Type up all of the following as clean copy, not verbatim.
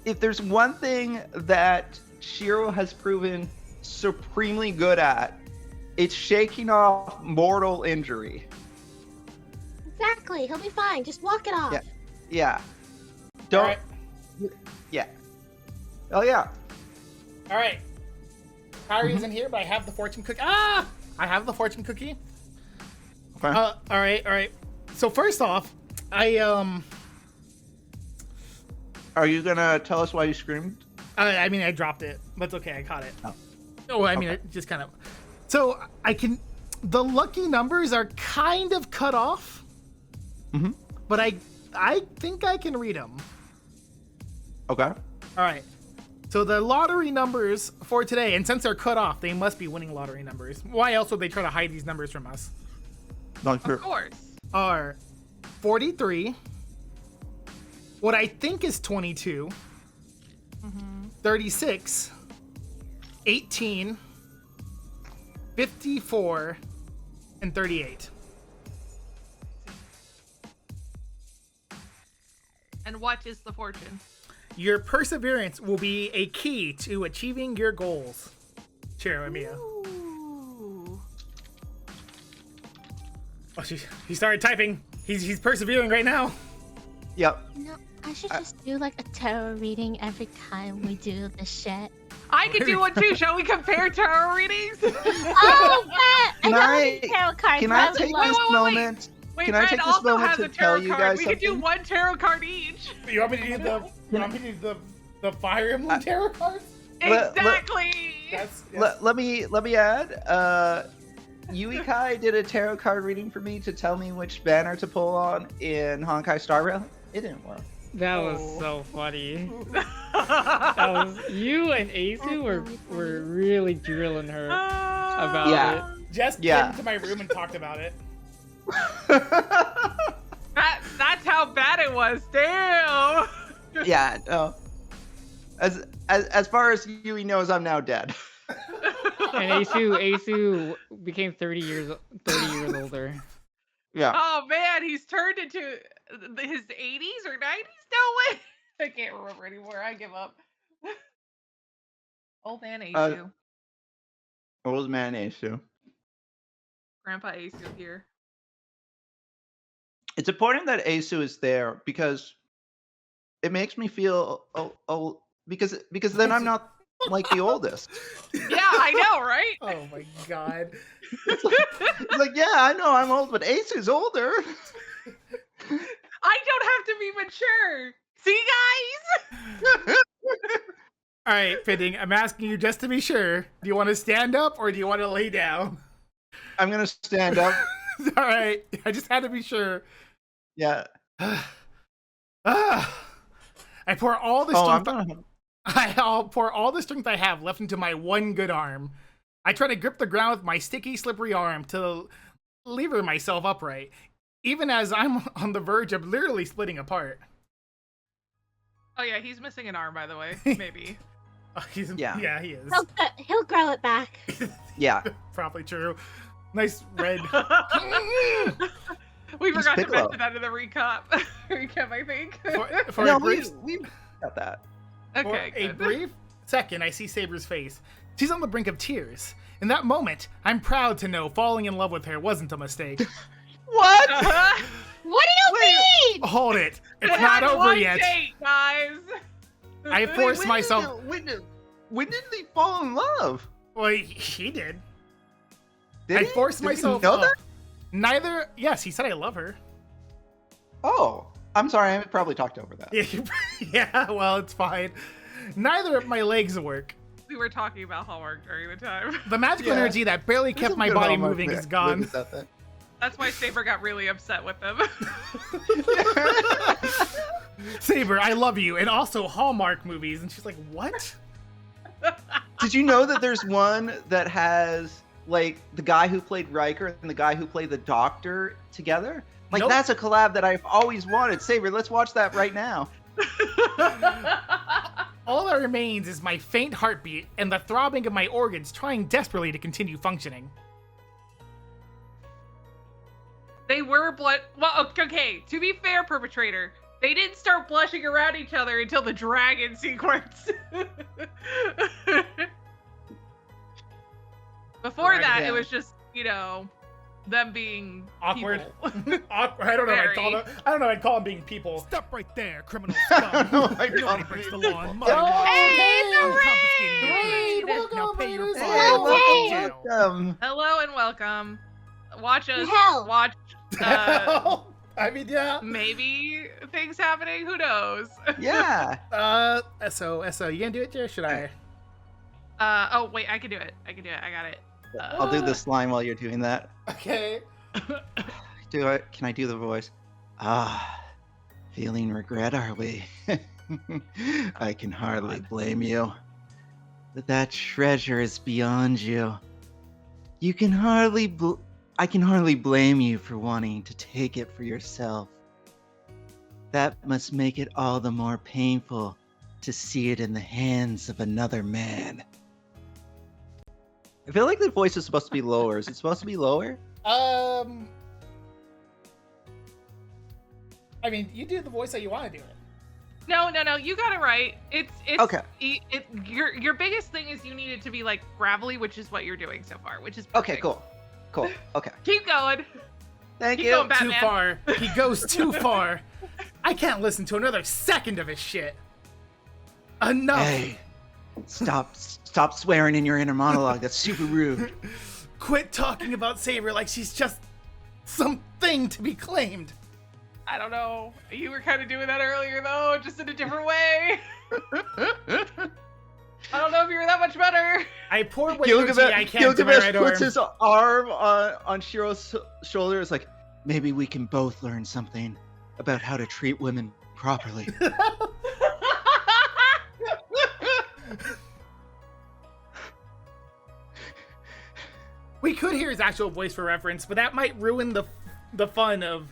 if there's one thing that Shiro has proven supremely good at, it's shaking off mortal injury. Exactly. He'll be fine. Just walk it off. Yeah. Don't. Right. Yeah. Oh yeah. All right. Kyrie isn't here, but I have the fortune cookie. I have the fortune cookie. Okay. All right. So first off, Are you gonna tell us why you screamed? I mean, I dropped it, but it's okay. I caught it. Oh, I mean, Okay. it just kind of. So the lucky numbers are kind of cut off, but I think I can read them. Okay. All right. So the lottery numbers for today, and since they're cut off, they must be winning lottery numbers. Why else would they try to hide these numbers from us? Not sure. Of course. Are 43, what I think is 22, 36, 18, 54, and 38. And what is the fortune? Your perseverance will be a key to achieving your goals. Cheer, Mia. Ooh. Oh, he started typing. He's persevering right now. Yep. No, I should just do like a tarot reading every time we do this shit. I could do one too. Shall we compare tarot readings? Oh, I Can know I- these tarot cards. Can but I would take love- this wait. moment? Wait, Can I Red take this also moment has to a tell tarot you card. guys We could do something? one tarot card each. You want me to do the Fire Emblem tarot cards? Exactly. Yes. Let me add. Yui Kai did a tarot card reading for me to tell me which banner to pull on in Honkai Star Rail. It didn't work. That was so funny. That was you and Asu were really drilling her about Yeah. it. Jess came into my room and talked about it. That's how bad it was. Damn. Yeah. No. As far as Yui knows, I'm now dead. And Asu became 30 years older. Yeah. Oh man, he's turned into his 80s or 90s? No way. I can't remember anymore. I give up. Old man Asu. Old man Asu. Grandpa Asu here. It's important that Asu is there because it makes me feel because then I'm not like the oldest. Yeah, I know, right? Oh my god. It's like, yeah, I know I'm old, but Asu's older. I don't have to be mature. See, guys? All right, Fitting, I'm asking you just to be sure. Do you want to stand up or do you want to lay down? I'm gonna stand up. All right, I just had to be sure. Yeah. I pour all the Oh, strength. I'll pour all the strength I have left into my one good arm. I try to grip the ground with my sticky, slippery arm to lever myself upright, even as I'm on the verge of literally splitting apart. Oh yeah, he's missing an arm, by the way. Maybe. Yeah, he is. He'll grow it back. Yeah. Probably true. Nice red. We He's forgot to Piccolo. mention that in the recap. Recap, I think. For No, a brief, we got that. Okay, for a good. brief second, I see Saber's face. She's on the brink of tears. In that moment, I'm proud to know falling in love with her wasn't a mistake. What? What do you mean? Hold it. It's They not had over one yet. date, guys. I forced myself. When did they fall in love? Well, he did. Did I he? forced Did we myself know up. that? Neither. Yes, he said I love her. Oh, I'm sorry. I probably talked over that. Yeah, well, it's fine. Neither of my legs work. We were talking about Hallmark during the time. The magical Yeah. energy that barely There's kept some my good body Hallmark moving is movies gone. about that. That's why Saber got really upset with them. Saber, I love you, and also Hallmark movies. And she's like, what? Did you know that there's one that has like the guy who played Riker and the guy who played the Doctor together? Like Nope. that's a collab that I've always wanted. Saber, let's watch that right now. All that remains is my faint heartbeat and the throbbing of my organs trying desperately to continue functioning. They were blood. Well, okay. To be fair, perpetrator, They didn't start blushing around each other until the dragon sequence. Before that, Yeah. it was just, them being Awkward. people. Awkward. I don't know. If I'd call Very. them. I don't know. I'd call them being people. Stop right there, criminal Oh scum. my God. Nobody breaks the law in my Yo, world. Hey, it's I'm a confiscating your Raid, goods. welcome, Now pay your ladies. fine. Hey, Welcome to welcome, jail. welcome. Hello and welcome. Watch us Hell. watch I mean, yeah. maybe things happening. Who knows? Yeah. So, you gonna do it, Jay, or should I? Oh wait, I can do it. I got it. I'll do this line while you're doing that. Okay. Do it. Can I do the voice? Feeling regret, are we? I can hardly blame you. But that treasure is beyond you. I can hardly blame you for wanting to take it for yourself. That must make it all the more painful to see it in the hands of another man. I feel like the voice is supposed to be lower. Is it supposed to be lower? I mean, you do the voice that you want to do it. No, you got it right. It's Okay. Your biggest thing is you need it to be like gravelly, which is what you're doing so far, which is Okay, perfect. cool. Okay. Keep going. Thank Keep you. going back. Too Batman. far. He goes too far. I can't listen to another second of his shit. Enough. Hey, stop swearing in your inner monologue. That's super rude. Quit talking about Saber like she's just something to be claimed. I don't know. You were kind of doing that earlier though, just in a different way. I don't know if you were that much better. I poured what energy I can to my Gilgamesh right puts arm. his arm on Shiro's shoulder. It's like, maybe we can both learn something about how to treat women properly. We could hear his actual voice for reference, but that might ruin the fun of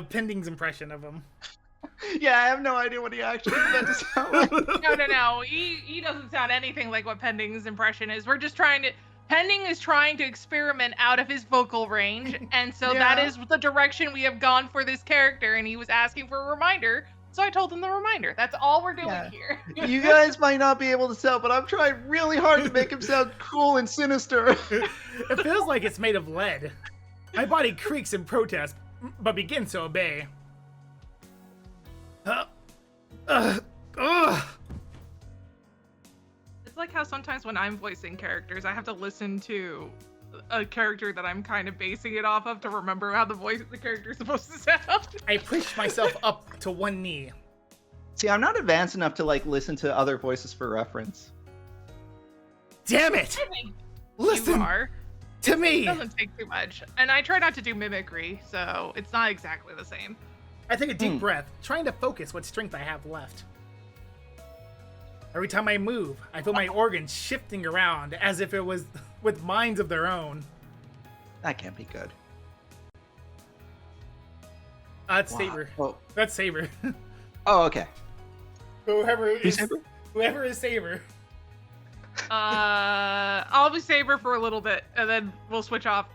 Pending's impression of him. Yeah, I have no idea what he actually meant to sound like. No. He doesn't sound anything like what Pending's impression is. We're just trying to. Pending is trying to experiment out of his vocal range, and so that Yeah. is the direction we have gone for this character. And he was asking for a reminder, so I told him the reminder. That's all we're doing Yeah. here. You guys might not be able to tell, but I'm trying really hard to make him sound cool and sinister. It feels like it's made of lead. My body creaks in protest, but begins to obey. It's like how sometimes when I'm voicing characters, I have to listen to a character that I'm kind of basing it off of to remember how the character is supposed to sound. I pushed myself up to one knee. See, I'm not advanced enough to listen to other voices for reference. Damn it! I think Listen you are. to It me! doesn't take too much. And I try not to do mimicry, so it's not exactly the same. I take a deep breath, trying to focus what strength I have left. Every time I move, I feel my organs shifting around as if it was with minds of their own. That can't be good. That's Wow. Saber. Oh, That's Saber. okay. Whoever is Saber? Whoever is Saber. I'll be Saber for a little bit, and then we'll switch off.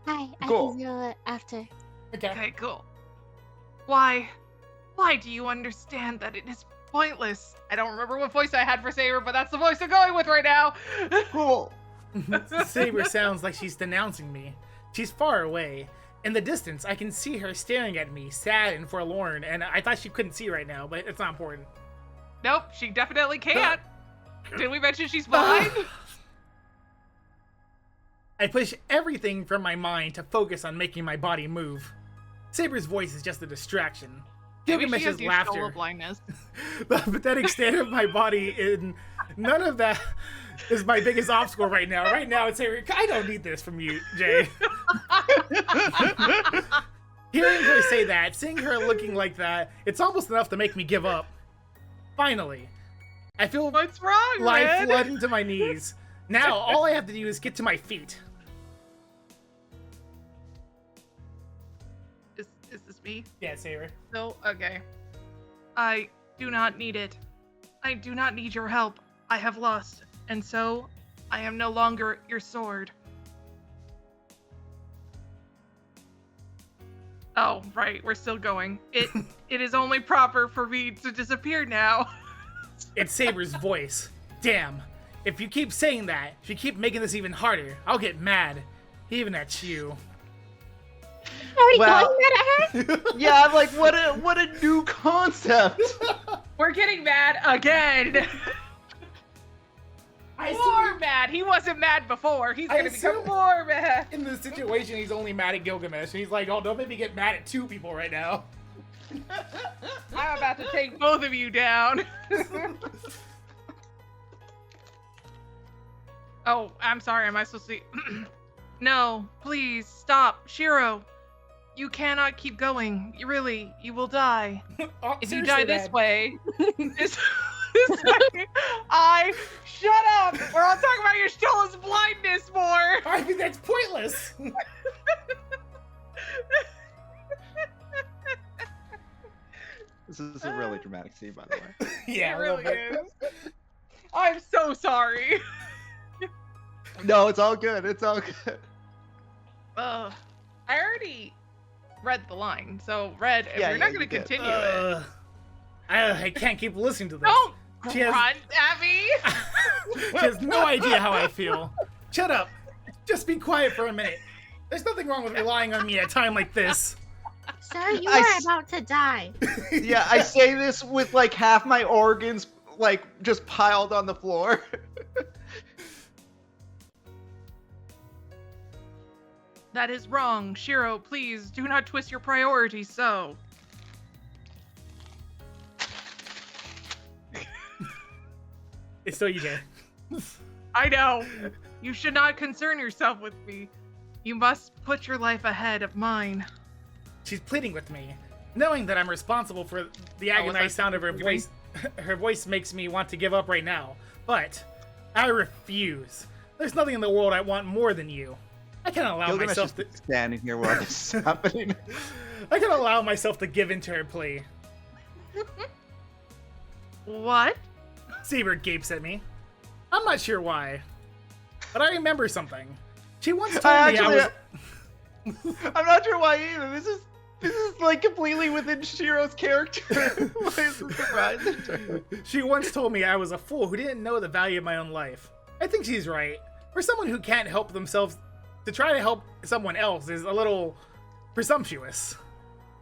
Hi, I Cool. can do it after. Okay. Okay, cool. Why do you understand that it is pointless? I don't remember what voice I had for Saber, but that's the voice I'm going with right now. Cool. Saber sounds like she's denouncing me. She's far away. In the distance, I can see her staring at me, sad and forlorn, and I thought she couldn't see right now, but it's not important. Nope, she definitely can't. Did we mention she's blind? I push everything from my mind to focus on making my body move. Saber's voice is just a distraction. Maybe she Gilgamesh's has your soul laughter. of blindness. The pathetic state of my body, in none of that is my biggest obstacle right now. Right now, it's Saber. I don't need this from you, Jay. Hearing her say that, seeing her looking like that, it's almost enough to make me give up. Finally, I feel What's wrong, life Red? flood into my knees. Now, all I have to do is get to my feet. Is this me? Yeah, Saber. No? Okay. I do not need it. I do not need your help. I have lost, and so I am no longer your sword. Oh, right, we're still going. It is only proper for me to disappear now. It's Saber's voice. Damn. If you keep saying that, if you keep making this even harder, I'll get mad. Even at you. Are we Well- going at her? Yeah, I'm like, what a new concept. We're getting mad again. More mad. He wasn't mad before. He's I gonna become assume- more mad. In this situation, he's only mad at Gilgamesh. And he's like, oh, don't make me get mad at 2 people right now. I'm about to take both of you down. Oh, I'm sorry. Am I supposed to? No, please stop, Shiro. You cannot keep going. You will die. Oh, If you seriously, die this Dad. way, this way, shut up. We're all talking about your Stella's blindness more. I mean, that's pointless. This is a really dramatic scene, by the way. Yeah, It a little really bit. is. I'm so sorry. No, it's all good. It's all good. I already read the line, so Red, if Yeah, you're yeah, not going you to did. continue it, I can't keep listening to this. don't She has- grunt at me. She has no idea how I feel. Shut up. Just be quiet for a minute. There's nothing wrong with relying on me at a time like this. Sir, you I are s- about to die. Yeah, I say this with like half my organs like just piled on the floor. That is wrong. Shiro, please do not twist your priorities so. It's still EJ. I know. You should not concern yourself with me. You must put your life ahead of mine. She's pleading with me, knowing that I'm responsible for the agonized sound of her voice. Her voice makes me want to give up right now, but I refuse. There's nothing in the world I want more than you. I can't allow Gilgamesh myself is to. standing here while this is happening. I can't allow myself to give in to her plea. What? Saber gapes at me. I'm not sure why, but I remember something. She once told me I was. I'm not sure why either. This is like completely within Shiro's character. Why is this surprising to her? She once told me I was a fool who didn't know the value of my own life. I think she's right. For someone who can't help themselves, to try to help someone else is a little presumptuous.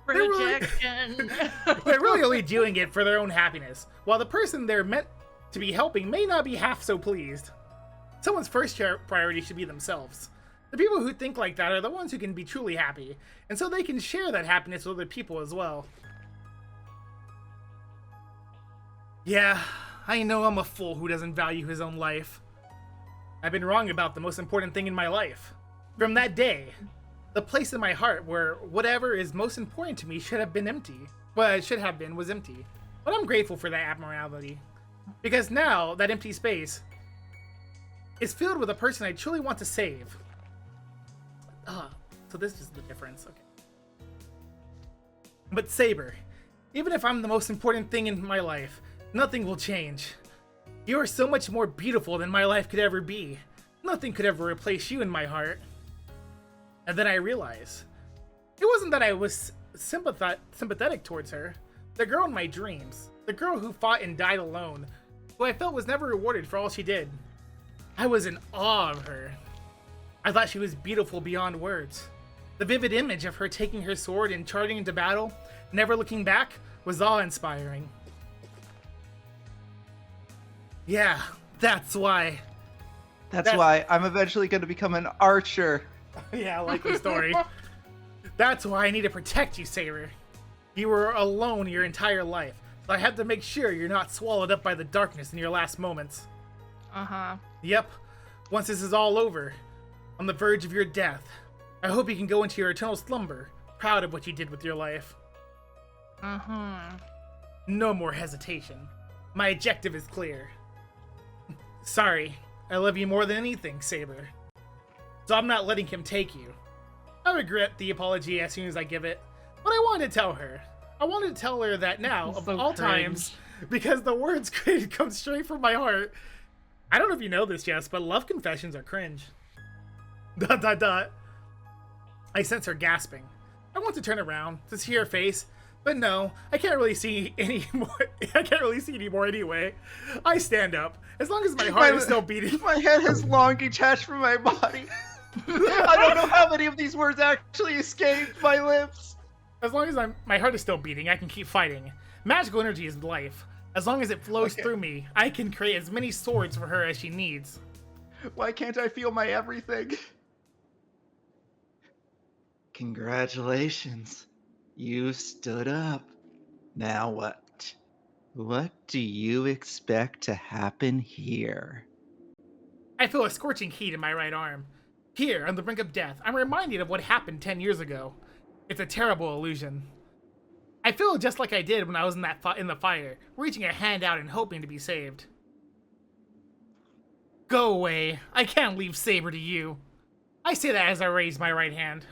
Rejection. They're really only doing it for their own happiness, while the person they're meant to be helping may not be half so pleased. Someone's first priority should be themselves. The people who think like that are the ones who can be truly happy, and so they can share that happiness with other people as well. Yeah, I know I'm a fool who doesn't value his own life. I've been wrong about the most important thing in my life. From that day, the place in my heart where whatever is most important to me should have been empty. Well, it should have been was empty. But I'm grateful for that abnormality. Because now, that empty space is filled with a person I truly want to save. So this is the difference, okay. But Saber, even if I'm the most important thing in my life, nothing will change. You are so much more beautiful than my life could ever be. Nothing could ever replace you in my heart. And then I realized, it wasn't that I was sympathetic towards her. The girl in my dreams, the girl who fought and died alone, who I felt was never rewarded for all she did. I was in awe of her. I thought she was beautiful beyond words. The vivid image of her taking her sword and charging into battle, never looking back, was awe-inspiring. Yeah, that's why. That's why I'm eventually going to become an archer. Yeah, likely story. That's why I need to protect you, Saber. You were alone your entire life, so I have to make sure you're not swallowed up by the darkness in your last moments. Uh-huh. Yep, once this is all over, on the verge of your death, I hope you can go into your eternal slumber, proud of what you did with your life. Uh-huh. No more hesitation. My objective is clear. Sorry, I love you more than anything, Saber. So I'm not letting him take you. I regret the apology as soon as I give it, but I wanted to tell her. I wanted to tell her that now, of So all cringe. times, because the words could come straight from my heart. I don't know if you know this, Jess, but love confessions are cringe. ... I sense her gasping. I want to turn around to see her face, but no, I can't really see anymore. I can't really see anymore anyway. I stand up. As long as my heart is still beating. My head has long detached from my body. I don't know how many of these words actually escaped my lips. As long as my heart is still beating, I can keep fighting. Magical energy is life. As long as it flows through me, I can create as many swords for her as she needs. Why can't I feel my everything? Congratulations. You stood up. Now what? What do you expect to happen here? I feel a scorching heat in my right arm. Here, on the brink of death, I'm reminded of what happened 10 years ago. It's a terrible illusion. I feel just like I did when I was in the fire, reaching a hand out and hoping to be saved. Go away. I can't leave Saber to you. I say that as I raise my right hand.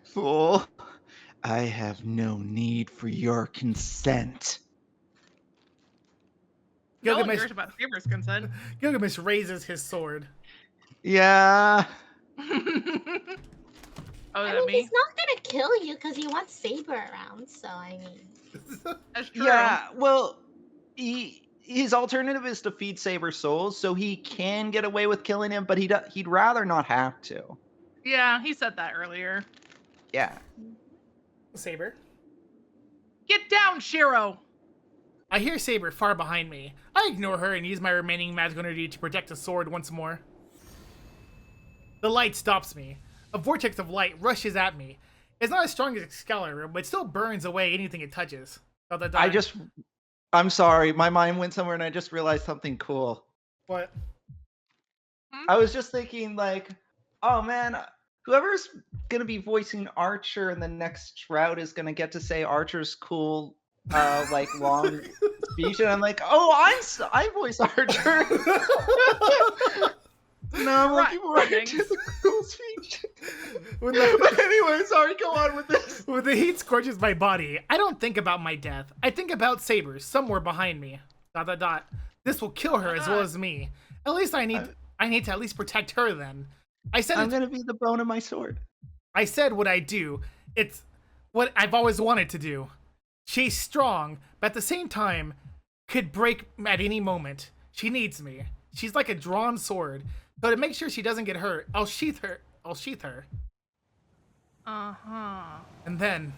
Fool, I have no need for your consent. No one Gilgamesh, cares about Saber's consent. Gilgamesh raises his sword. Yeah. Oh, I that mean, me? he's not gonna kill you because he wants Saber around. So I mean, That's true. Yeah, well, his alternative is to feed Saber souls, so he can get away with killing him, but he'd rather not have to. Yeah, he said that earlier. Yeah. Saber. Get down, Shiro! I hear Saber far behind me. I ignore her and use my remaining magical energy to protect the sword once more. The light stops me. A vortex of light rushes at me. It's not as strong as Excalibur, but it still burns away anything it touches. I'm sorry, my mind went somewhere and I just realized something cool. What? I was just thinking, like, oh man, whoever's gonna be voicing Archer in the next Shroud is gonna get to say Archer's cool, like, long speech, and I'm like, oh, I voice Archer. No, I'm looking forward to the cool speech. Anyway, sorry, go on with this. When the heat scorches my body, I don't think about my death. I think about Saber somewhere behind me. ... This will kill her as well as me. At least I need to at least protect her then. I'm gonna be the bone of my sword. I said what I do. It's what I've always wanted to do. She's strong, but at the same time, could break at any moment. She needs me. She's like a drawn sword. So to make sure she doesn't get hurt, I'll sheath her. Uh-huh. And then,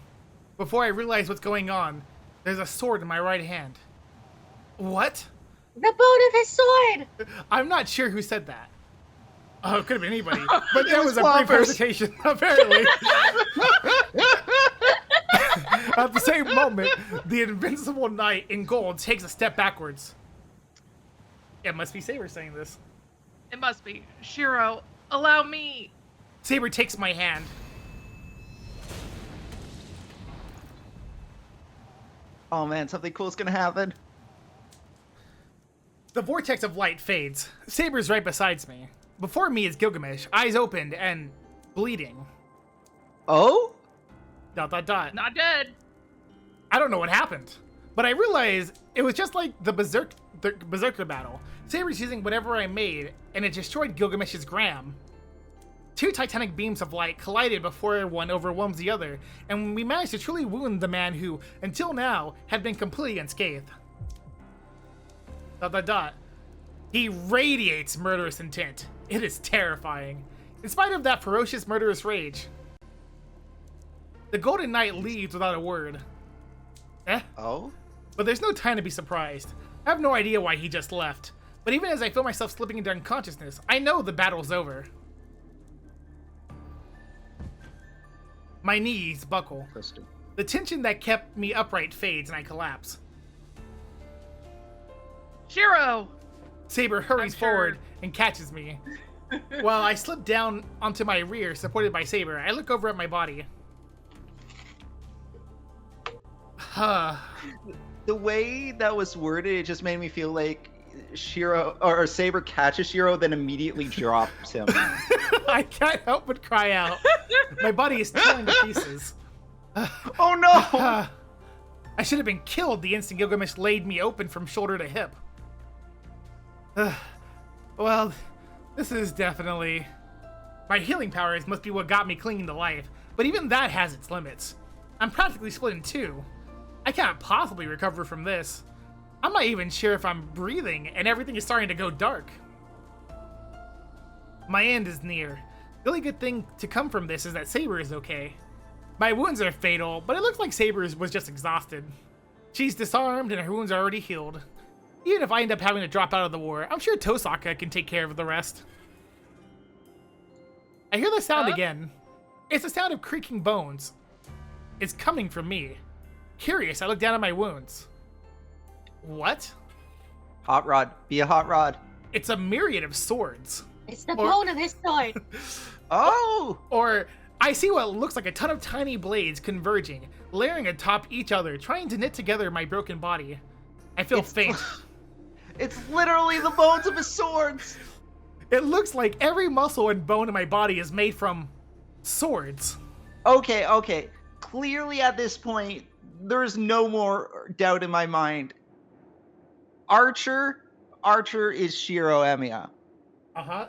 before I realize what's going on, there's a sword in my right hand. What? the bone of his sword. I'm not sure who said that. Oh, it could have been anybody. But there was a Plompers. brief hesitation, apparently. At the same moment, the invincible knight in gold takes a step backwards. It must be Saber saying this. It must be. Shiro, allow me. Saber takes my hand. Oh man, something cool's gonna happen. The vortex of light fades. Saber's right beside me. Before me is Gilgamesh, eyes opened and bleeding. Oh? ... Not Not dead. I don't know what happened, but I realized it was just like the Berserker battle. Saber's using whatever I made, and it destroyed Gilgamesh's gram. Two titanic beams of light collided before one overwhelms the other, and we managed to truly wound the man who, until now, had been completely unscathed. ... He radiates murderous intent. It is terrifying, in spite of that ferocious murderous rage. The Golden Knight leaves without a word. Oh? But there's no time to be surprised. I have no idea why he just left. But even as I feel myself slipping into unconsciousness, I know the battle's over. My knees buckle. The tension that kept me upright fades and I collapse. Shiro! Saber hurries I'm sure. forward and catches me. While I slip down onto my rear, supported by Saber, I look over at my body. The way that was worded, it just made me feel like Shiro or Saber catches Shiro, then immediately drops him. I can't help but cry out. My body is torn to pieces. Oh no! I should have been killed the instant Gilgamesh laid me open from shoulder to hip. Well, this is definitely My healing powers must be what got me clinging to life, but even that has its limits. I'm practically split in two. I can't possibly recover from this. I'm not even sure if I'm breathing, and everything is starting to go dark. My end is near. The only good thing to come from this is that Saber is okay. My wounds are fatal, but it looks like Saber was just exhausted. She's disarmed and her wounds are already healed. Even if I end up having to drop out of the war, I'm sure Tosaka can take care of the rest. I hear the sound again. It's the sound of creaking bones. It's coming from me. Curious, I look down at my wounds. What? Hot Rod. Be a Hot Rod. It's a myriad of swords. It's the bone of his sword. Oh! Or I see what looks like a ton of tiny blades converging, layering atop each other, trying to knit together my broken body. I feel faint. It's literally the bones of his swords. It looks like every muscle and bone in my body is made from swords. Okay. Clearly at this point, there's no more doubt in my mind. Archer is Shiro Emiya.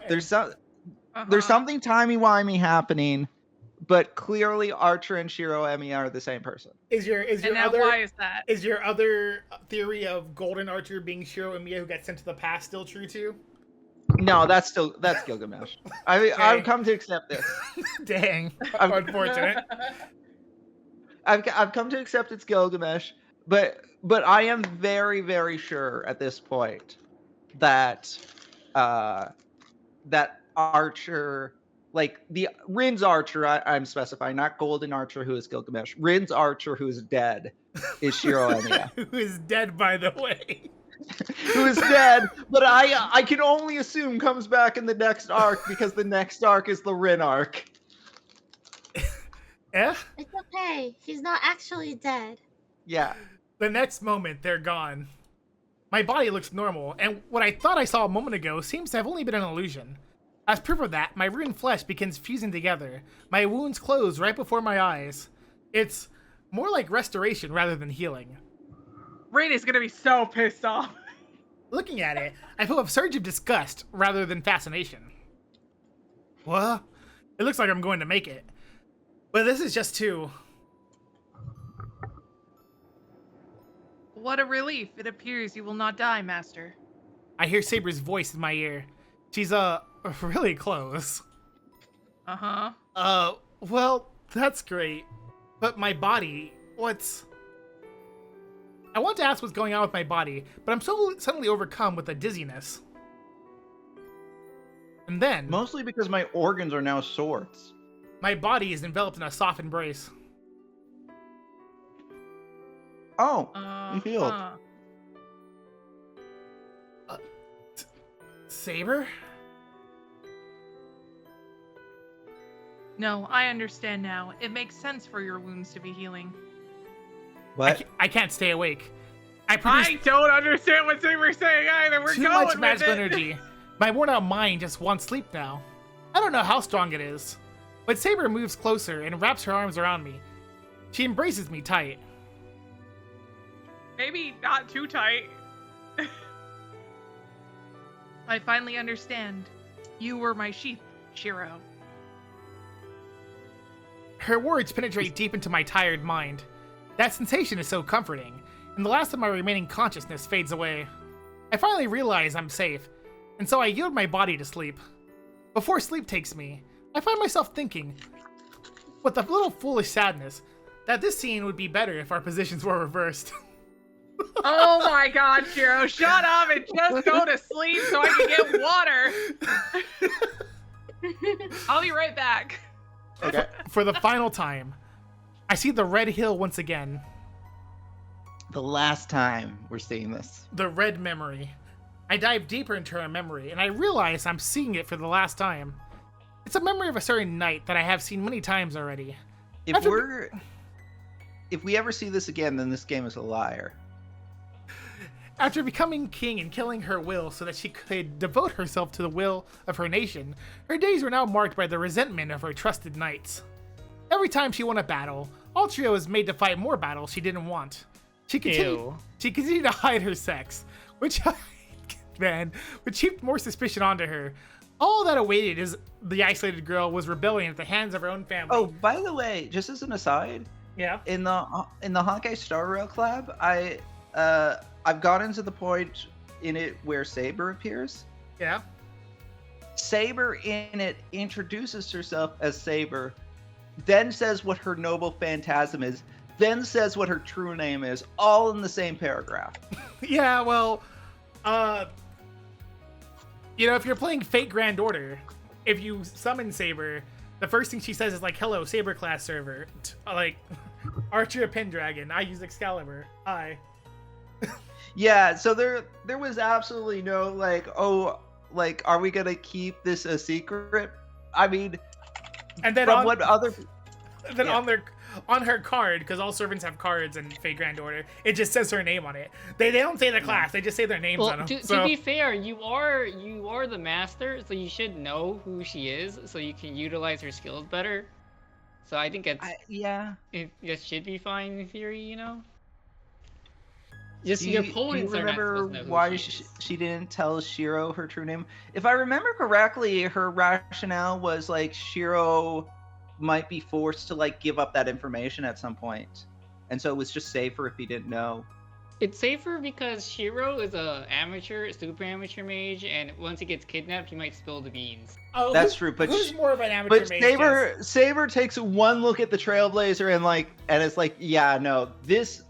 There's something timey-wimey happening, but clearly Archer and Shiro Emiya are the same person. Why is that? Is your other theory of Golden Archer being Shiro Emiya who got sent to the past still true too? No, that's Gilgamesh. I've come to accept this. Dang, unfortunate. I've come to accept it's Gilgamesh, but I am very, very sure at this point that that Archer, like the Rin's Archer, I'm specifying, not Golden Archer who is Gilgamesh. Rin's Archer who is dead is Shiro Emiya. Who is dead, by the way. Who is dead, but I can only assume comes back in the next arc because the next arc is the Rin arc. Eh? It's okay. He's not actually dead. Yeah. The next moment, they're gone. My body looks normal, and what I thought I saw a moment ago seems to have only been an illusion. As proof of that, my ruined flesh begins fusing together. My wounds close right before my eyes. It's more like restoration rather than healing. Rain is gonna be so pissed off. Looking at it, I feel a surge of disgust rather than fascination. Well, it looks like I'm going to make it. But this is just too... What a relief. It appears you will not die, Master. I hear Saber's voice in my ear. She's, really close. Uh-huh. Well, that's great. But my body, I want to ask what's going on with my body, but I'm so suddenly overcome with a dizziness. And then... Mostly because my organs are now swords. My body is enveloped in a soft embrace. Oh, you healed. Saber? No, I understand now. It makes sense for your wounds to be healing. What? I can't stay awake. I I don't understand what Saber's saying either. We're too going much with magical it. energy. My worn out mind just wants sleep now. I don't know how strong it is, but Saber moves closer and wraps her arms around me. She embraces me tight. Maybe not too tight. I finally understand. You were my sheath, Shiro. Her words penetrate deep into my tired mind. That sensation is so comforting, and the last of my remaining consciousness fades away. I finally realize I'm safe, and so I yield my body to sleep. Before sleep takes me, I find myself thinking, with a little foolish sadness, that this scene would be better if our positions were reversed. Oh my god, Shiro, shut up and just go to sleep so I can get water. I'll be right back. Okay. For the final time, I see the red hill once again. The last time we're seeing this. The red memory. I dive deeper into her memory, and I realize I'm seeing it for the last time. It's a memory of a certain night that I have seen many times already. If we ever see this again, then this game is a liar. After becoming king and killing her will so that she could devote herself to the will of her nation, her days were now marked by the resentment of her trusted knights. Every time she won a battle, Altria was made to fight more battles she didn't want. She continued to hide her sex, which heaped more suspicion onto her. All that awaited is the isolated girl was rebelling at the hands of her own family. Oh, by the way, just as an aside, yeah. in the Honkai Star Rail collab, I've gotten to the point in it where Saber appears. Yeah. Saber in it introduces herself as Saber, then says what her noble phantasm is, then says what her true name is, all in the same paragraph. Yeah, well, you know, if you're playing Fate Grand Order, if you summon Saber, the first thing she says is like, "Hello, Saber class server." Like, Archer Pendragon. I use Excalibur. Hi. Yeah, so there was absolutely no like, oh, like, are we gonna keep this a secret? I mean, and then from what other? Then Yeah. on her card, because all servants have cards in Fate Grand Order, it just says her name on it. They don't say the class; they just say their names on Well, them. to be fair, you are the master, so you should know who she is, so you can utilize her skills better. So I think it should be fine in theory, you know. Just Do your you opponents are not remember supposed to know who why she is. she didn't tell Shiro her true name? If I remember correctly, her rationale was like Shiro might be forced to like give up that information at some point, and so it was just safer if he didn't know. It's safer because Shiro is a super amateur mage, and once he gets kidnapped, he might spill the beans. Oh, That's true, but who's more of an amateur But mage? Jess? Saber takes one look at the Trailblazer and it's like, yeah, no, this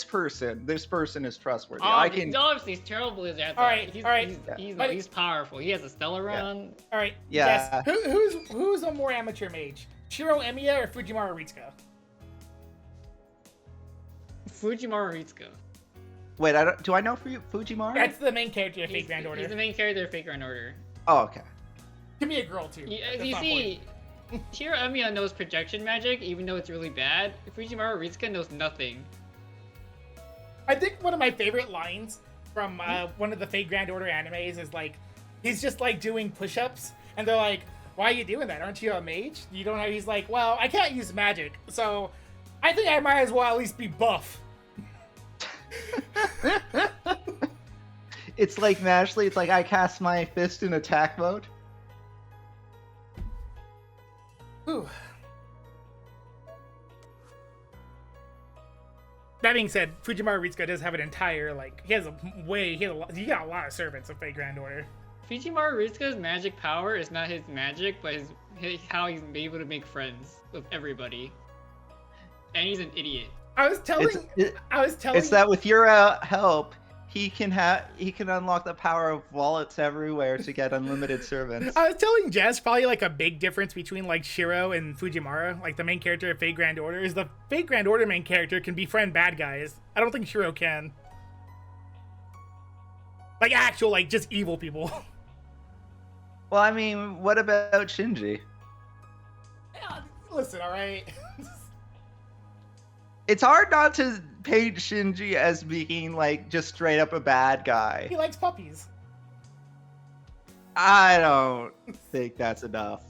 person is trustworthy. I can. Obviously, he's terrible as that. All right. He's powerful. He has a stellar run. All right. Yeah. Yes. Who's a more amateur mage? Shiro Emiya or Fujimaru Ritsuko? Fujimaru Ritsuko. Wait, do I know for you Fujimaru? That's the main character of Fate Grand Order. He's the main character of Fate Grand Order. Oh, okay. Give me a girl too. You see, Shiro Emiya knows projection magic, even though it's really bad. Fujimaru Ritsuko knows nothing. I think one of my favorite lines from one of the Fate Grand Order animes is like, he's just like doing push-ups, and they're like, "Why are you doing that? Aren't you a mage? You don't know?" He's like, "Well, I can't use magic, so I think I might as well at least be buff." It's like Mashley. It's like I cast my fist in attack mode. Ooh. That being said, Fujimaru Ritsuko does have an entire he got a lot of servants of Fate Grand Order. Fujimaru Ritsuko's magic power is not his magic, but how he's able to make friends with everybody. And he's an idiot. I was telling. It's that with your help, he can unlock the power of wallets everywhere to get unlimited servants. I was telling Jess probably like a big difference between like Shiro and Fujimaru, like the main character of Fate Grand Order, is the Fate Grand Order main character can befriend bad guys. I don't think Shiro can. Like actual, like just evil people. Well, I mean, what about Shinji? Listen, all right. It's hard not to paint Shinji as being like just straight up a bad guy. He likes puppies. I don't think that's enough.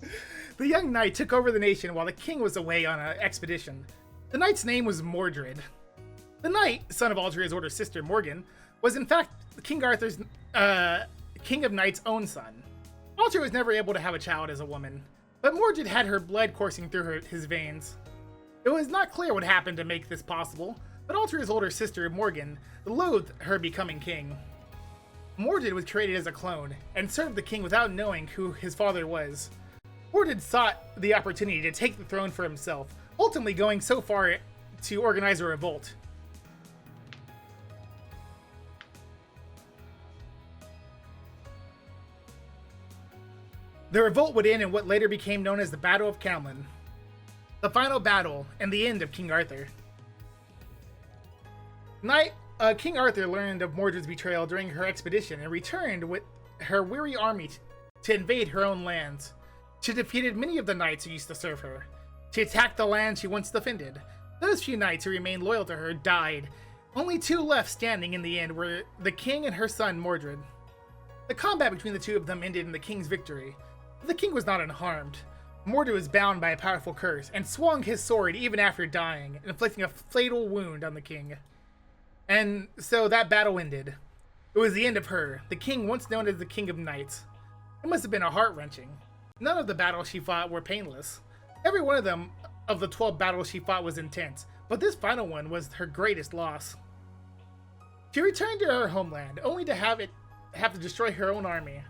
The young knight took over the nation while the king was away on an expedition. The knight's name was MaoRed. The knight, son of Altair's older sister Morgan, was in fact King Arthur's King of Knight's own son. Altair was never able to have a child as a woman, but MaoRed had her blood coursing through his veins. It was not clear what happened to make this possible, but Altair's older sister, Morgan, loathed her becoming king. MaoRed was created as a clone, and served the king without knowing who his father was. MaoRed sought the opportunity to take the throne for himself, ultimately going so far to organize a revolt. The revolt would end in what later became known as the Battle of Camlin, the final battle and the end of King Arthur. King Arthur learned of Mordred's betrayal during her expedition and returned with her weary army to invade her own lands. She defeated many of the knights who used to serve her. She attacked the land she once defended. Those few knights who remained loyal to her died. Only two left standing in the end were the king and her son Mordred. The combat between the two of them ended in the king's victory. But the king was not unharmed. Mordred was bound by a powerful curse and swung his sword even after dying, inflicting a fatal wound on the king. And so that battle ended. It was the end of her, the king once known as the King of Knights. It must have been a heart-wrenching. None of the battles she fought were painless. Every one of them, of the 12 battles she fought, was intense, but this final one was her greatest loss. She returned to her homeland, only to have to destroy her own army.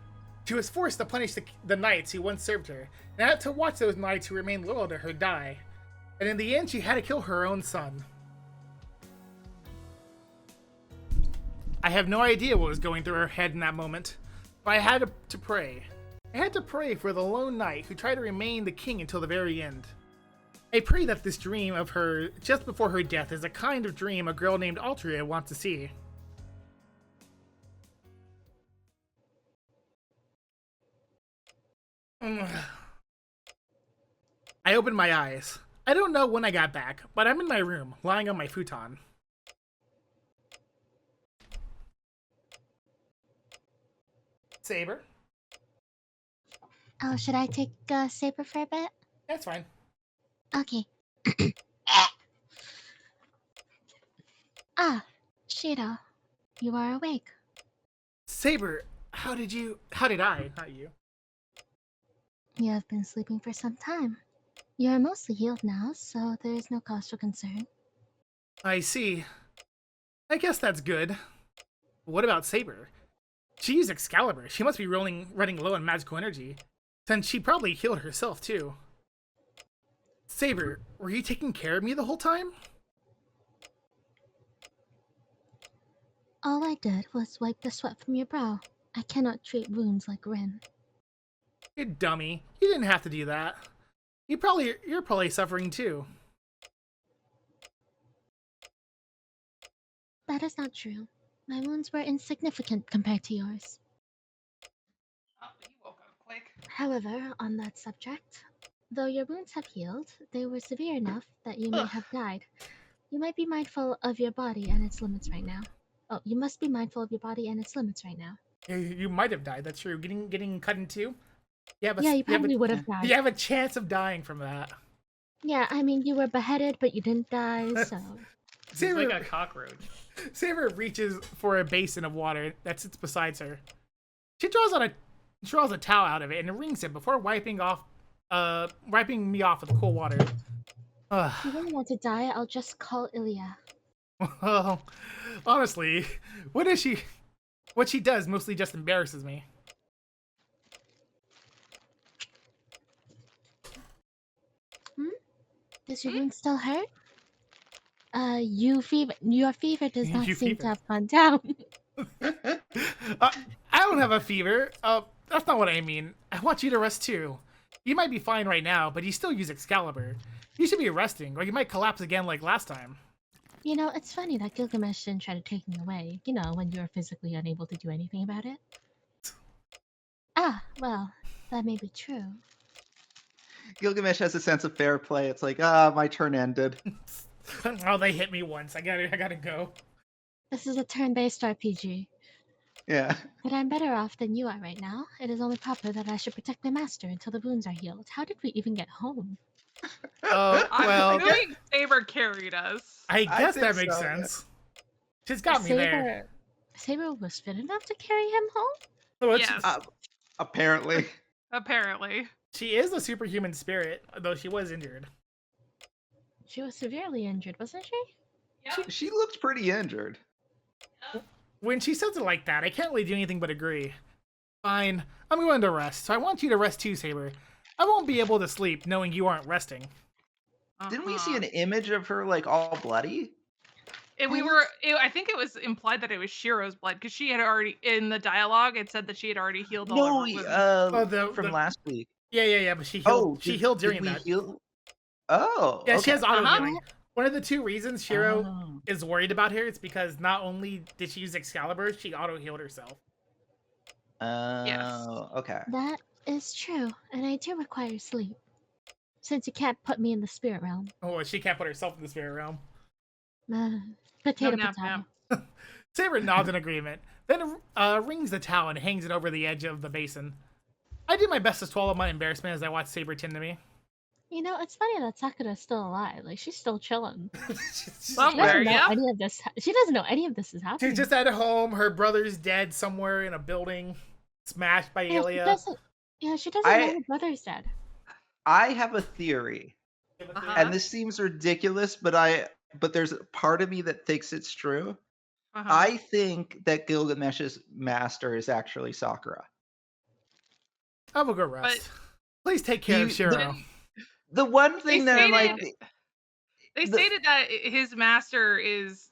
She was forced to punish the knights who once served her, and had to watch those knights who remained loyal to her die. And in the end, she had to kill her own son. I have no idea what was going through her head in that moment, but I had to pray. I had to pray for the lone knight who tried to remain the king until the very end. I pray that this dream of her just before her death is the kind of dream a girl named Altria wants to see. I opened my eyes. I don't know when I got back, but I'm in my room, lying on my futon. Saber? Oh, should I take Saber for a bit? That's fine. Okay. Shiro, you are awake. Saber, how did I, not you? You have been sleeping for some time. You are mostly healed now, so there is no cause for concern. I see. I guess that's good. What about Saber? She used Excalibur. She must be running low on magical energy. Then she probably healed herself, too. Saber, were you taking care of me the whole time? All I did was wipe the sweat from your brow. I cannot treat wounds like Rin. You dummy. You didn't have to do that. You're probably suffering, too. That is not true. My wounds were insignificant compared to yours. Oh, you woke up quick. However, on that subject, though your wounds have healed, they were severe enough that you may have died. You might be mindful of your body and its limits right now. Oh, you must be mindful of your body and its limits right now. You might have died, that's true. Getting cut in two? Yeah, you probably would have died. You have a chance of dying from that. Yeah, I mean, you were beheaded, but you didn't die, so... She's like a cockroach. Saber reaches for a basin of water that sits beside her. She draws a towel out of it and wrings it before wiping me off with cool water. If you really want to die, I'll just call Ilya. Well, honestly, what she does mostly just embarrasses me. Does your wound still hurt? Your fever does not seem to have gone down. I don't have a fever. That's not what I mean. I want you to rest too. You might be fine right now, but you still use Excalibur. You should be resting, or you might collapse again like last time. You know, it's funny that Gilgamesh didn't try to take me away. You know, when you were physically unable to do anything about it. Well, that may be true. Gilgamesh has a sense of fair play. It's like, my turn ended. Oh, they hit me once. I gotta go. This is a turn-based RPG. Yeah. But I'm better off than you are right now. It is only proper that I should protect my master until the wounds are healed. How did we even get home? Oh, well. I think Saber carried us. I guess that think makes so, sense. She's got me there. Saber was fit enough to carry him home? So Yes. Apparently. Apparently. She is a superhuman spirit, though she was injured. She was severely injured, wasn't she? Yep. She looked pretty injured. When she says it like that, I can't really do anything but agree. Fine, I'm going to rest, so I want you to rest too, Saber. I won't be able to sleep knowing you aren't resting. Didn't we see an image of her, like, all bloody? I think it was implied that it was Shiro's blood, because she had already, in the dialogue, it said that she had already healed all of her wounds. From last week. Yeah, but she healed. She healed during that. Oh. Yeah, okay. she has auto healing. One of the two reasons Shiro is worried about her is because not only did she use Excalibur, she auto healed herself. Yes. Okay. That is true, and I do require sleep. Since you can't put me in the spirit realm. Oh, she can't put herself in the spirit realm. Potato. Nap. Saber nods in agreement, then wrings the towel and hangs it over the edge of the basin. I do my best to swallow my embarrassment as I watch Saber tend to me. You know, it's funny that Sakura's still alive. Like, she's still chilling. Somewhere, yeah. She doesn't know any of this is happening. She's just at home. Her brother's dead somewhere in a building. smashed by Yeah, she Ilya. doesn't. Yeah, she doesn't know her brother's dead. I have a theory, Uh-huh. and this seems ridiculous, but there's a part of me that thinks it's true. Uh-huh. I think that Gilgamesh's master is actually Sakura. I will go rest. Please take care of Shiro. The one thing that I'm like, they stated that his master is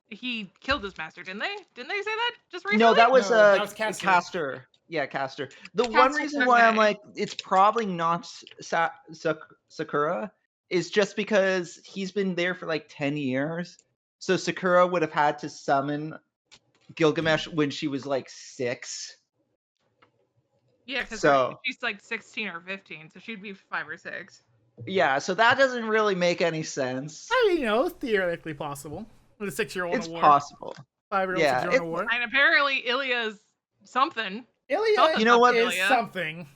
he killed his master, didn't they? Didn't they say that just recently? no, that was Castor. Castor. Yeah, Castor. The one reason why I'm like, it's probably not Sakura is just because he's been there for like 10 years. So Sakura would have had to summon Gilgamesh when she was like 6. Yeah, because she's like 16 or 15, so she'd be 5 or 6. Yeah, so that doesn't really make any sense. I mean, you know, theoretically possible. With a 6-year-old in It's a war. possible. 5-year-old, Yeah, 6-year-old in a war. And apparently Ilya's something. Ilya, You know what? is something.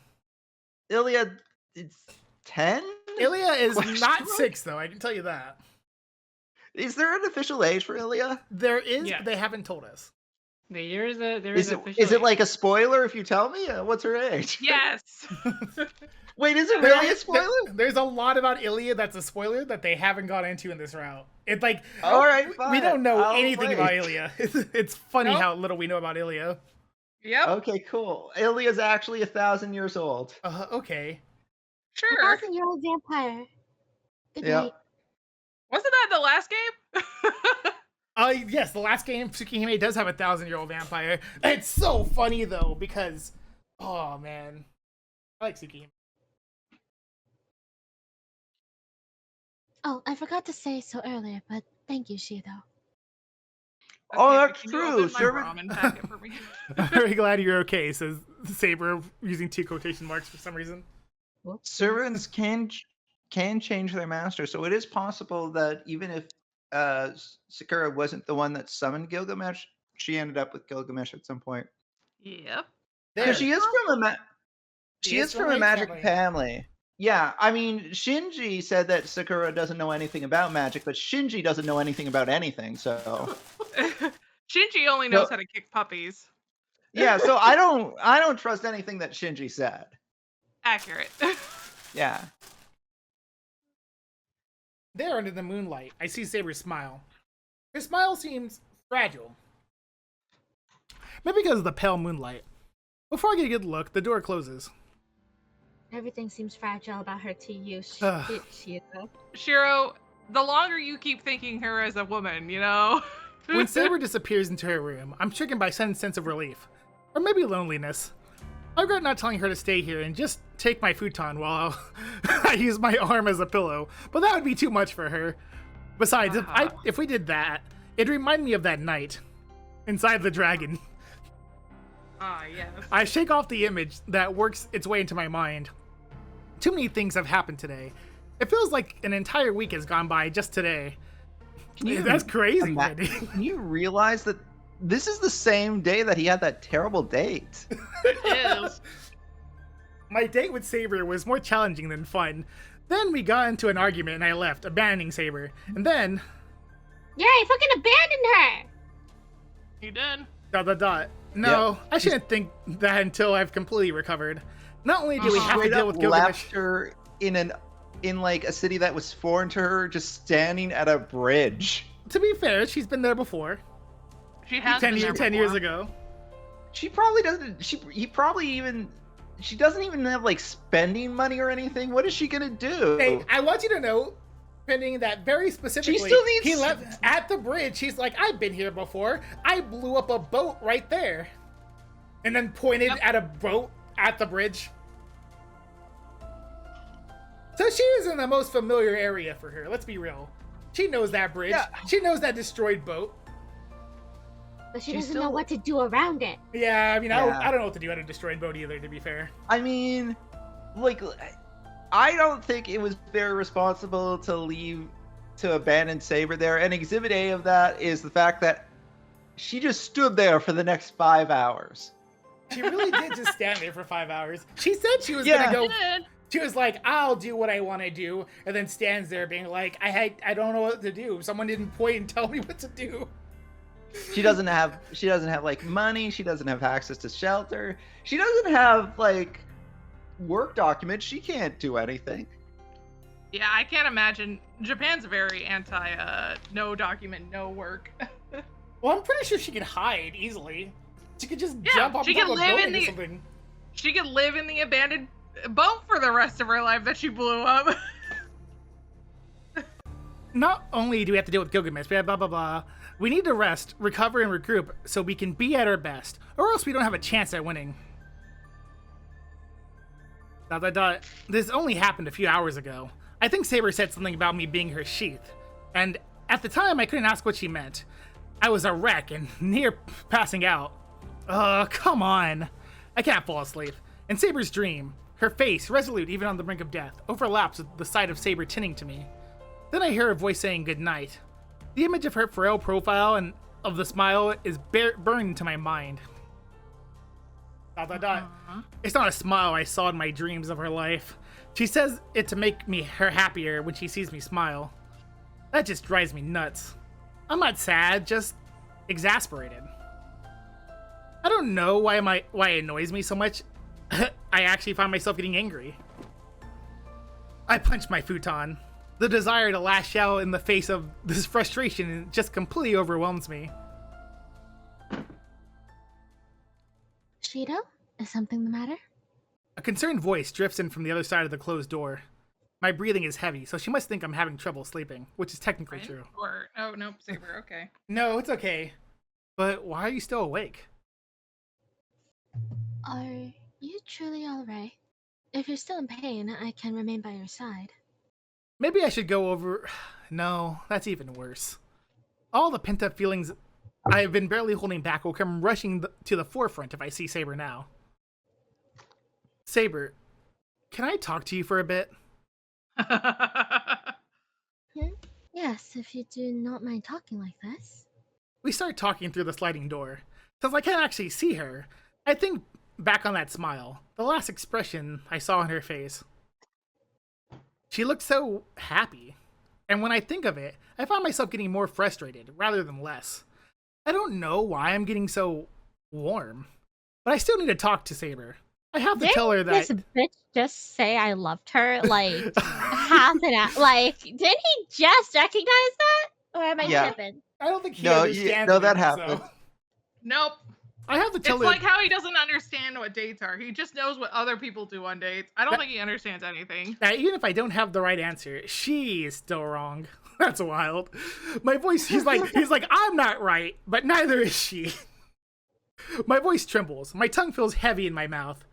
Ilya, it's 10? Ilya is Question not mark? 6, though. I can tell you that. Is there an official age for Ilya? There is, Yes. but they haven't told us. There is Is it like a spoiler if you tell me? What's her age? Yes. Wait, is it really a spoiler? There's a lot about Ilya that's a spoiler that they haven't got into in this route. It's like, All right, fine. we don't know I'll anything wait. about Ilya. It's funny Nope. how little we know about Ilya. Yep. Okay, cool. Ilya's actually 1,000 years old. Okay. Sure. 1,000-year-old vampire. Good Yep. night. Wasn't that the last game? Yes, the last game, Tsukihime does have a 1,000-year-old vampire. It's so funny, though, because, oh, man. I like Tsukihime. Oh, I forgot to say so earlier, but thank you, Shido. Oh, Okay, that's can you true. open my Servant- ramen packet for me? I'm very glad you're okay, says Saber, using 2 quotation marks for some reason. Whoops. Servants can change their master, so it is possible that even if Sakura wasn't the one that summoned Gilgamesh, she ended up with Gilgamesh at some point. Yep. Because she is from a She is from a a magic family. family. Yeah, I mean, Shinji said that Sakura doesn't know anything about magic, but Shinji doesn't know anything about anything, so Shinji only knows how to kick puppies. yeah, so I don't trust anything that Shinji said. Accurate. Yeah. There under the moonlight, I see Saber's smile. Her smile seems fragile. Maybe because of the pale moonlight. Before I get a good look, the door closes. Everything seems fragile about her to you, Ugh. Shido. Shiro, the longer you keep thinking her as a woman, you know? When Saber disappears into her room, I'm stricken by some sense of relief. Or maybe loneliness. I regret not telling her to stay here and just take my futon while I use my arm as a pillow, but that would be too much for her. Besides, if we did that, it'd remind me of that night inside the dragon. Ah, yes. I shake off the image that works its way into my mind. Too many things have happened today. It feels like an entire week has gone by just today. That's crazy, Randy. Can you realize that this is the same day that he had that terrible date? It is. My date with Saber was more challenging than fun. Then we got into an argument and I left, abandoning Saber. And then... Yeah, I fucking abandoned her! You did. ... No, Yep. I shouldn't think that until I've completely recovered. Not only do we have to Straight deal up with Gilgamesh... left her in like a city that was foreign to her, just standing at a bridge. To be fair, she's been there before. She has 10 been there years before. ago. She probably doesn't. She doesn't even have like spending money or anything. What is she gonna do? Hey, I want you to know, pending that very specifically, still needs- he left at the bridge. He's like, I've been here before. I blew up a boat right there. And then pointed at a boat at the bridge. So she is in the most familiar area for her, let's be real. She knows that bridge. Yeah. She knows that destroyed boat. But she She's doesn't know still- what to do around it. Yeah, I mean, Yeah. I don't know what to do at a destroyed boat either, to be fair. I mean, like, I don't think it was very responsible to abandon Saber there. And Exhibit A of that is the fact that she just stood there for the next 5 hours. She really did just stand there for 5 hours. She said she was Yeah. gonna go. She did. She was like, I'll do what I want to do, and then stands there being like, I don't know what to do. Someone didn't point and tell me what to do. She doesn't have like money. She doesn't have access to shelter. She doesn't have like work documents. She can't do anything. Yeah, I can't imagine. Japan's very anti no document, no work. Well, I'm pretty sure she could hide easily. She could just jump off she top could of a live building in or the- something. She could live in the abandoned boat for the rest of her life that she blew up. Not only do we have to deal with Gilgamesh, we have blah blah blah. We need to rest, recover, and regroup so we can be at our best, or else we don't have a chance at winning. ... This only happened a few hours ago. I think Saber said something about me being her sheath, and at the time I couldn't ask what she meant. I was a wreck and near passing out. Come on. I can't fall asleep. In Saber's dream, her face, resolute even on the brink of death, overlaps with the sight of Saber tinning to me. Then I hear her voice saying goodnight. The image of her frail profile and of the smile is burned into my mind. ... It's not a smile I saw in my dreams of her life. She says it to make her happier when she sees me smile. That just drives me nuts. I'm not sad, just exasperated. I don't know why it annoys me so much. I actually find myself getting angry. I punch my futon. The desire to lash out in the face of this frustration just completely overwhelms me. Shido, is something the matter? A concerned voice drifts in from the other side of the closed door. My breathing is heavy, so she must think I'm having trouble sleeping, which is technically true. Or oh nope, Saber. Okay. No, it's okay. But why are you still awake? Are you truly alright? If you're still in pain, I can remain by your side. Maybe I should go over... No, that's even worse. All the pent-up feelings I've been barely holding back will come rushing to the forefront if I see Saber now. Saber, can I talk to you for a bit? Yes, if you do not mind talking like this. We start talking through the sliding door. Since I can't actually see her, I think back on that smile, the last expression I saw on her face. She looked so happy, and when I think of it, I find myself getting more frustrated rather than less. I don't know why I'm getting so warm, but I still need to talk to Saber. I have to tell her that... This bitch just say I loved her like half an hour. Like, did he just recognize that? Or am I tripping? I don't think he understands No, that it, happened. so... Nope. I have to tell It's her... like how he doesn't understand what dates are. He just knows what other people do on dates. I don't think he understands anything. Even if I don't have the right answer, she is still wrong. That's wild. My voice, he's like, I'm not right, but neither is she. My voice trembles. My tongue feels heavy in my mouth.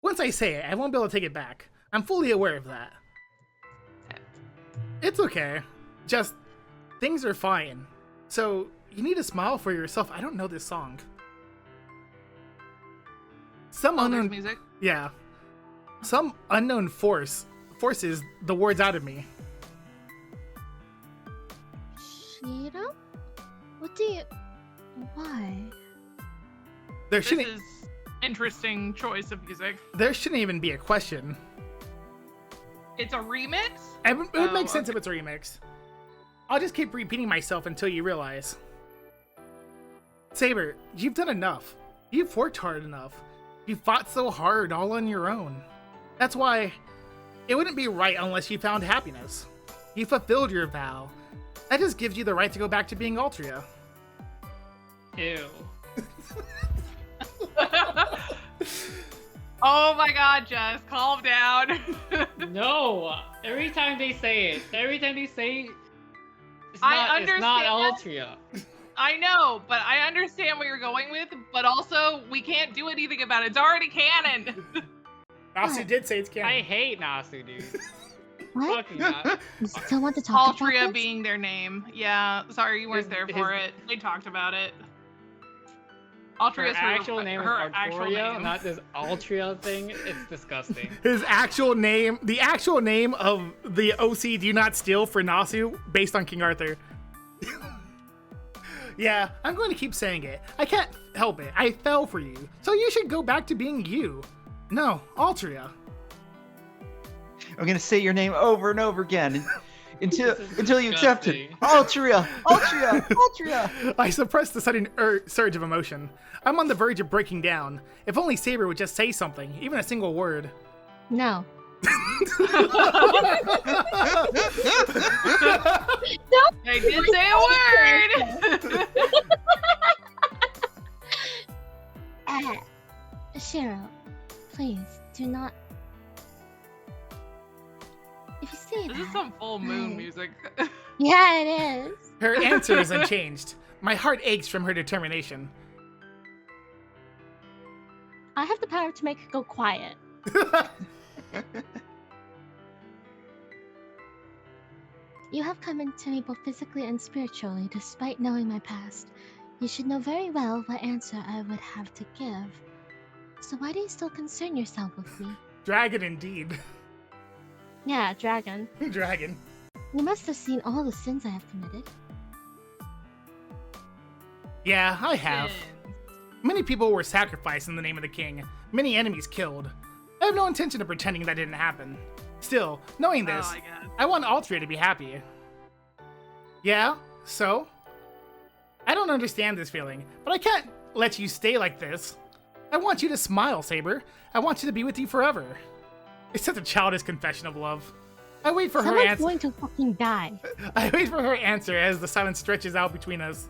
Once I say it, I won't be able to take it back. I'm fully aware of that. It's okay. Just, things are fine. So, you need to smile for yourself. I don't know this song. Some unknown music. Yeah. Some unknown forces the words out of me. Shido? What do you... Why? This is interesting choice of music. There shouldn't even be a question. It's a remix? It would make sense if it's a remix. I'll just keep repeating myself until you realize. Saber, you've done enough. You've worked hard enough. You fought so hard all on your own. That's why it wouldn't be right unless you found happiness. You fulfilled your vow. That just gives you the right to go back to being Altria. Ew. Oh my god, Jess, calm down. No! Every time they say it, it's not Altria. I know, but I understand what you're going with, but also, we can't do anything about it. It's already canon. Nasu did say it's canon. I hate Nasu, dude. What? Fucking Nasu. You still want to talk about Altria this? being their name. Yeah, sorry you weren't there for it. They talked about it. Her Altria's actual name is actual Artoria, name. not this Altria thing. It's disgusting. His actual name, the actual name of the OC Do Not Steal for Nasu, based on King Arthur. Yeah, I'm going to keep saying it. I can't help it. I fell for you. So you should go back to being you. No, Altria. I'm gonna say your name over and over again. until you accept it. disgusting. Altria. I suppressed the sudden surge of emotion. I'm on the verge of breaking down. If only Saber would just say something, even a single word. No. I did say a word. Shiro, please do not. If you say This that, is some full moon music. Yeah, it is. Her answer is unchanged. My heart aches from her determination. I have the power to make it go quiet. you have come into me both physically and spiritually, despite knowing my past. You should know very well what answer I would have to give. So why do you still concern yourself with me? Dragon indeed. Yeah, dragon. Dragon. You must have seen all the sins I have committed. Yeah, I have. Many people were sacrificed in the name of the king. Many enemies killed. I have no intention of pretending that didn't happen. Still, knowing this, Oh my god. I want Altria to be happy. Yeah? So? I don't understand this feeling, but I can't let you stay like this. I want you to smile, Saber. I want you to be with you forever. It's such a childish confession of love. I wait for her Someone's answer. going to fucking die. I wait for her answer as the silence stretches out between us.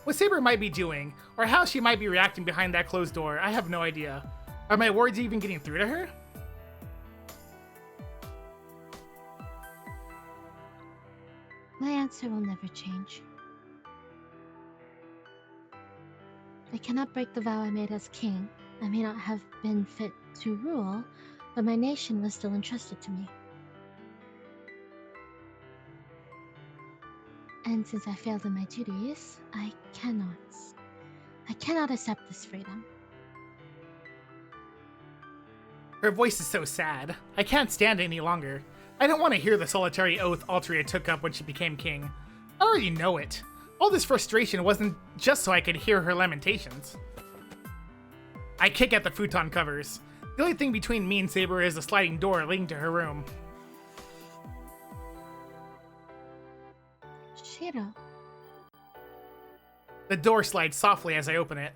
What Saber might be doing, or how she might be reacting behind that closed door, I have no idea. Are my words even getting through to her? My answer will never change. I cannot break the vow I made as king. I may not have been fit to rule, but my nation was still entrusted to me. And since I failed in my duties, I cannot accept this freedom. Her voice is so sad. I can't stand it any longer. I don't want to hear the solitary oath Altria took up when she became king. I already know it. All this frustration wasn't just so I could hear her lamentations. I kick at the futon covers. The only thing between me and Saber is the sliding door leading to her room. Shiro, The door slides softly as I open it.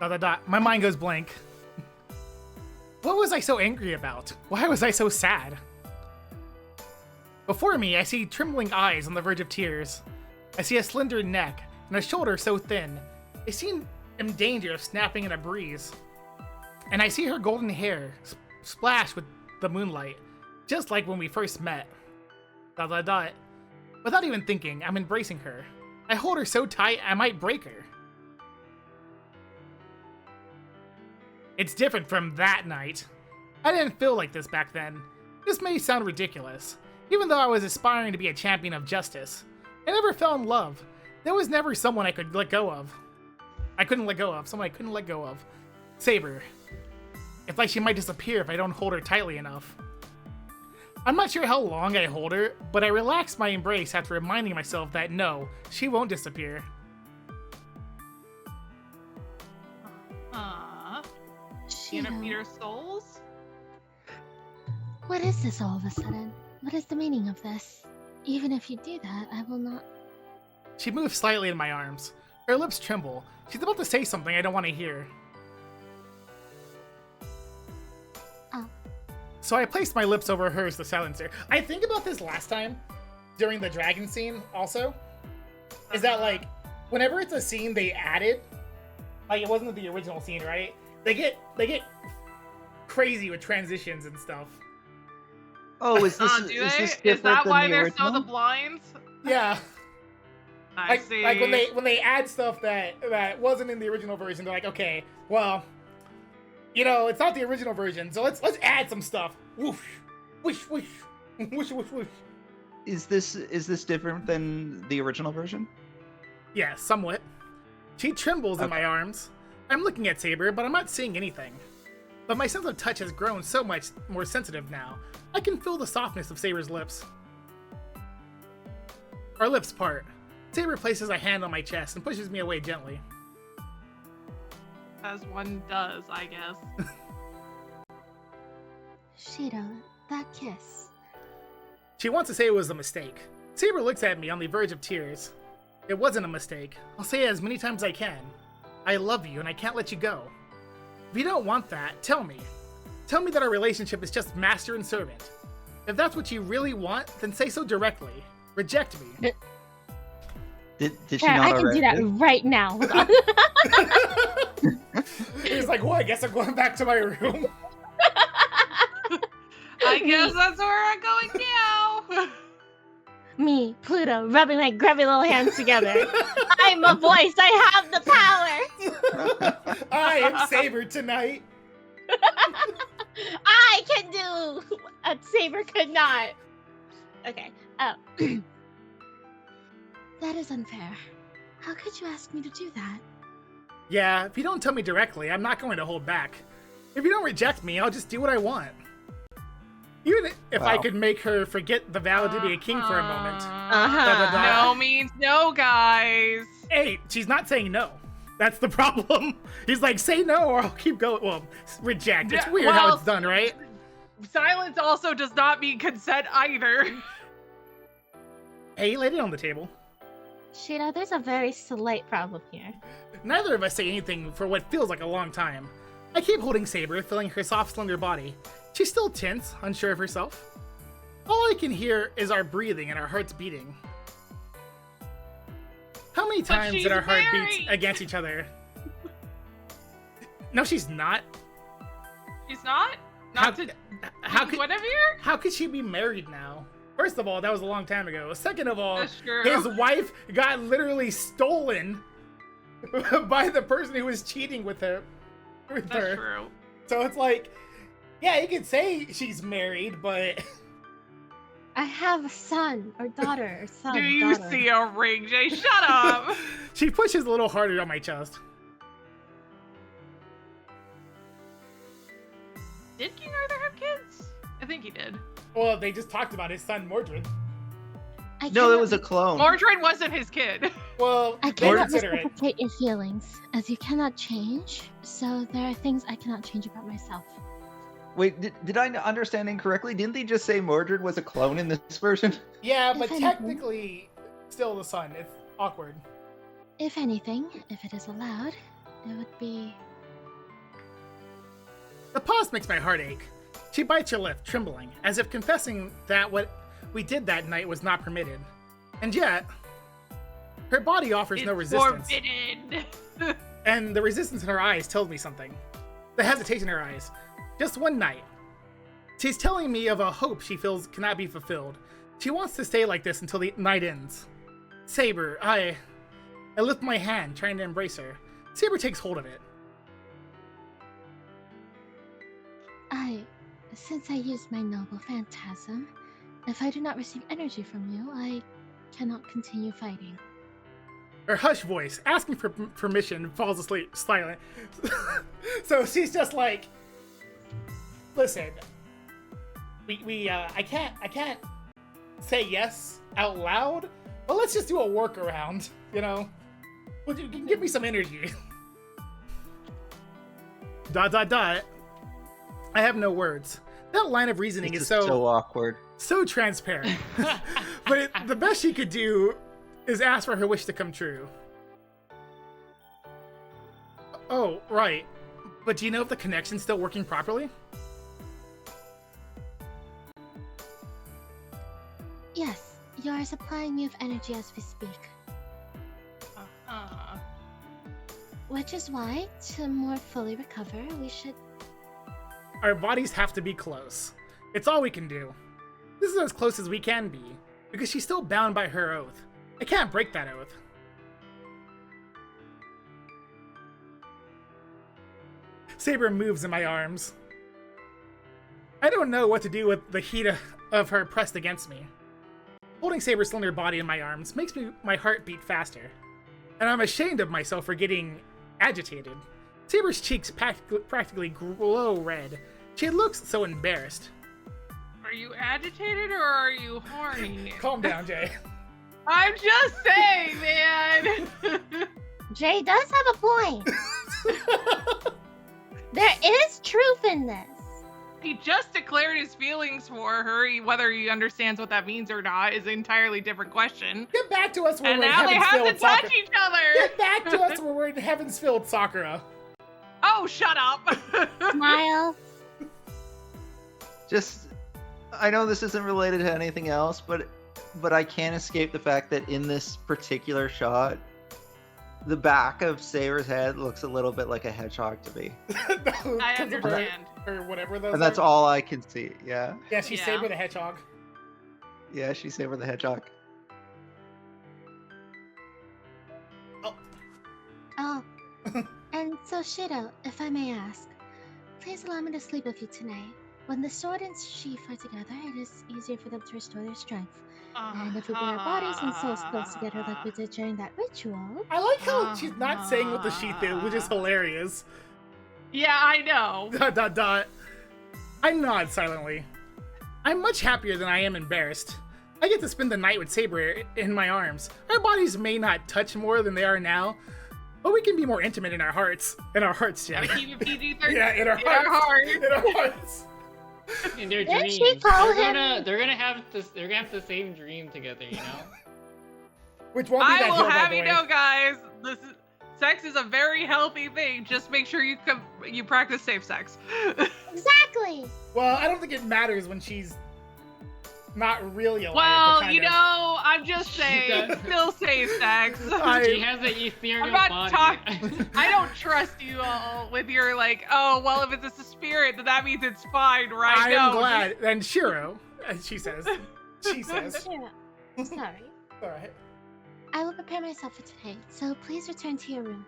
Dot, dot, dot. My mind goes blank. What was I so angry about? Why was I so sad? Before me, I see trembling eyes on the verge of tears. I see a slender neck and a shoulder so thin. I seem in danger of snapping in a breeze. And I see her golden hair splash with the moonlight, just like when we first met. Dot, dot, dot. Without even thinking, I'm embracing her. I hold her so tight, I might break her. It's different from that night. I didn't feel like this back then. This may sound ridiculous. Even though I was aspiring to be a champion of justice, I never fell in love. There was never someone I could let go of. Someone I couldn't let go of. Saber. It's like she might disappear if I don't hold her tightly enough. I'm not sure how long I hold her, but I relax my embrace after reminding myself that no, she won't disappear. Inner Shiro, Peter Souls? what is this all of a sudden? What is the meaning of this? Even if you do that, I will not. She moves slightly in my arms. Her lips tremble. She's about to say something I don't want to hear. Oh. So I placed my lips over hers to silence her. I think about this last time, during the dragon scene also, is that like, whenever it's a scene they added, like it wasn't the original scene, right? They get crazy with transitions and stuff. Oh, is this Do is they? this Is different that than why the they're original? so the blinds? Yeah. I see. Like when they add stuff that wasn't in the original version, they're like, okay, well, you know, it's not the original version, so let's add some stuff. Whoosh, whoosh, whoosh, whoosh, whoosh, whoosh. Is this different than the original version? Yeah, somewhat. She trembles in Okay. my arms. I'm looking at Saber, but I'm not seeing anything. But my sense of touch has grown so much more sensitive now. I can feel the softness of Saber's lips. Our lips part. Saber places a hand on my chest and pushes me away gently. As one does, I guess. Shido, that kiss. She wants to say it was a mistake. Saber looks at me on the verge of tears. It wasn't a mistake. I'll say it as many times as I can. I love you and I can't let you go. If you don't want that, tell me. Tell me that our relationship is just master and servant. If that's what you really want, then say so directly. Reject me. Did she Sure, not I can do that right now. Hold on. He's like, well, I guess I'm going back to my room. I guess that's where I'm going now. Me, Pluto, rubbing my grubby little hands together. I'm a voice. I have the power. I am Saber tonight. I can do what Saber could not. Okay. Oh. That is unfair. How could you ask me to do that? Yeah, if you don't tell me directly, I'm not going to hold back. If you don't reject me, I'll just do what I want. Even if I could make her forget the vow to be a king for a moment. No means no, guys. Hey, she's not saying no. That's the problem. He's like, say no or I'll keep going. Well, reject. It's weird how it's done, right? Silence also does not mean consent either. Hey, you laid it on the table. Shido, there's a very slight problem here. Neither of us say anything for what feels like a long time. I keep holding Saber, feeling her soft, slender body. She's still tense, unsure of herself. All I can hear is our breathing and our hearts beating. How many times did our heart beat against each other? No, she's not. She's not? How Not to could Guinevere? How could she be married now? First of all, that was a long time ago. Second of all, That's true. his wife got literally stolen by the person who was cheating with her. That's true. So it's like, yeah, you could say she's married, but I have a son or daughter or son. Do you daughter. see a ring, Jay? Shut up. she pushes a little harder on my chest. Did King Arthur have kids? I think he did. Well, they just talked about his son, Mordred. No, it was a clone. Mordred wasn't his kid. Well, I they cannot consider it. reciprocate your feelings, as you cannot change, so there are things I cannot change about myself. Wait, did I understand incorrectly? Didn't they just say Mordred was a clone in this version? Yeah, If but anything- technically, still the son. It's awkward. If anything, if it is allowed, it would be... The pause makes my heart ache. She bites her lip, trembling, as if confessing that what we did that night was not permitted. And yet, her body offers no resistance. Forbidden. And the resistance in her eyes tells me something. The hesitation in her eyes. Just one night. She's telling me of a hope she feels cannot be fulfilled. She wants to stay like this until the night ends. Saber, I lift my hand, trying to embrace her. Saber takes hold of it. Since I used my noble phantasm, if I do not receive energy from you, I cannot continue fighting. Her hushed voice, asking for permission, falls asleep, silent. So she's just like, listen, I can't say yes out loud, but let's just do a workaround, you know? Well, you can give me some energy. ... I have no words. That line of reasoning is so awkward. so transparent. But the best she could do is ask for her wish to come true. Oh, right. But do you know if the connection's still working properly? Yes, you are supplying me with energy as we speak. Which is why, to more fully recover, we should... Our bodies have to be close. It's all we can do. This is as close as we can be, because she's still bound by her oath. I can't break that oath. Saber moves in my arms. I don't know what to do with the heat of her pressed against me. Holding Saber's slender body in my arms makes my heart beat faster, and I'm ashamed of myself for getting agitated. Saber's cheeks practically glow red. She looks so embarrassed. Are you agitated or are you horny? Calm down, Jay. I'm just saying, man. Jay does have a point. There is truth in this. He just declared his feelings for her. Whether he understands what that means or not is an entirely different question. Get back to us when And we're in now they have to Heavensfield, touch Sakura. each other. Get back to us when we're in Heavensfield, Sakura. Oh, shut up. Smile. Just, I know this isn't related to anything else, but I can't escape the fact that in this particular shot, the back of Saber's head looks a little bit like a hedgehog to me. I understand. Or whatever those And that's are. all I can see, yeah. Yeah, she's Yeah. Saber the Hedgehog. Yeah, she's Saber the Hedgehog. Oh, and so Shiro, if I may ask, please allow me to sleep with you tonight. When the sword and sheath are together, it is easier for them to restore their strength. And if we bring our bodies and souls close together like we did during that ritual... I like how she's not saying what the sheath is, which is hilarious. Yeah, I know. ... I nod silently. I'm much happier than I am embarrassed. I get to spend the night with Saber in my arms. Our bodies may not touch more than they are now, but we can be more intimate in our hearts. In our hearts, Gotta Jenny. keep it PG-13. Yeah, in our In our hearts. hearts. In our hearts. In their Didn't dreams. she call They're gonna have this. They're gonna have the same dream together, you know. Which won't be I that will hill, by have the you way. know, guys, sex is a very healthy thing. Just make sure you practice safe sex. Exactly. Well, I don't think it matters when she's not really alive. Well, but you kind of. know, I'm just saying, does. still safe sex. She has an ethereal I'm not body. I don't trust you all with your like, oh, well, if it's a spirit, then that means it's fine, right? I No, am glad. And Shiro, she says. Shiro, sorry. Alright. I will prepare myself for tonight, so please return to your room.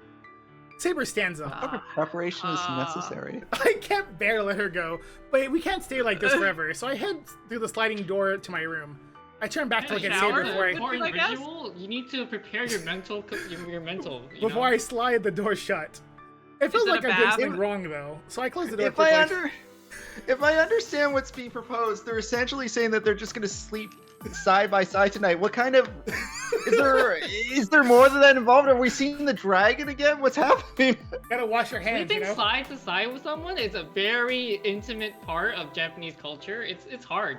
Saber stands up. Whatever preparation is necessary. I can't bear to let her go, but we can't stay like this forever, so I head through the sliding door to my room. I turn back to look at shower? Saber before Important I guess? ritual. You need to prepare your mental. before I slide the door shut. It feels it like a I'm doing bath? something wrong though, so I close the door If I understand what's being proposed, they're essentially saying that they're just gonna sleep side by side tonight. What kind of is there more than that involved? Are we seeing the dragon again? What's happening? Gotta wash your hands, Sleeping you know? side to side with someone is a very intimate part of Japanese culture. It's hard.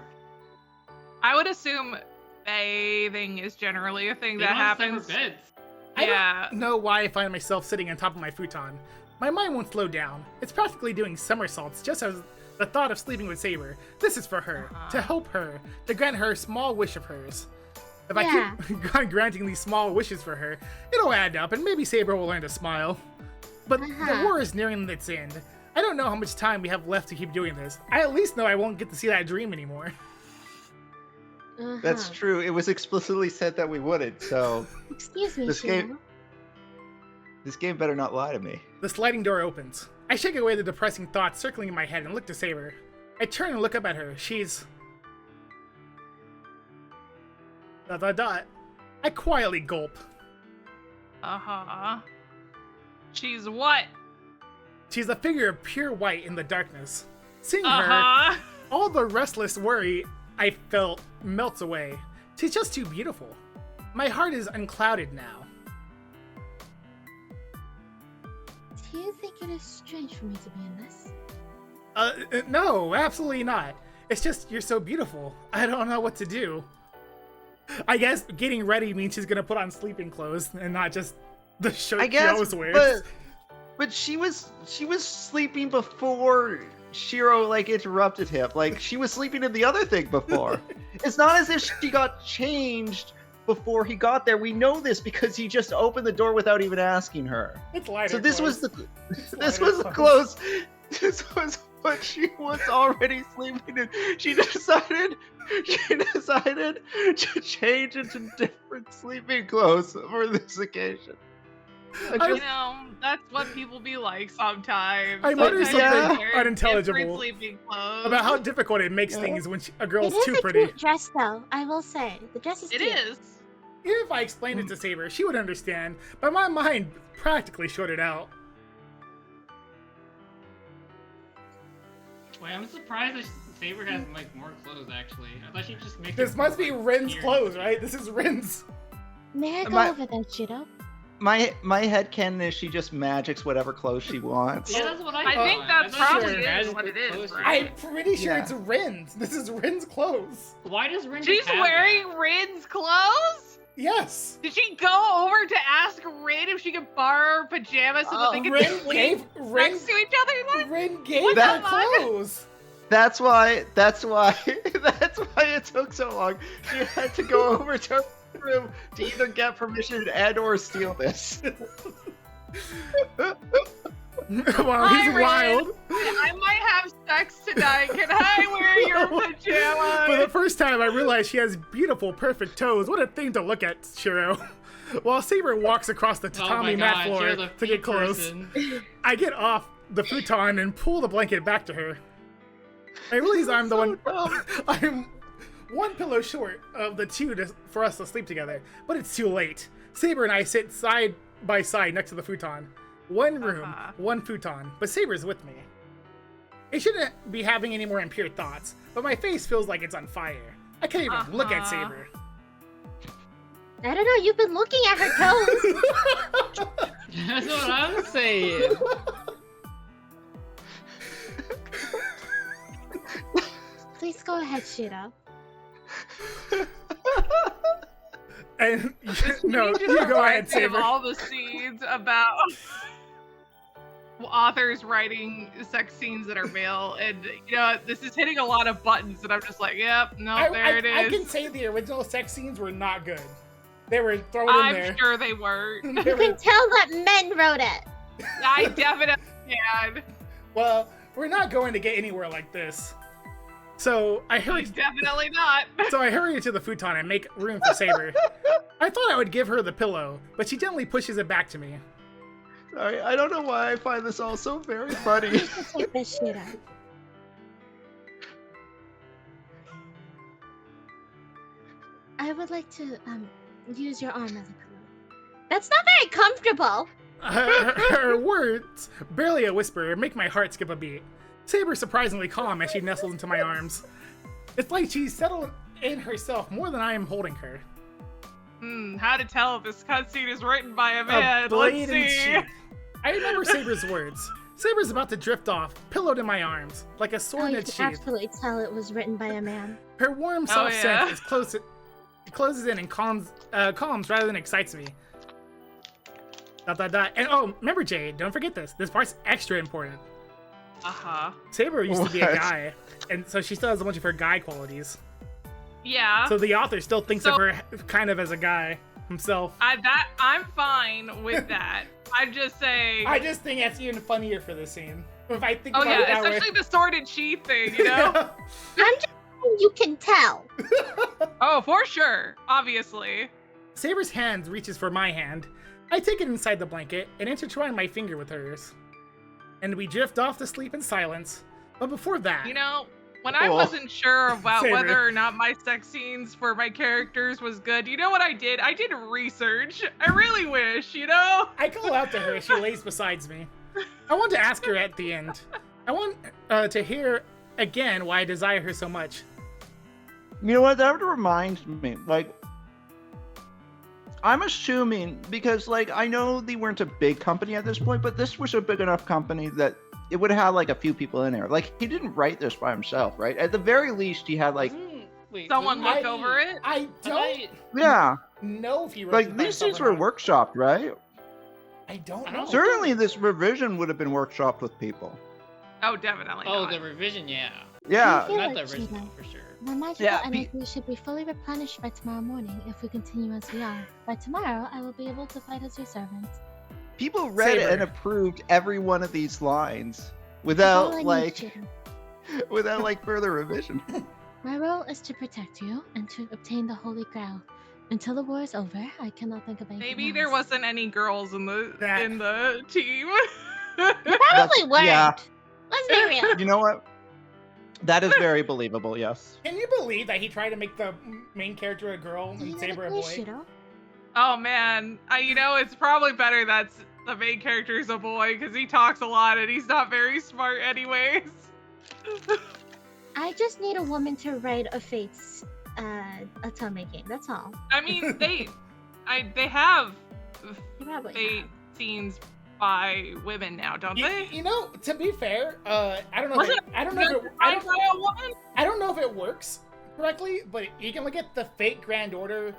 I would assume bathing is generally a thing They that don't have happens. separate beds. Yeah. I don't know why I find myself sitting on top of my futon. My mind won't slow down. It's practically doing somersaults just as the thought of sleeping with Saber. This is for her, to help her, to grant her a small wish of hers. If I keep granting these small wishes for her, it'll add up and maybe Saber will learn to smile. But the war is nearing its end. I don't know how much time we have left to keep doing this. I at least know I won't get to see that dream anymore. That's true. It was explicitly said that we wouldn't, so Excuse me, This Shiro. this game better not lie to me. The sliding door opens. I shake away the depressing thoughts circling in my head and look to Saber. I turn and look up at her. She's... ... I quietly gulp. She's what? She's a figure of pure white in the darkness. Seeing her, all the restless worry I felt melts away. She's just too beautiful. My heart is unclouded now. Do you think it is strange for me to be in this? No, absolutely not. It's just you're so beautiful. I don't know what to do. I guess getting ready means she's gonna put on sleeping clothes and not just the shirt she always wears. But she was sleeping before Shiro like interrupted him. Like she was sleeping in the other thing before. It's not as if she got changed before he got there. We know this because he just opened the door without even asking her. It's lighter So this clothes. was the clothes. This was what she was already sleeping in. She decided to change into different sleeping clothes for this occasion. You know, that's what people be like sometimes. I noticed Sometimes something they're unintelligible different sleeping clothes. about how difficult it makes things when a girl's It is too a pretty. cute dress, though. I will say the dress is It cute. is. Even if I explained it to Saber, she would understand, but my mind practically shorted out. Wait, I'm surprised that Saber has like more clothes. Actually, I thought she'd just make. This it must more, be like, Rin's weird. clothes, right? This is Rin's. May I go Am I- over that, Shiro? my headcanon is she just magics whatever clothes she wants. Yeah, that's what I I thought. think that's I thought she probably was magic what it with is, clothes. right? I'm pretty sure Yeah. it's Rin's. This is Rin's clothes. Why does Rin She's have wearing Rin's clothes? Yes. Did she go over to ask Rin if she could borrow her pajamas so that they could Rin sleep gave Rin, next to each other? Rin gave What her the fuck? clothes. That's why it took so long. She had to go over to her room to either get permission and or steal this. Wow, he's Hi, Rin. wild. I might have sex tonight. Can I wear your For the pajamas? first time, I realized she has beautiful, perfect toes. What a thing to look at, Shiro. While Saber walks across the Oh my tatami mat God, floor you're the to get close, person. I get off the futon and pull the blanket back to her. I realize I'm the one. I'm one pillow short of the two for us to sleep together, but it's too late. Saber and I sit side by side next to the futon. One room, one futon, but Saber's with me. I shouldn't be having any more impure thoughts, but my face feels like it's on fire. I can't even look at Saber. I don't know. You've been looking at her toes. That's what I'm saying. Please go ahead, Shiro. And no, just you go ahead, reminds me of Saber. all the scenes about authors writing sex scenes that are male, and this is hitting a lot of buttons, and I'm just like, yep, no, there it is. I can say the original sex scenes were not good. They were thrown in there. I'm sure they were. You can tell that men wrote it. I definitely can. Well, we're not going to get anywhere like this. So I hurried. Definitely not. So I hurry to the futon and make room for Saber. I thought I would give her the pillow, but she gently pushes it back to me. Sorry, I don't know why I find this all so very funny. Take this, Shiro. I would like to use your arm as a pillow. That's not very comfortable. Her words, barely a whisper, make my heart skip a beat. Saber's surprisingly calm as she nestles into my arms. It's like she's settled in herself more than I am holding her. How to tell if this cutscene is written by a man? A blade Let's and see. sheath. I remember Saber's words. Saber's about to drift off, pillowed in my arms, like a sword Oh, in you its can sheath. absolutely tell it was written by a man. Her warm, Oh, soft yeah. scent is close. It closes in and calms rather than excites me. ... And oh, remember Jay, don't forget this. This part's extra important. Saber used to be a What? guy, and so she still has a bunch of her guy qualities. Yeah. So the author still thinks So- of her kind of as a guy himself. I'm fine with that. I'm just saying. I just think that's even funnier for this scene. If I think Oh about it yeah, that way. especially the sword and sheath thing, you know? I'm just saying you can tell. Oh, for sure, obviously. Saber's hand reaches for my hand. I take it inside the blanket and intertwine my finger with hers. And we drift off to sleep in silence. But before that, You know, when I Oh. wasn't sure about Same whether here. or not my sex scenes for my characters was good, you know what I did? I did research. I really wish, you know? I call out to her as she lays beside me. I want to ask her at the end. I want to hear again why I desire her so much. You know what? That reminds me. Like, I'm assuming because, like, I know they weren't a big company at this point, but this was a big enough company that it would have had like a few people in there. Like, he didn't write this by himself, right? At the very least, he had like, Wait, Someone wasn't look he- over it? I don't yeah, know if he wrote like this by these himself things or were not. workshopped, right? I don't I know. don't- Certainly, this revision would have been workshopped with people. Oh, definitely Oh, not. the revision, yeah. Yeah, I feel Not the like original, Shiro. for sure. My magical Yeah, energy should be fully replenished by tomorrow morning if we continue as we are. By tomorrow, I will be able to fight as your servant. people read Saber. and approved every one of these lines That's all without I need, like Shiro. without like further revision. My role is to protect you and to obtain the Holy Grail. Until the war is over, I cannot think of anything Maybe else. there wasn't any girls in the team. Probably weren't. yeah. Let's be real. You know what? That is very believable. Yes. Can you believe that he tried to make the main character a girl Do you and know Saber a the play, boy? Shiro? Oh man, it's probably better that the main character is a boy because he talks a lot and he's not very smart anyways. I just need a woman to write a Fate's Otome game. That's all. I mean, they have Probably fate scenes by women now, don't they? You know, to be fair, I don't know. I don't know if it works correctly, but you can look at the Fate Grand Order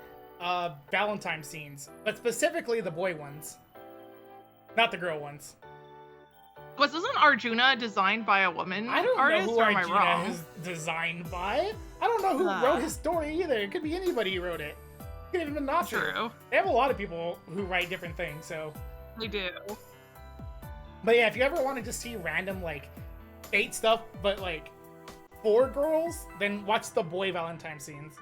Valentine scenes, but specifically the boy ones, not the girl ones. Wasn't Arjuna designed by a woman I don't artist, know who or am I Arjuna wrong? is designed by. I don't know who wrote his story either. It could be anybody who wrote it. It could have been not True. They have a lot of people who write different things, so. They do. But yeah, if you ever want to just see random like Fate stuff, but like for girls, then watch the boy Valentine scenes.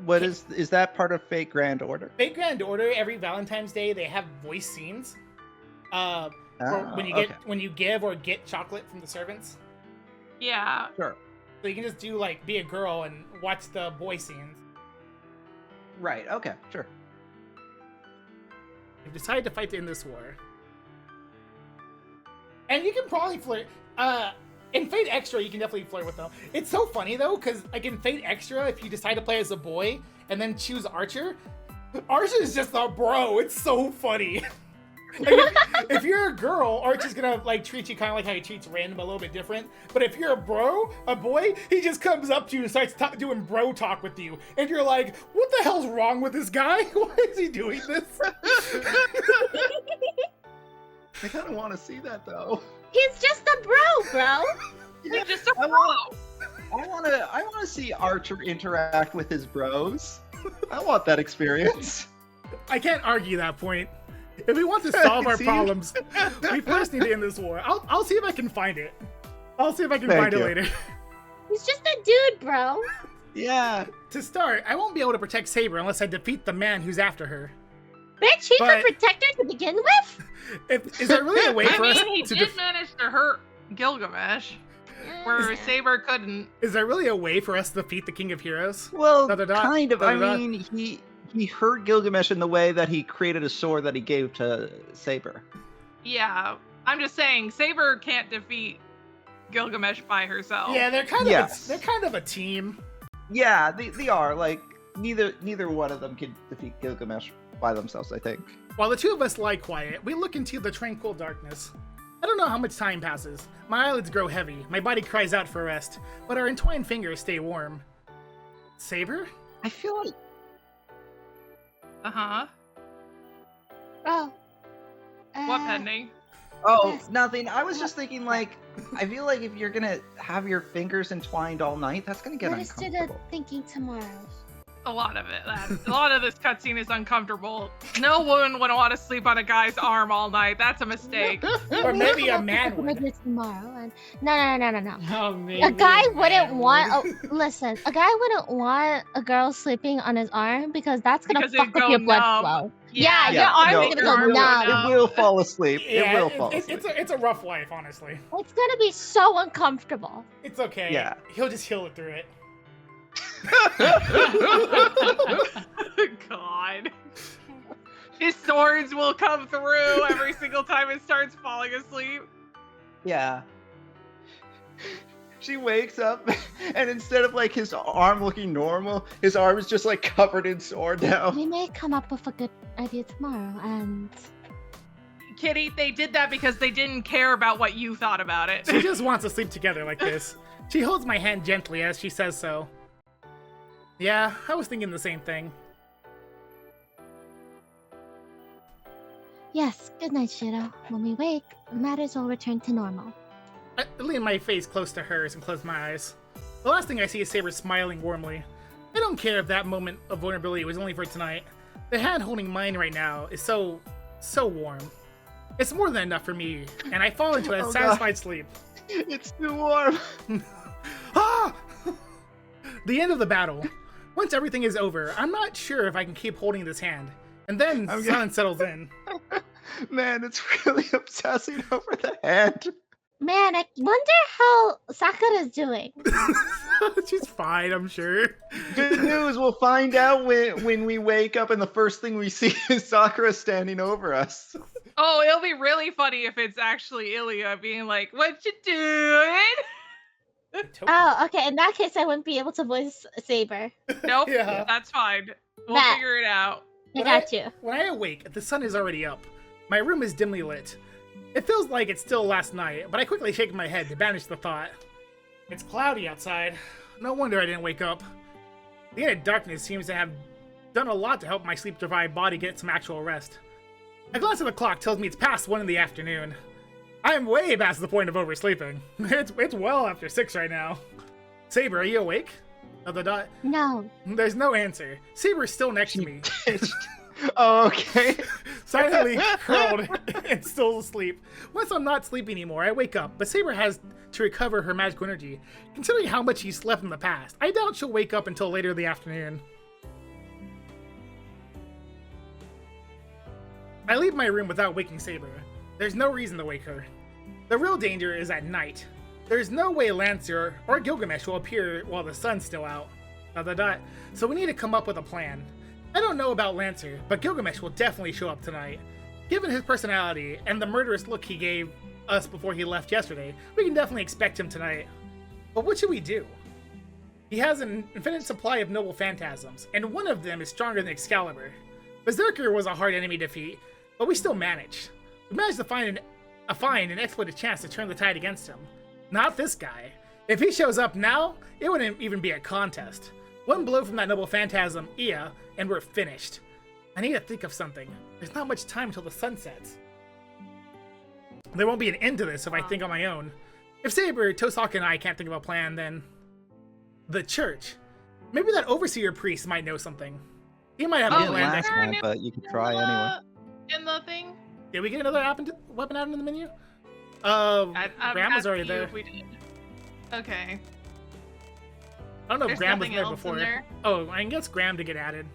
What is that part of Fate Grand Order? Fate Grand Order, every Valentine's Day they have voice scenes. When you give or get chocolate from the servants. Yeah. Sure. So you can just do like be a girl and watch the boy scenes. Right. Okay. Sure. You've decided to fight to end this war. And you can probably flirt. In Fate Extra, you can definitely flirt with them. It's so funny though, because like in Fate Extra, if you decide to play as a boy and then choose Archer, Archer is just a bro. It's so funny. Like, if you're a girl, Archer's gonna like treat you kind of like how he treats Random, a little bit different. But if you're a boy, he just comes up to you and starts doing bro talk with you, and you're like, "What the hell's wrong with this guy? Why is he doing this?" I kind of want to see that though. He's just a bro. Yeah, Just a I bro. want to see Archer interact with his bros. I want that experience. I can't argue that point. If we want to solve our See? problems, we first need to end this war. I'll see if I can find it. I'll see if I can Thank find you. it later. He's just a dude, bro. Yeah. To start, I won't be able to protect Saber unless I defeat the man who's after her. Bitch, he But- could protect her to begin with. Is there really a way I for us mean, he to did manage to hurt Gilgamesh, where Saber couldn't. Is there really a way for us to defeat the King of Heroes? Well, Da-da-da, kind of. I da-da-da. mean, he hurt Gilgamesh in the way that he created a sword that he gave to Saber. Yeah, I'm just saying, Saber can't defeat Gilgamesh by herself. Yeah, they're kind of Yes. they're kind of a team. Yeah, they are. Like neither one of them can defeat Gilgamesh by themselves, I think. While the two of us lie quiet, we look into the tranquil darkness. I don't know how much time passes. My eyelids grow heavy, my body cries out for rest, but our entwined fingers stay warm. Saber? I feel like Uh-huh. Oh. What pending? Yes. nothing. I was just thinking, like, I feel like if you're gonna have your fingers entwined all night, that's gonna get Let us do the uncomfortable. thinking tomorrow. A lot of it. A lot of this cutscene is uncomfortable. No woman would want to sleep on a guy's arm all night. That's a mistake. Or maybe a man We'll would. do tomorrow. And no. Oh, maybe A guy man wouldn't want. would. Oh, listen, a guy wouldn't want a girl sleeping on his arm because that's gonna Because fuck it'd up go your blood numb. flow. Yeah, your arm's no, gonna go it will- numb. It will fall asleep. Yeah, it will fall asleep. it's a rough life, honestly. It's gonna be so uncomfortable. It's okay. Yeah. He'll just heal it through it. God. His swords will come through every single time it starts falling asleep. Yeah. She wakes up, and instead of like his arm looking normal, his arm is just like covered in sword now. We may come up with a good idea tomorrow, and Kitty, they did that because they didn't care about what you thought about it. She just wants to sleep together like this. She holds my hand gently as she says so. Yeah, I was thinking the same thing. yes, good night, Shiro. When we wake, matters will return to normal. I lean my face close to hers and close my eyes. The last thing I see is Saber smiling warmly. I don't care if that moment of vulnerability was only for tonight. The hand holding mine right now is so warm. It's more than enough for me, and I fall into a Oh, God. satisfied sleep. It's too warm. Ah! The end of the battle. Once everything is over, I'm not sure if I can keep holding this hand. And then I'm silence settles in. Man, it's really obsessing over the hand. Man, I wonder how Sakura's doing. She's fine, I'm sure. Good news, we'll find out when we wake up and the first thing we see is Sakura standing over us. Oh, it'll be really funny if it's actually Ilya being like, "What you doing?" Oh, okay. In that case, I wouldn't be able to voice Saber. Nope, Yeah. that's fine. We'll Matt. figure it out. I got you. When I awake, the sun is already up. My room is dimly lit. It feels like it's still last night, but I quickly shake my head to banish the thought. It's cloudy outside. No wonder I didn't wake up. The added darkness seems to have done a lot to help my sleep-deprived body get some actual rest. A glance at the clock tells me it's past 1 in the afternoon. I am way past the point of oversleeping. It's well after 6 right now. Saber, are you awake? No. There's no answer. Saber's still next to me. Oh, okay. Silently curled and still asleep. Once I'm not sleepy anymore, I wake up, but Saber has to recover her magical energy. Considering how much she slept in the past, I doubt she'll wake up until later in the afternoon. I leave my room without waking Saber. There's no reason to wake her. The real danger is at night. There's no way Lancer or Gilgamesh will appear while the sun's still out. So we need to come up with a plan. I don't know about Lancer, but Gilgamesh will definitely show up tonight. Given his personality and the murderous look he gave us before he left yesterday, we can definitely expect him tonight. But what should we do? He has an infinite supply of noble phantasms, and one of them is stronger than Excalibur. Berserker was a hard enemy to defeat, but we still managed. We managed to find an exploited chance to turn the tide against him. Not this guy. If he shows up now, it wouldn't even be a contest. One blow from that noble phantasm, Ia, and we're finished. I need to think of something. There's not much time till the sun sets. There won't be an end to this if I think on my own. If Saber, Tosaka, and I can't think of a plan, then... the church. Maybe that overseer priest might know something. He might have a plan. Last one, but you can try anyway. In the thing? Did we get another weapon out in the menu? Graham was already there. If we did. Okay. I don't know if There's Graham was nothing there else in before. there? Oh, I can get Graham to get added.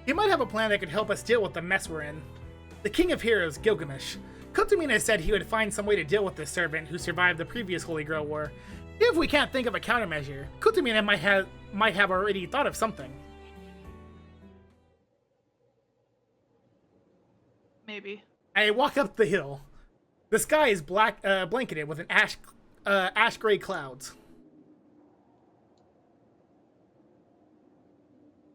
He might have a plan that could help us deal with the mess we're in. The King of Heroes, Gilgamesh. Kotomina said he would find some way to deal with this servant who survived the previous Holy Grail War. If we can't think of a countermeasure, Kotomina might have already thought of something. Maybe. I walk up the hill. The sky is blanketed with an ash gray clouds. ...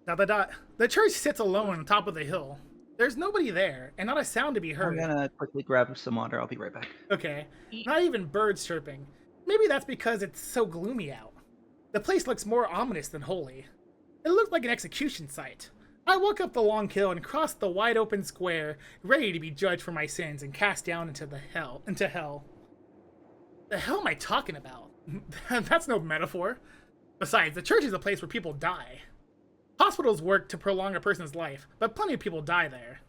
The church sits alone on top of the hill. There's nobody there, and not a sound to be heard. I'm gonna quickly grab some water. I'll be right back. Okay. Not even birds chirping. Maybe that's because it's so gloomy out. The place looks more ominous than holy. It looked like an execution site. I walk up the long hill and cross the wide open square, ready to be judged for my sins and cast down into hell. The hell am I talking about? That's no metaphor. Besides, the church is a place where people die. Hospitals work to prolong a person's life, but plenty of people die there.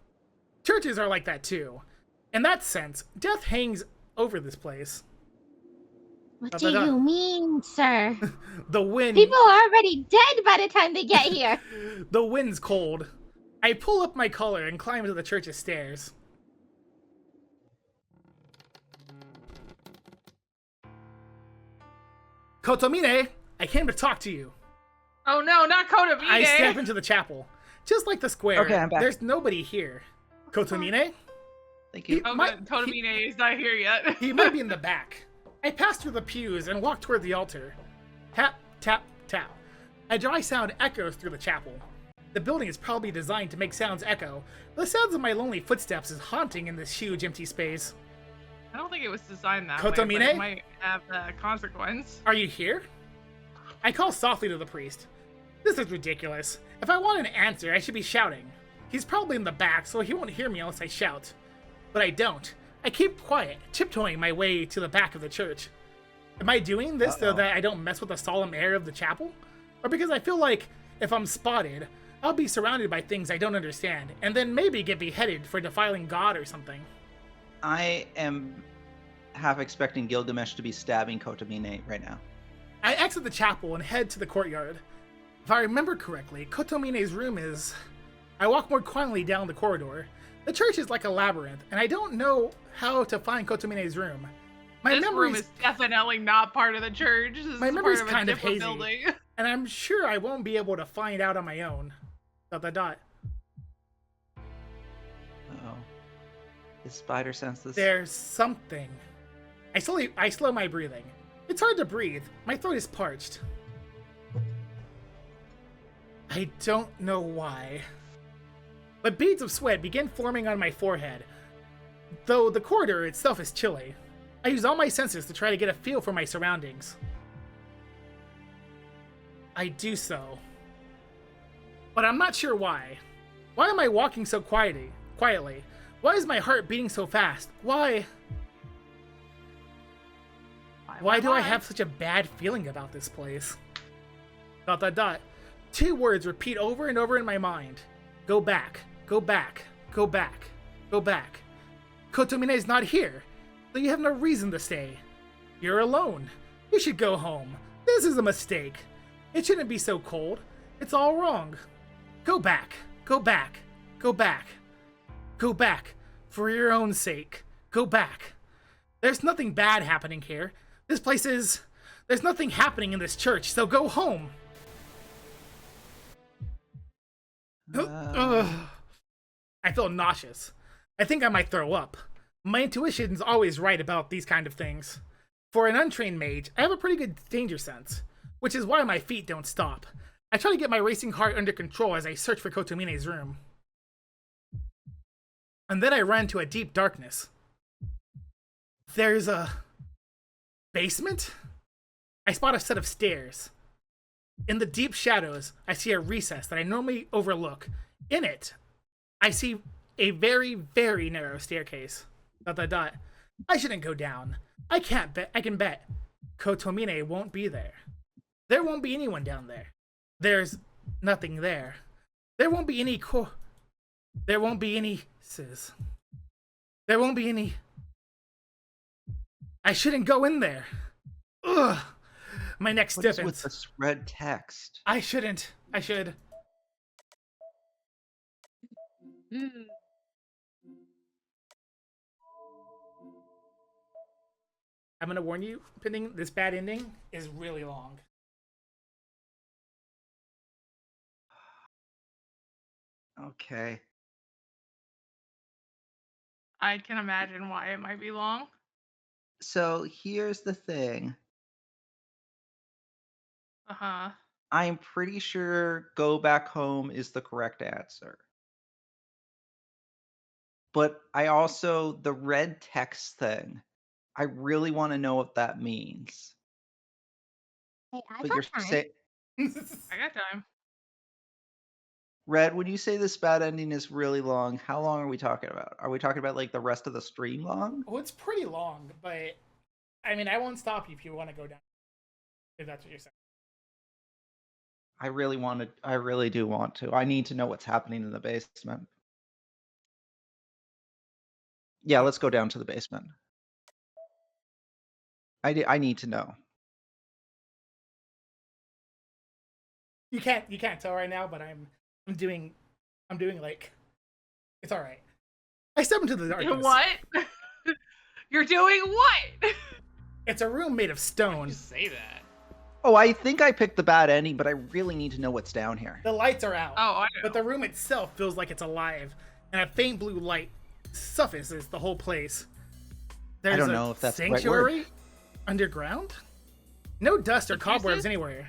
Churches are like that too. In that sense, death hangs over this place. What do you mean, sir? The wind... People are already dead by the time they get here. The wind's cold. I pull up my collar and climb to the church's stairs. Kotomine, I came to talk to you. Oh no, not Kotomine! I step into the chapel. Just like the square, Okay, I'm back. There's nobody here. Kotomine? Thank you. Oh, good. Kotomine is not here yet. He might be in the back. I pass through the pews and walk toward the altar. Tap, tap, tap. A dry sound echoes through the chapel. The building is probably designed to make sounds echo. The sounds of my lonely footsteps is haunting in this huge empty space. I don't think it was designed that Kotomine? way, but it might have a consequence. Are you here? I call softly to the priest. This is ridiculous. If I want an answer, I should be shouting. He's probably in the back, so he won't hear me unless I shout. But I don't. I keep quiet, tiptoeing my way to the back of the church. Am I doing this so that I don't mess with the solemn air of the chapel? Or because I feel like if I'm spotted, I'll be surrounded by things I don't understand, and then maybe get beheaded for defiling God or something? I am half expecting Gilgamesh to be stabbing Kotomine right now. I exit the chapel and head to the courtyard. If I remember correctly, Kotomine's room is... I walk more quietly down the corridor. The church is like a labyrinth, and I don't know how to find Kotomine's room. This room is definitely not part of the church. This My is memory's part of kind a of different hazy, building. and I'm sure I won't be able to find out on my own. ... Uh-oh. Is spider sense this? There's something. I slow my breathing. It's hard to breathe. My throat is parched. I don't know why, but beads of sweat begin forming on my forehead, though the corridor itself is chilly. I use all my senses to try to get a feel for my surroundings. I do so, but I'm not sure why. Why am I walking so quietly? Why is my heart beating so fast? Why do I have such a bad feeling about this place? ... Two words repeat over and over in my mind. Go back, go back, go back, go back. Kotomine is not here, so you have no reason to stay. You're alone. You should go home. This is a mistake. It shouldn't be so cold. It's all wrong. Go back, go back, go back. Go back, for your own sake. Go back. There's nothing bad happening here. This place is... There's nothing happening in this church, so go home. I feel nauseous. I think I might throw up. My intuition's always right about these kind of things. For an untrained mage, I have a pretty good danger sense, which is why my feet don't stop. I try to get my racing heart under control as I search for Kotomine's room. And then I run to a deep darkness. There's a... basement? I spot a set of stairs. In the deep shadows, I see a recess that I normally overlook. In it, I see a very, very narrow staircase. ... I shouldn't go down. I can bet Kotomine won't be there. There won't be anyone down there. There's nothing there. There won't be any There won't be any There won't be any... I shouldn't go in there. Ugh. My neck stiffens. What is with this red text? I shouldn't. I should. I'm gonna warn you, Pending, this bad ending is really long. Okay. I can imagine why it might be long. So here's the thing. Uh-huh. I'm pretty sure go back home is the correct answer. But I also, the red text thing, I really want to know what that means. Hey, I But got you're time. I got time. Red, when you say this bad ending is really long, how long are we talking about? Are we talking about like the rest of the stream long? Oh, it's pretty long, but I mean, I won't stop you if you want to go down. If that's what you're saying. I really do want to. I need to know what's happening in the basement. Yeah, let's go down to the basement. I need to know. You can't tell right now, but I'm doing like, it's all right. I step into the darkness. What? You're doing what? It's a room made of stone. Just say that. Oh, I think I picked the bad ending, but I really need to know what's down here. The lights are out. Oh, I know. But the room itself feels like it's alive, and a faint blue light suffuses the whole place. There's I don't know if that's the right sanctuary word. Underground? No dust or Did you cobwebs say- anywhere.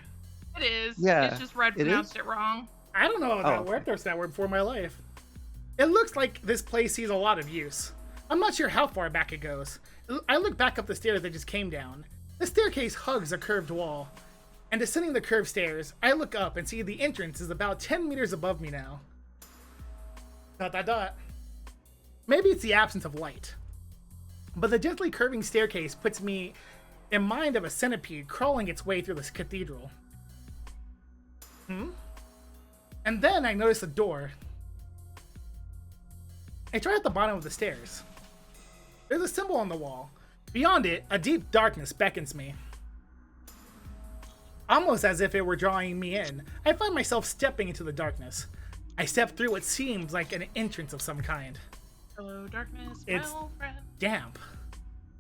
It is. Yeah, It's just Red it pronounced is? it wrong. I don't know Oh, that okay. word. There's that word before my life. It looks like this place sees a lot of use. I'm not sure how far back it goes. I look back up the stairs I just came down. The staircase hugs a curved wall. And descending the curved stairs, I look up and see the entrance is about 10 meters above me now. ... Maybe it's the absence of light. But the gently curving staircase puts me in mind of a centipede crawling its way through this cathedral. And then I notice a door. It's right at the bottom of the stairs. There's a symbol on the wall. Beyond it, a deep darkness beckons me. Almost as if it were drawing me in, I find myself stepping into the darkness. I step through what seems like an entrance of some kind. Hello, darkness, It's- my old friend. Damp.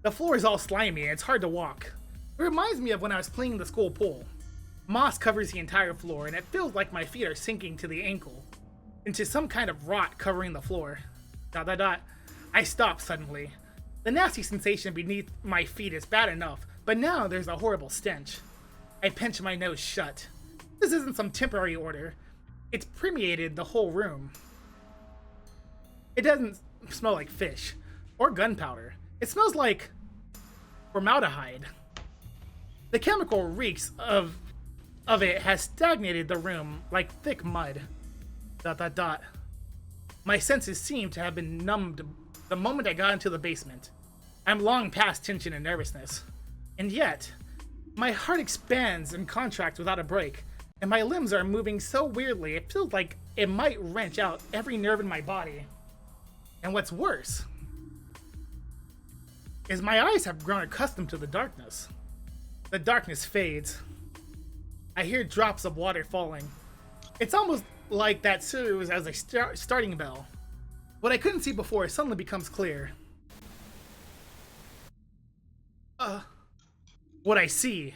The floor is all slimy and it's hard to walk. It reminds me of when I was playing the school pool. Moss covers the entire floor and it feels like my feet are sinking to the ankle, into some kind of rot covering the floor. ... I stop suddenly. The nasty sensation beneath my feet is bad enough, but now there's a horrible stench. I pinch my nose shut. This isn't some temporary order. It's permeated the whole room. It doesn't smell like fish or gunpowder. It smells like formaldehyde. The chemical reeks of it has stagnated the room like thick mud. ... My senses seem to have been numbed the moment I got into the basement. I'm long past tension and nervousness. And yet, my heart expands and contracts without a break, and my limbs are moving so weirdly it feels like it might wrench out every nerve in my body. And what's worse is my eyes have grown accustomed to the darkness. The darkness fades. I hear drops of water falling. It's almost like that serves as a starting bell. What I couldn't see before suddenly becomes clear. What I see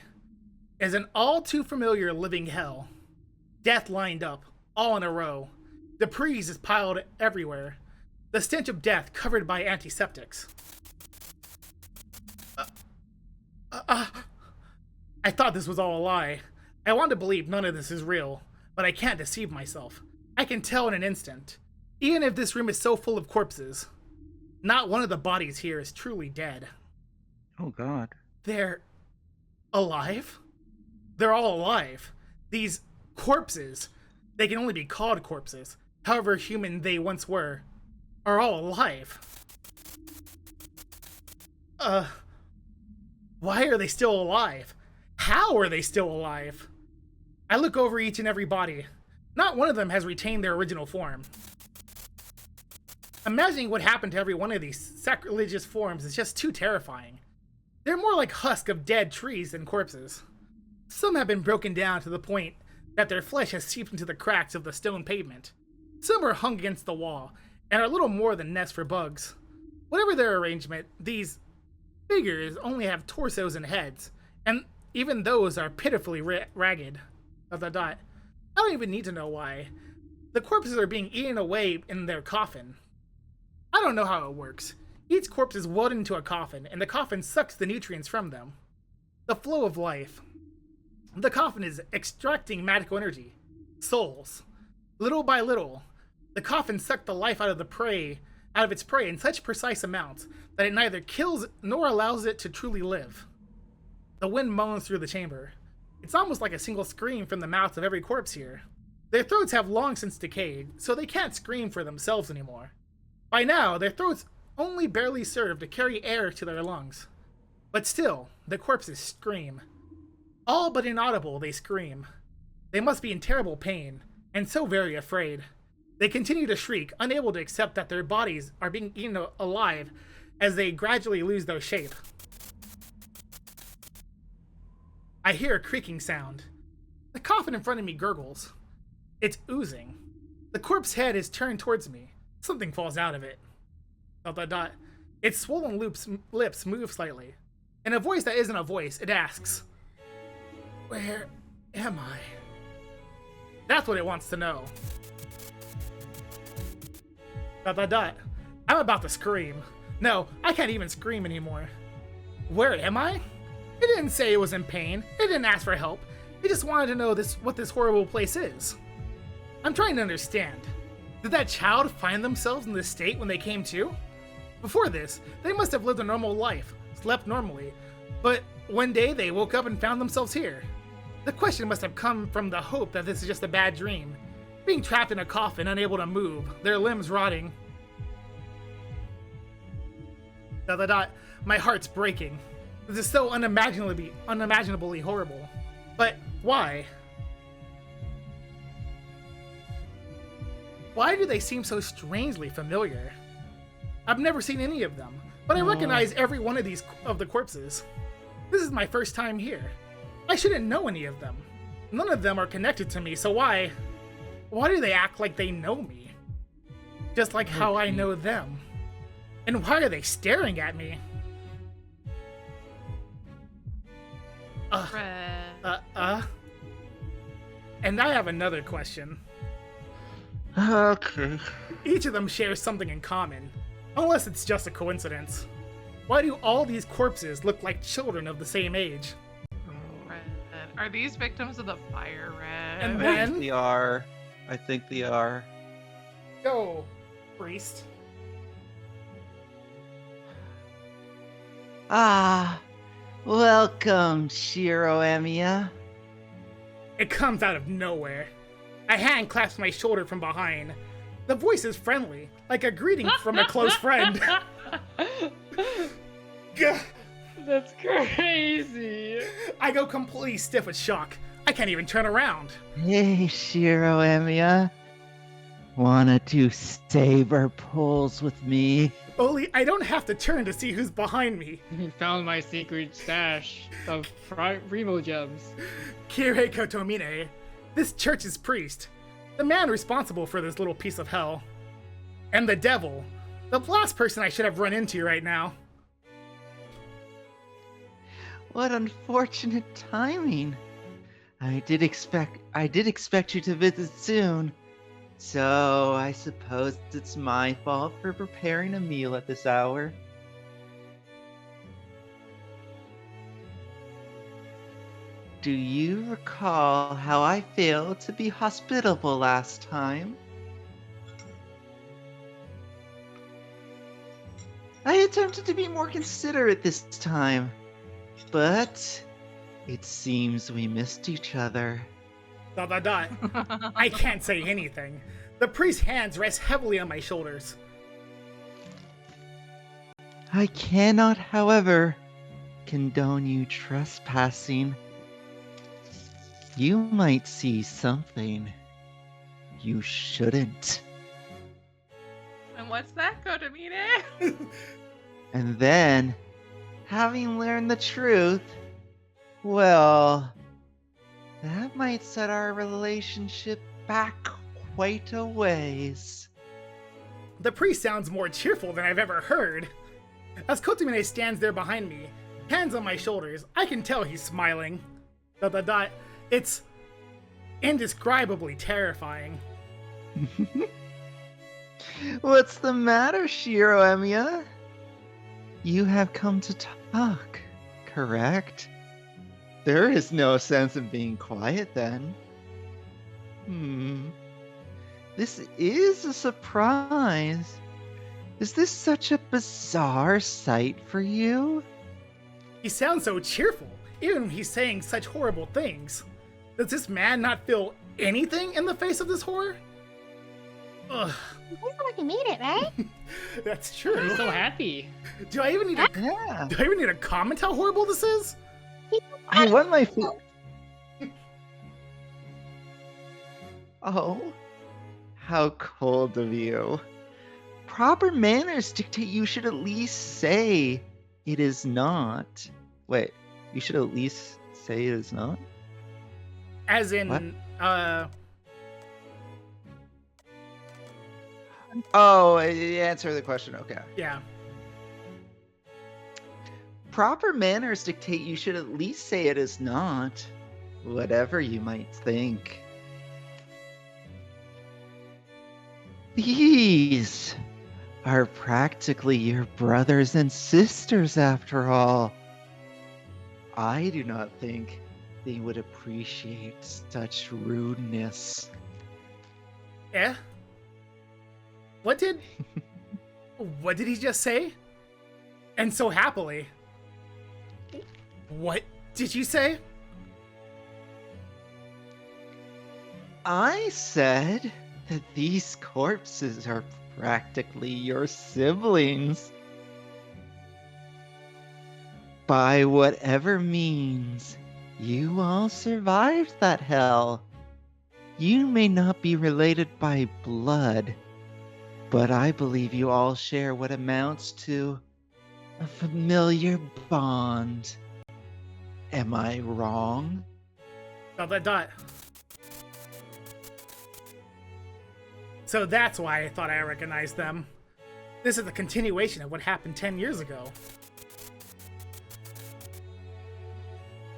is an all too familiar living hell. Death lined up, all in a row. Debris is piled everywhere. The stench of death covered by antiseptics. I thought this was all a lie. I want to believe none of this is real, but I can't deceive myself. I can tell in an instant. Even if this room is so full of corpses, not one of the bodies here is truly dead. Oh, God. They're alive? They're all alive. These corpses, they can only be called corpses, however human they once were, are all alive. Why are they still alive? How are they still alive? I look over each and every body. Not one of them has retained their original form. Imagining what happened to every one of these sacrilegious forms is just too terrifying. They're more like husks of dead trees than corpses. Some have been broken down to the point that their flesh has seeped into the cracks of the stone pavement. Some are hung against the wall and are little more than nests for bugs. Whatever their arrangement, these figures only have torsos and heads, and even those are pitifully ragged. ... I don't even need to know why. The corpses are being eaten away in their coffin. I don't know how it works. Each corpse is welded into a coffin, and the coffin sucks the nutrients from them. The flow of life. The coffin is extracting magical energy. Souls. Little by little, the coffin sucked the life out of its prey in such precise amounts that it neither kills nor allows it to truly live. The wind moans through the chamber. It's almost like a single scream from the mouths of every corpse here. Their throats have long since decayed, so they can't scream for themselves anymore. By now, their throats only barely serve to carry air to their lungs. But still, the corpses scream. All but inaudible, they scream. They must be in terrible pain, and so very afraid. They continue to shriek, unable to accept that their bodies are being eaten alive as they gradually lose their shape. I hear a creaking sound. The coffin in front of me gurgles. It's oozing. The corpse head is turned towards me. Something falls out of it. ... Its swollen lips move slightly. In a voice that isn't a voice, it asks, "Where am I?" That's what it wants to know. ... I'm about to scream. No, I can't even scream anymore. Where am I? It didn't say it was in pain. It didn't ask for help. It just wanted to know what this horrible place is. I'm trying to understand. Did that child find themselves in this state when they came to? Before this, they must have lived a normal life, slept normally, but one day they woke up and found themselves here. The question must have come from the hope that this is just a bad dream, being trapped in a coffin, unable to move, their limbs rotting. ... My heart's breaking. This is so unimaginably horrible. But why? Why do they seem so strangely familiar? I've never seen any of them, but I recognize every one of the corpses. This is my first time here. I shouldn't know any of them. None of them are connected to me, so why do they act like they know me? Just like how I know them. And why are they staring at me? And I have another question. Okay. Each of them shares something in common, unless it's just a coincidence. Why do all these corpses look like children of the same age? Red. Are these victims of the fire, Red? And then They are. I think they are. Go, priest. Ah, welcome, KyrieAI. It comes out of nowhere. A hand clasps my shoulder from behind. The voice is friendly, like a greeting from a close friend. Gah. That's crazy. I go completely stiff with shock. I can't even turn around. Hey, KyrieAI. Wanna do saber pulls with me? Only I don't have to turn to see who's behind me. You found my secret stash of Primo gems. Kyrie Kotomine, this church's priest, the man responsible for this little piece of hell. And the devil, the last person I should have run into right now. What unfortunate timing. I did expect you to visit soon. So I suppose it's my fault for preparing a meal at this hour. Do you recall how I failed to be hospitable last time? I attempted to be more considerate this time, but it seems we missed each other. ... I can't say anything. The priest's hands rest heavily on my shoulders. I cannot, however, condone you trespassing. You might see something you shouldn't. And what's that, Kotomine? And then, having learned the truth, well, that might set our relationship back quite a ways. The priest sounds more cheerful than I've ever heard. As Kotomine stands there behind me, hands on my shoulders, I can tell he's smiling. ... It's indescribably terrifying. What's the matter, KyrieAI? You have come to talk, correct? There is no sense in being quiet then. This is a surprise. Is this such a bizarre sight for you? He sounds so cheerful, even when he's saying such horrible things. Does this man not feel anything in the face of this horror? Ugh. You guys like you made it, right? That's true. I'm so happy. Do I even need to comment how horrible this is? I want my food. Oh, how cold of you. Proper manners dictate you should at least say it is not. Wait, you should at least say it is not? As in, what? Oh, answer the question, okay. Yeah. Proper manners dictate you should at least say it is not, whatever you might think. These are practically your brothers and sisters after all. I do not think they would appreciate such rudeness. Eh? What did he just say? And so happily. What did you say? I said that these corpses are practically your siblings. By whatever means, you all survived that hell. You may not be related by blood, but I believe you all share what amounts to a familiar bond. Am I wrong? ... So that's why I thought I recognized them. This is a continuation of what happened 10 years ago.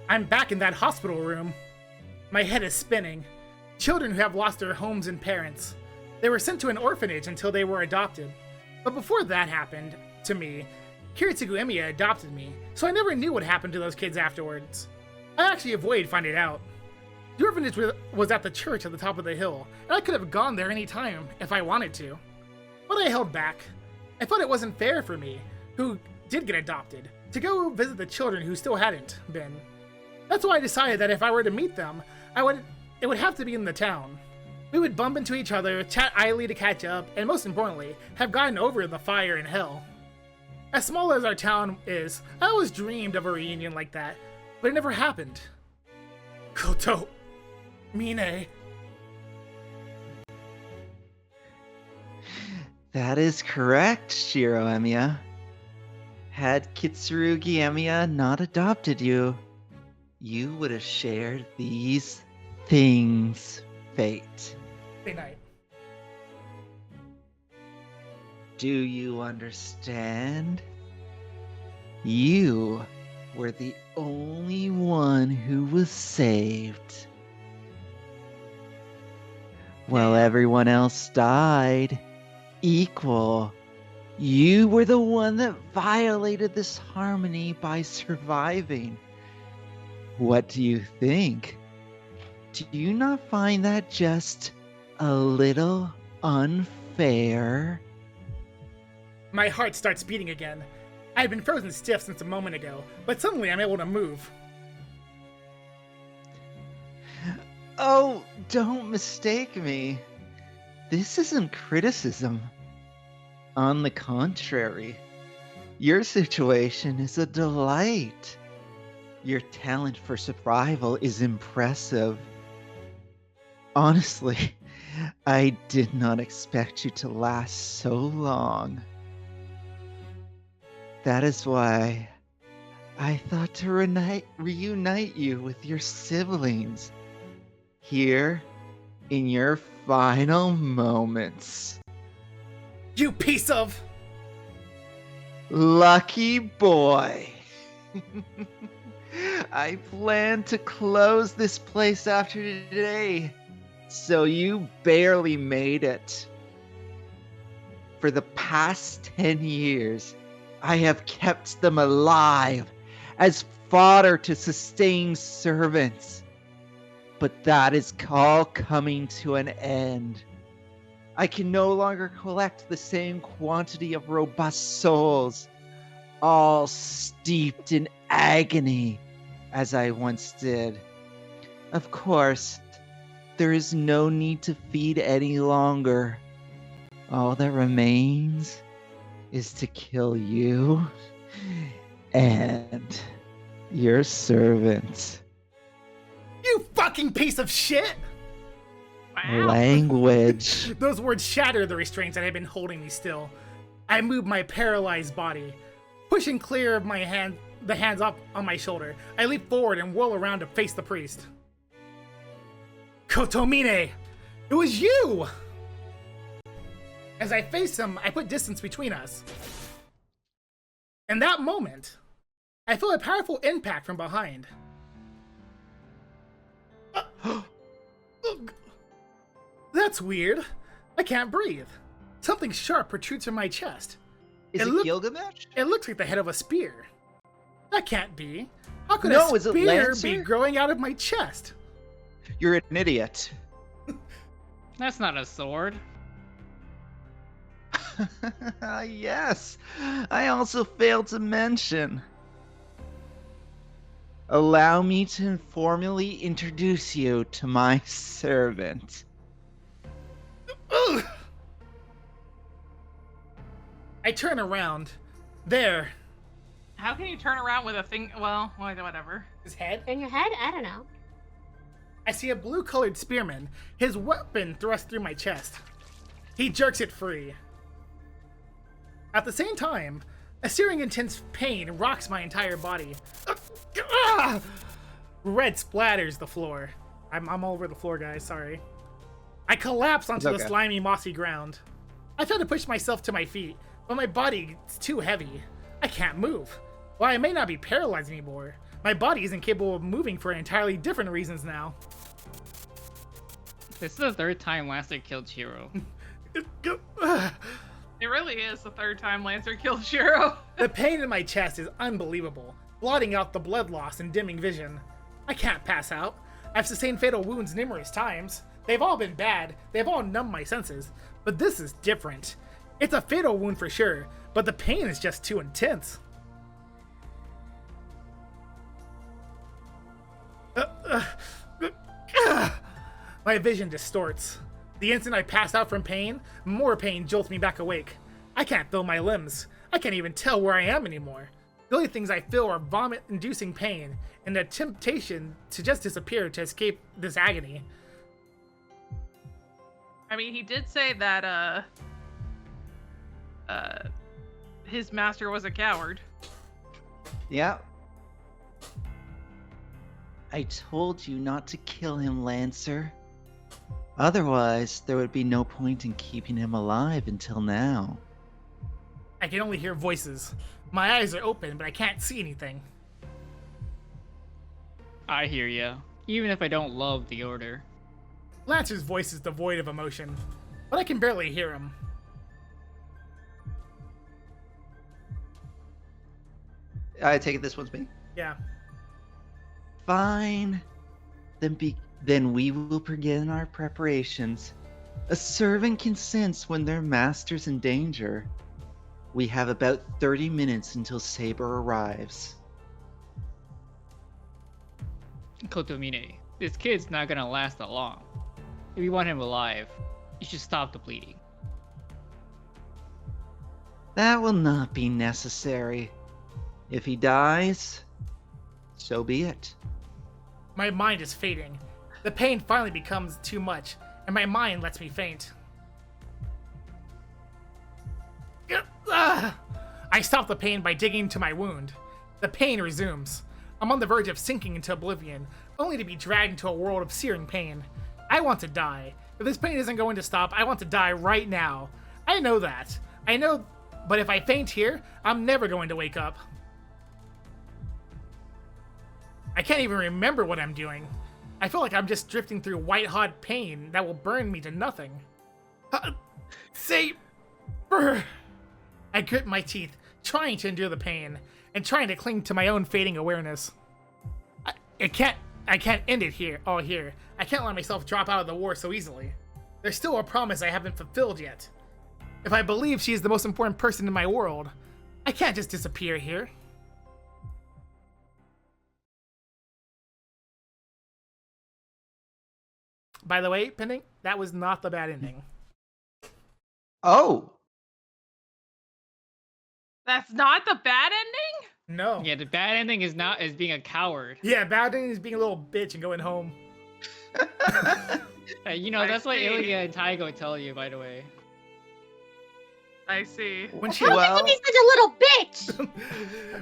I'm back in that hospital room. My head is spinning. Children who have lost their homes and parents. They were sent to an orphanage until they were adopted. But before that happened to me, KyrieAI adopted me, so I never knew what happened to those kids afterwards. I actually avoided finding out. The orphanage was at the church at the top of the hill, and I could have gone there any time if I wanted to. But I held back. I thought it wasn't fair for me, who did get adopted, to go visit the children who still hadn't been. That's why I decided that if I were to meet them, it would have to be in the town. We would bump into each other, chat idly to catch up, and most importantly, have gotten over the fire in hell. As small as our town is, I always dreamed of a reunion like that, but it never happened. Koto. Mine. That is correct, Shiro Emiya. Had Kitsurugi Emiya not adopted you, you would have shared these things' fate. Good night. Do you understand? You were the only one who was saved. While everyone else died, equal. You were the one that violated this harmony by surviving. What do you think? Do you not find that just a little unfair? My heart starts beating again. I had been frozen stiff since a moment ago, but suddenly I'm able to move. Oh, don't mistake me. This isn't criticism. On the contrary, your situation is a delight. Your talent for survival is impressive. Honestly, I did not expect you to last so long. That is why I thought to reunite you with your siblings here in your final moments. You piece of... Lucky boy. I plan to close this place after today, so you barely made it. For the past 10 years, I have kept them alive as fodder to sustain servants. But that is all coming to an end. I can no longer collect the same quantity of robust souls, all steeped in agony, as I once did. Of course, there is no need to feed any longer. All that remains is to kill you and your servant. You fucking piece of shit! Wow. Language. Those words shatter the restraints that had been holding me still. I move my paralyzed body. Pushing clear of the hands up on my shoulder, I leap forward and whirl around to face the priest. Kotomine! It was you! As I face him, I put distance between us. In that moment, I feel a powerful impact from behind. That's weird. I can't breathe. Something sharp protrudes from my chest. Is it Gilgamesh? It looks like the head of a spear. That can't be. How could No, a is it spear Lancer? be growing out of my chest? You're an idiot. That's not a sword. Yes, I also failed to mention. Allow me to formally introduce you to my servant. Ugh. I turn around. There. How can you turn around with a thing? Well, whatever. His head? In your head? I don't know. I see a blue-colored spearman, his weapon thrust through my chest. He jerks it free. At the same time, a searing intense pain rocks my entire body. Red splatters the floor. I'm all over the floor, guys, sorry. I collapse onto the slimy, mossy ground. I try to push myself to my feet, but my body is too heavy. I can't move. While I may not be paralyzed anymore, my body isn't capable of moving for entirely different reasons now. This is the third time Lancer killed Shiro. It really is the third time Lancer killed Shiro. The pain in my chest is unbelievable, blotting out the blood loss and dimming vision. I can't pass out. I've sustained fatal wounds numerous times. They've all been bad. They've all numbed my senses. But this is different. It's a fatal wound for sure, but the pain is just too intense. My vision distorts. The instant I pass out from pain, more pain jolts me back awake. I can't feel my limbs. I can't even tell where I am anymore. The only things I feel are vomit-inducing pain and the temptation to just disappear to escape this agony. I mean, he did say that his master was a coward. Yeah. I told you not to kill him, Lancer. Otherwise, there would be no point in keeping him alive until now. I can only hear voices. My eyes are open, but I can't see anything. I hear ya. Even if I don't love the order. Lancer's voice is devoid of emotion, but I can barely hear him. I take it this one's me? Yeah. Fine. Then we will begin our preparations. A servant can sense when their master's in danger. We have about 30 minutes until Saber arrives. Kotomine, this kid's not gonna last that long. If you want him alive, you should stop the bleeding. That will not be necessary. If he dies, so be it. My mind is fading. The pain finally becomes too much, and my mind lets me faint. I stop the pain by digging into my wound. The pain resumes. I'm on the verge of sinking into oblivion, only to be dragged into a world of searing pain. I want to die. If this pain isn't going to stop, I want to die right now. I know that. I know, but if I faint here, I'm never going to wake up. I can't even remember what I'm doing. I feel like I'm just drifting through white-hot pain that will burn me to nothing. Saber! I grit my teeth, trying to endure the pain, and trying to cling to my own fading awareness. I can't end it here, all here. I can't let myself drop out of the war so easily. There's still a promise I haven't fulfilled yet. If I believe she is the most important person in my world, I can't just disappear here. By the way, Pending, that was not the bad ending. Oh! That's not the bad ending? No. Yeah, the bad ending is being a coward. Yeah, bad ending is being a little bitch and going home. You know, that's what Ilya and Taigo tell you, by the way. I see. When she How can you be such a little bitch?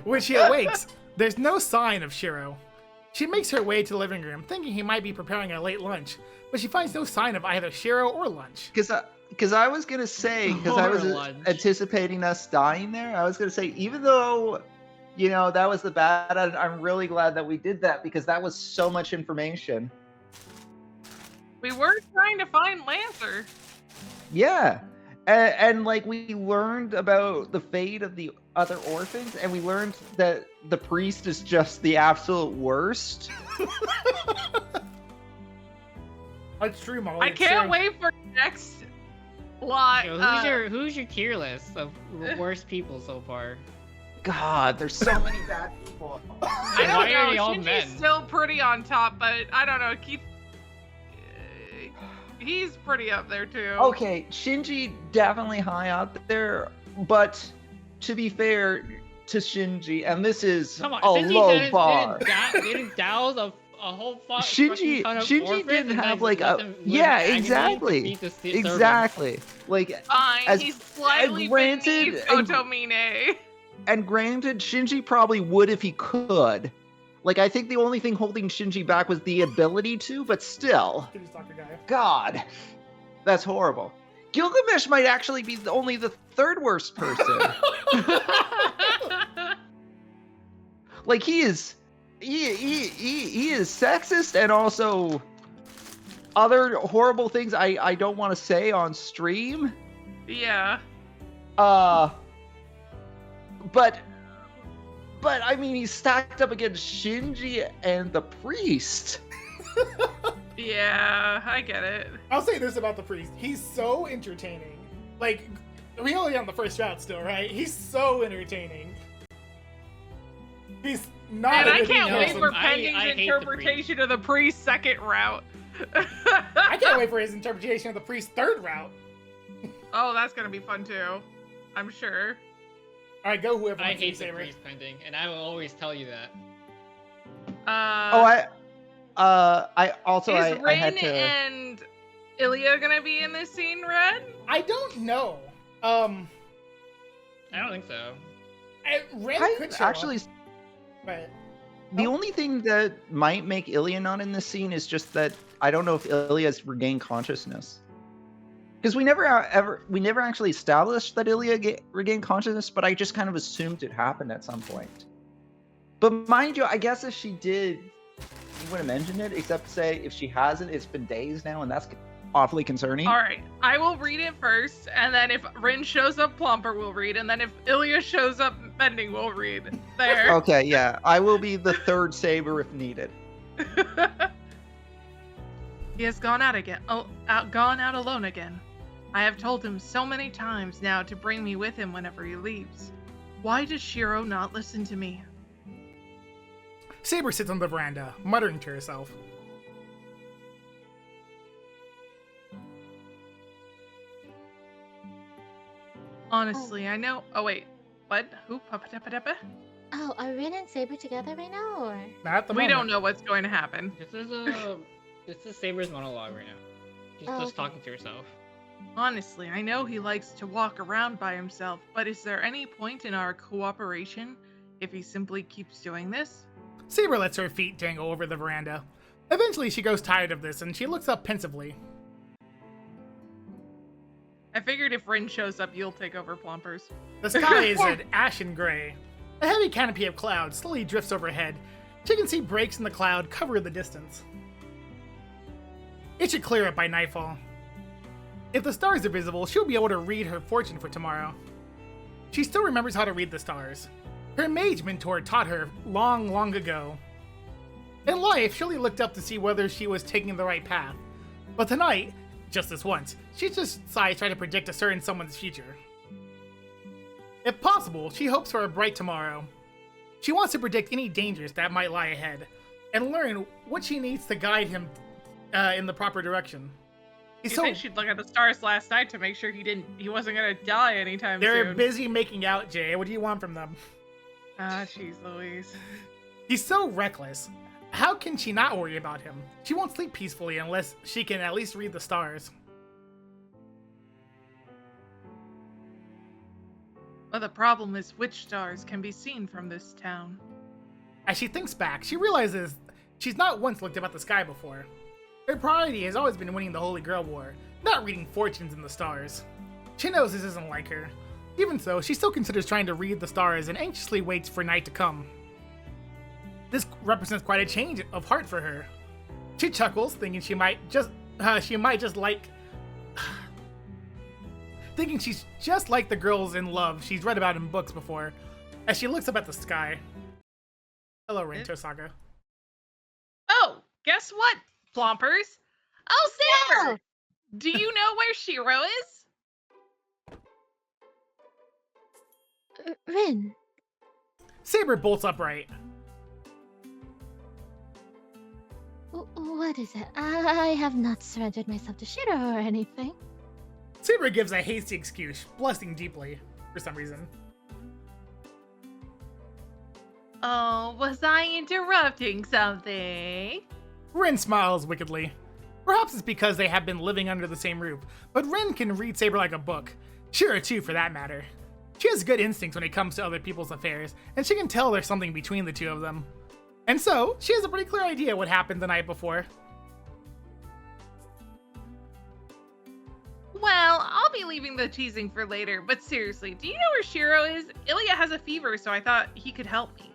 When she awakes, there's no sign of Shiro. She makes her way to the living room, thinking he might be preparing a late lunch, but she finds no sign of either Shiro or lunch. Because I was gonna say, because I was anticipating us dying there, I was gonna say, even though, you know, that was the bad, I'm really glad that we did that, because that was so much information. We were trying to find Lancer. Yeah. And like, we learned about the fate of the other orphans, and we learned that the priest is just the absolute worst. That's true, Molly. I can't wait for next lot. Yo, who's your tier list of worst people so far? God, there's so many bad people. I don't Why are they know. all Shinji's men? still pretty on top, but I don't know. He's pretty up there too. Okay, Shinji definitely high up there, but to be fair to Shinji, and this is Come on, a Shinji low bar. didn't douse a whole Shinji didn't have like a exactly like fine. He's slightly granted beneath Kotomine. And granted, Shinji probably would if he could. Like, I think the only thing holding Shinji back was the ability to, but still. God, that's horrible. Gilgamesh might actually be only the third worst person. Like, he is sexist, and also other horrible things I don't want to say on stream. Yeah. But I mean, he's stacked up against Shinji and the priest. Yeah, I get it. I'll say this about the priest. He's so entertaining. Like, we only on the first route still, right? He's so entertaining. He's not. And a I good can't wait person. for I Pending's hate the interpretation of the priest's second route. I can't wait for his interpretation of the priest's third route. Oh, that's gonna be fun too. I'm sure. All right, go whoever I wants to hate the Saber. priest pending, and I will always tell you that. I also Is I Rin had to. and Ilya gonna be in this scene, Red? I don't know. I don't think so. Ren I could show actually. up, but The only thing that might make Ilya not in this scene is just that I don't know if Ilya's regained consciousness. Because we never actually established that Ilya regained consciousness, but I just kind of assumed it happened at some point. But mind you, I guess if she did, you wouldn't have mentioned it, except to say if she hasn't, it's been days now, and that's awfully concerning. All right, I will read it first, and then if Rin shows up, Plomper will read, and then if Ilya shows up, Pending will read. There. Okay, yeah, I will be the third Saber if needed. He has gone out again. Gone out alone again. I have told him so many times now to bring me with him whenever he leaves. Why does Shiro not listen to me? Saber sits on the veranda, muttering to herself. Honestly, I know. Oh wait, what? Who? Oh, are Rin and Saber together right now, or? Not at the We moment. don't know what's going to happen. This is Saber's monologue right now. She's Oh, just okay. talking to herself. Honestly, I know he likes to walk around by himself, but is there any point in our cooperation if he simply keeps doing this? Saber lets her feet dangle over the veranda. Eventually, she grows tired of this and she looks up pensively. I figured if Rin shows up, you'll take over Plompers. The sky is an ashen gray. A heavy canopy of clouds slowly drifts overhead. She can see breaks in the cloud cover the distance. It should clear up by nightfall. If the stars are visible, she'll be able to read her fortune for tomorrow. She still remembers how to read the stars. Her mage mentor taught her long, long ago. In life, she only looked up to see whether she was taking the right path. But tonight, just this once, she just decides to try to predict a certain someone's future. If possible, she hopes for a bright tomorrow. She wants to predict any dangers that might lie ahead, and learn what she needs to guide him in the proper direction. You think she'd look at the stars last night to make sure he wasn't gonna die anytime They're soon. busy making out, Jay. What do you want from them? Ah, jeez Louise. He's so reckless. How can she not worry about him? She won't sleep peacefully unless she can at least read the stars. Well, the problem is which stars can be seen from this town. As she thinks back, she realizes she's not once looked up at the sky before. Her priority has always been winning the Holy Grail War, not reading fortunes in the stars. She knows this isn't like her. Even so, she still considers trying to read the stars and anxiously waits for night to come. This represents quite a change of heart for her. She chuckles, thinking she might just thinking she's just like the girls in love she's read about in books before, as she looks up at the sky. Hello, Rento Saga. Oh, guess what, Plompers? Oh, Saber! No! Do you know where Shiro is? Rin. Saber bolts upright. What is it? I have not surrendered myself to Shiro or anything. Saber gives a hasty excuse, blushing deeply, for some reason. Oh, was I interrupting something? Rin smiles wickedly. Perhaps it's because they have been living under the same roof, but Rin can read Saber like a book. Shiro too, for that matter. She has good instincts when it comes to other people's affairs, and she can tell there's something between the two of them. And so, she has a pretty clear idea what happened the night before. Well, I'll be leaving the teasing for later, but seriously, do you know where Shiro is? Ilya has a fever, so I thought he could help me.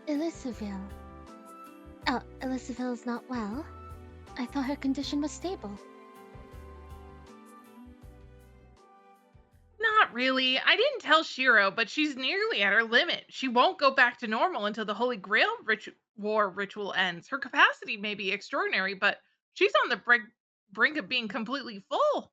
Elizabeth. Oh, Elizabeth is not well. I thought her condition was stable. Not really. I didn't tell Shiro, but she's nearly at her limit. She won't go back to normal until the Holy Grail War ritual ends. Her capacity may be extraordinary, but she's on the brink of being completely full.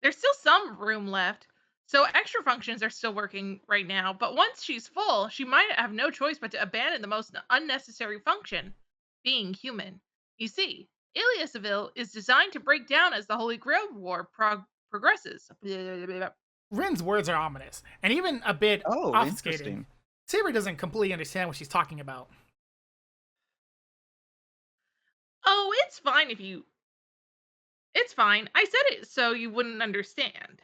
There's still some room left, so extra functions are still working right now, but once she's full, she might have no choice but to abandon the most unnecessary function, being human. You see, Iliasville is designed to break down as the Holy Grail War progresses. Rin's words are ominous, and even a bit obfuscating. Interesting. Saber doesn't completely understand what she's talking about. Oh, it's fine if you... It's fine. I said it so you wouldn't understand.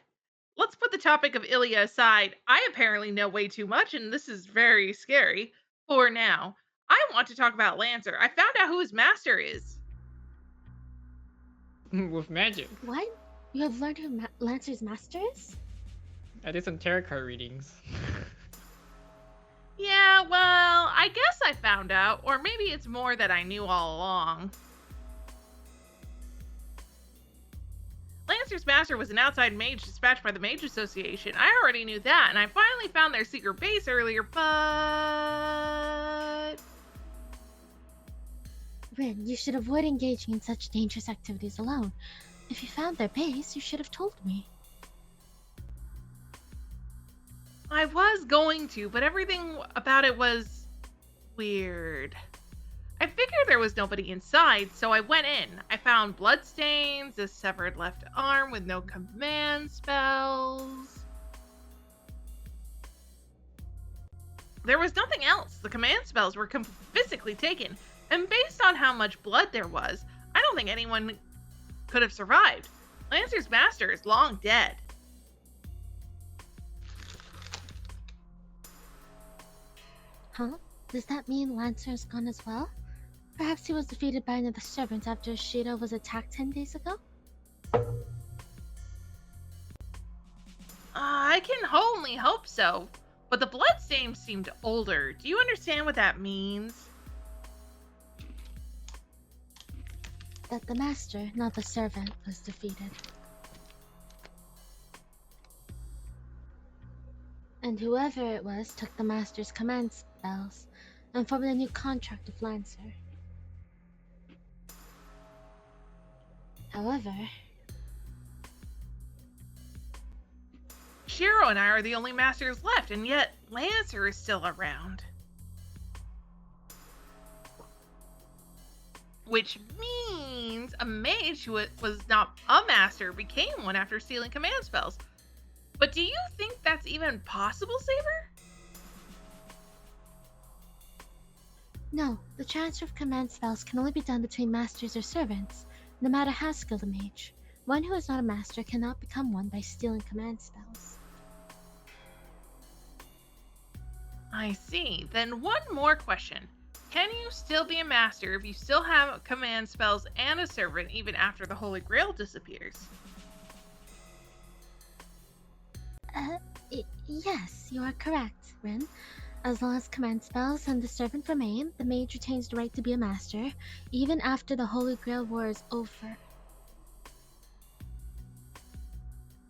Let's put the topic of Ilia aside. I apparently know way too much, and this is very scary. For now, I want to talk about Lancer. I found out who his master is. With magic. What? You have learned who Lancer's master is? I did some tarot card readings. Yeah, well, I guess I found out, or maybe it's more that I knew all along. Lancer's master was an outside mage dispatched by the Mage Association. I already knew that, and I finally found their secret base earlier, but... Rin, you should avoid engaging in such dangerous activities alone. If you found their base, you should have told me. I was going to, but everything about it was... weird. I figured there was nobody inside, so I went in. I found bloodstains, a severed left arm with no command spells. There was nothing else. The command spells were physically taken, and based on how much blood there was, I don't think anyone could have survived. Lancer's master is long dead. Huh? Does that mean Lancer is gone as well? Perhaps he was defeated by another servant after Shiro was attacked 10 days ago? I can only hope so. But the bloodstains seemed older. Do you understand what that means? That the master, not the servant, was defeated. And whoever it was took the master's command spells and formed a new contract with Lancer. However, Shiro and I are the only masters left, and yet Lancer is still around. Which means a mage who was not a master became one after stealing command spells. But do you think that's even possible, Saber? no, the transfer of command spells can only be done between masters or servants, no matter how skilled a mage. One who is not a master cannot become one by stealing command spells. I see. Then one more question. Can you still be a master if you still have command spells and a servant even after the Holy Grail disappears? Yes, you are correct, Rin. As long as command spells and the servant remain, the mage retains the right to be a master, even after the Holy Grail War is over.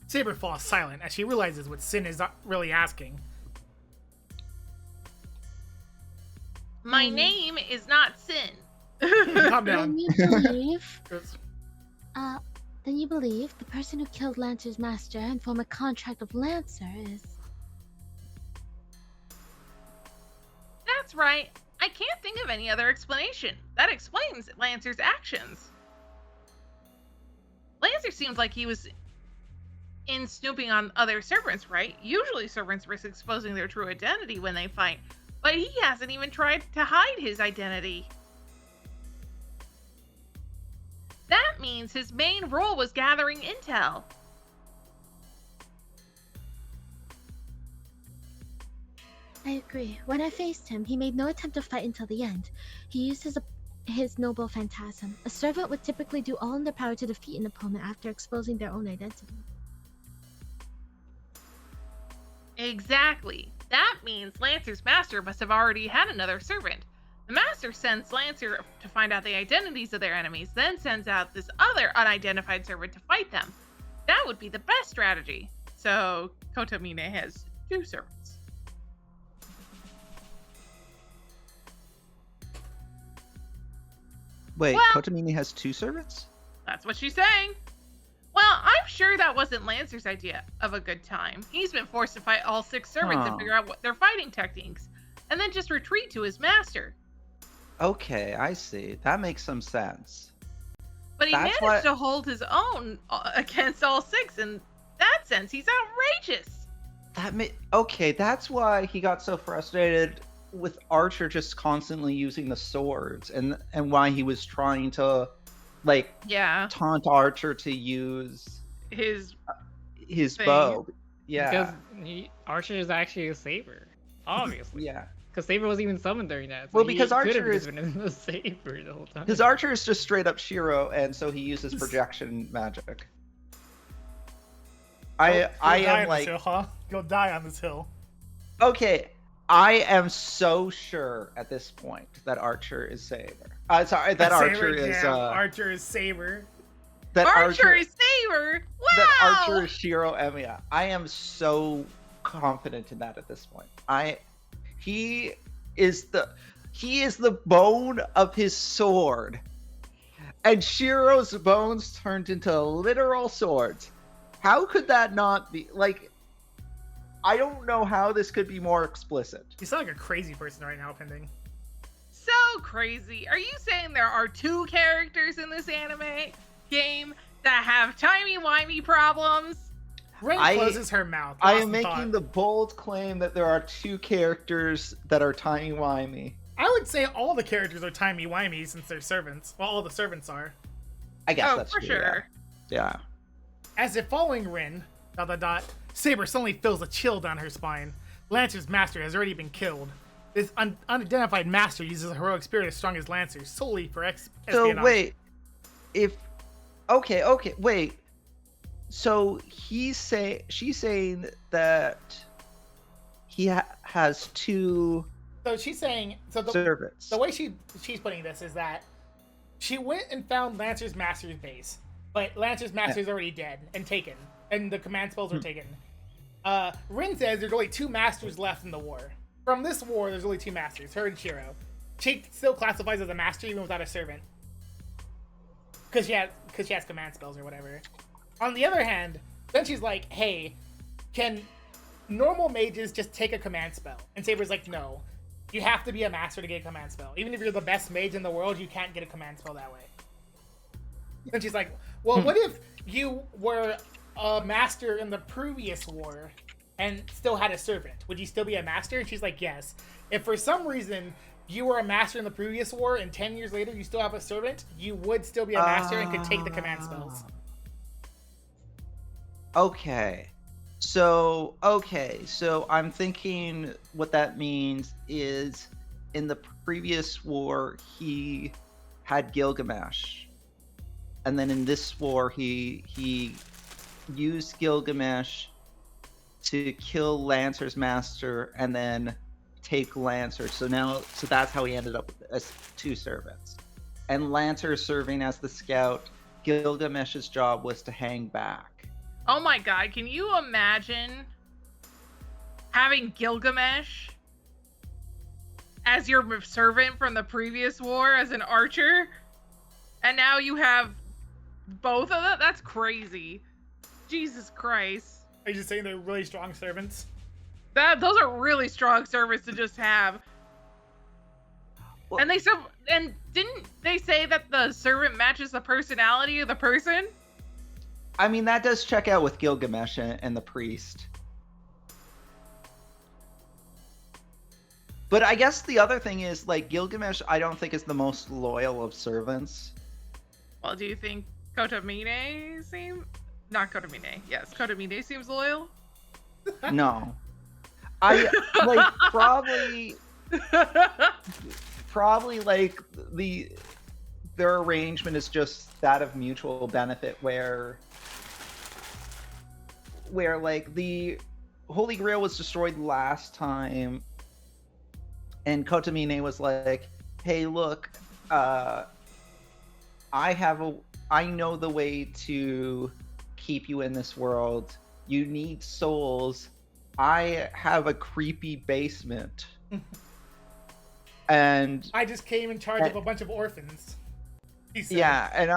Saber falls silent as she realizes what Sin is really asking. My name is not Sin. Calm down. Then you believe... then you believe the person who killed Lancer's master and formed a contract with Lancer is... That's right. I can't think of any other explanation. That explains Lancer's actions. Lancer seems like he was in snooping on other servants, right? Usually servants risk exposing their true identity when they fight, but he hasn't even tried to hide his identity. That means his main role was gathering intel. I agree. When I faced him, he made no attempt to fight until the end. He used his noble phantasm. A servant would typically do all in their power to defeat an opponent after exposing their own identity. Exactly. That means Lancer's master must have already had another servant. The master sends Lancer to find out the identities of their enemies, then sends out this other unidentified servant to fight them. That would be the best strategy. So Kotomine has 2 servants. Wait, Well- Kotomine has 2 servants? That's what she's saying. Well, I'm sure that wasn't Lancer's idea of a good time. He's been forced to fight all 6 servants and figure out what their fighting techniques, and then just retreat to his master. Okay, I see. That makes some sense. But he That's managed to hold his own against all 6. In that sense, he's outrageous. Okay, that's why he got so frustrated with Archer just constantly using the swords, and why he was trying to, like, Yeah, taunt Archer to use his thing. bow. Yeah. Because Archer is actually a saber, obviously. Yeah. Because Saber wasn't even summoned during that. Well, because Archer is been in the Saber the whole time. Because Archer is just straight up Shiro, and so he uses projection magic. I am like, hill, huh? Go die on this hill. okay, I am so sure at this point that Archer is Saber. Sorry, that Archer is Archer is Saber. that Archer is Saber. Wow. that Archer is Shiro Emiya. I am so confident in that at this point. He is the bone of his sword, and Shiro's bones turned into literal swords. How could that not be, like, I don't know how this could be more explicit. You sound like a crazy person right now, Pending. So crazy. Are you saying there are 2 characters in this anime game that have timey-wimey problems? Ren closes her mouth. I Lost am in making thought. the bold claim that there are 2 characters that are timey-wimey. I would say all the characters are timey-wimey since they're servants. Well, all the servants are. I guess Oh, that's for true, sure. Yeah. As if following Rin, ... Saber suddenly feels a chill down her spine. Lancer's master has already been killed. This unidentified master uses a heroic spirit as strong as Lancer's solely for espionage. So wait, wait. So she's saying that he has 2 So she's saying... servants. The way she's putting this is that she went and found Lancer's master's base, but Lancer's master is already dead and taken, and the command spells were taken. Rin says there's only 2 masters left in the war. From this war, there's only 2 masters, her and Shiro. She still classifies as a master even without a servant, because she has command spells or whatever. On the other hand, then she's like, "Hey, can normal mages just take a command spell?" And Saber's like, "No. You have to be a master to get a command spell. Even if you're the best mage in the world, you can't get a command spell that way." And she's like, "Well, what if you were a master in the previous war and still had a servant? Would you still be a master?" And she's like, "Yes. If for some reason you were a master in the previous war and 10 years later you still have a servant, you would still be a master and could take the command spells." Okay. So I'm thinking what that means is in the previous war he had Gilgamesh, and then in this war he used Gilgamesh to kill Lancer's master and then take Lancer. So that's how he ended up with 2 servants. And Lancer serving as the scout. Gilgamesh's job was to hang back. Oh my god, can you imagine having Gilgamesh as your servant from the previous war as an archer? And now you have both of them? That's crazy. Jesus Christ. Are you just saying they're really strong servants? Those are really strong servants to just have. Well, and didn't they say that the servant matches the personality of the person? I mean, that does check out with Gilgamesh and the priest. But I guess the other thing is, like, Gilgamesh I don't think is the most loyal of servants. Well, do you think Kotomine not Kotomine. Yes, Kotomine seems loyal. No. I like probably like their arrangement is just that of mutual benefit where like the Holy Grail was destroyed last time and Kotomine was like, "Hey, look, I know the way to keep you in this world. You need souls. I have a creepy basement. And I just came in charge of a bunch of orphans. Yeah, and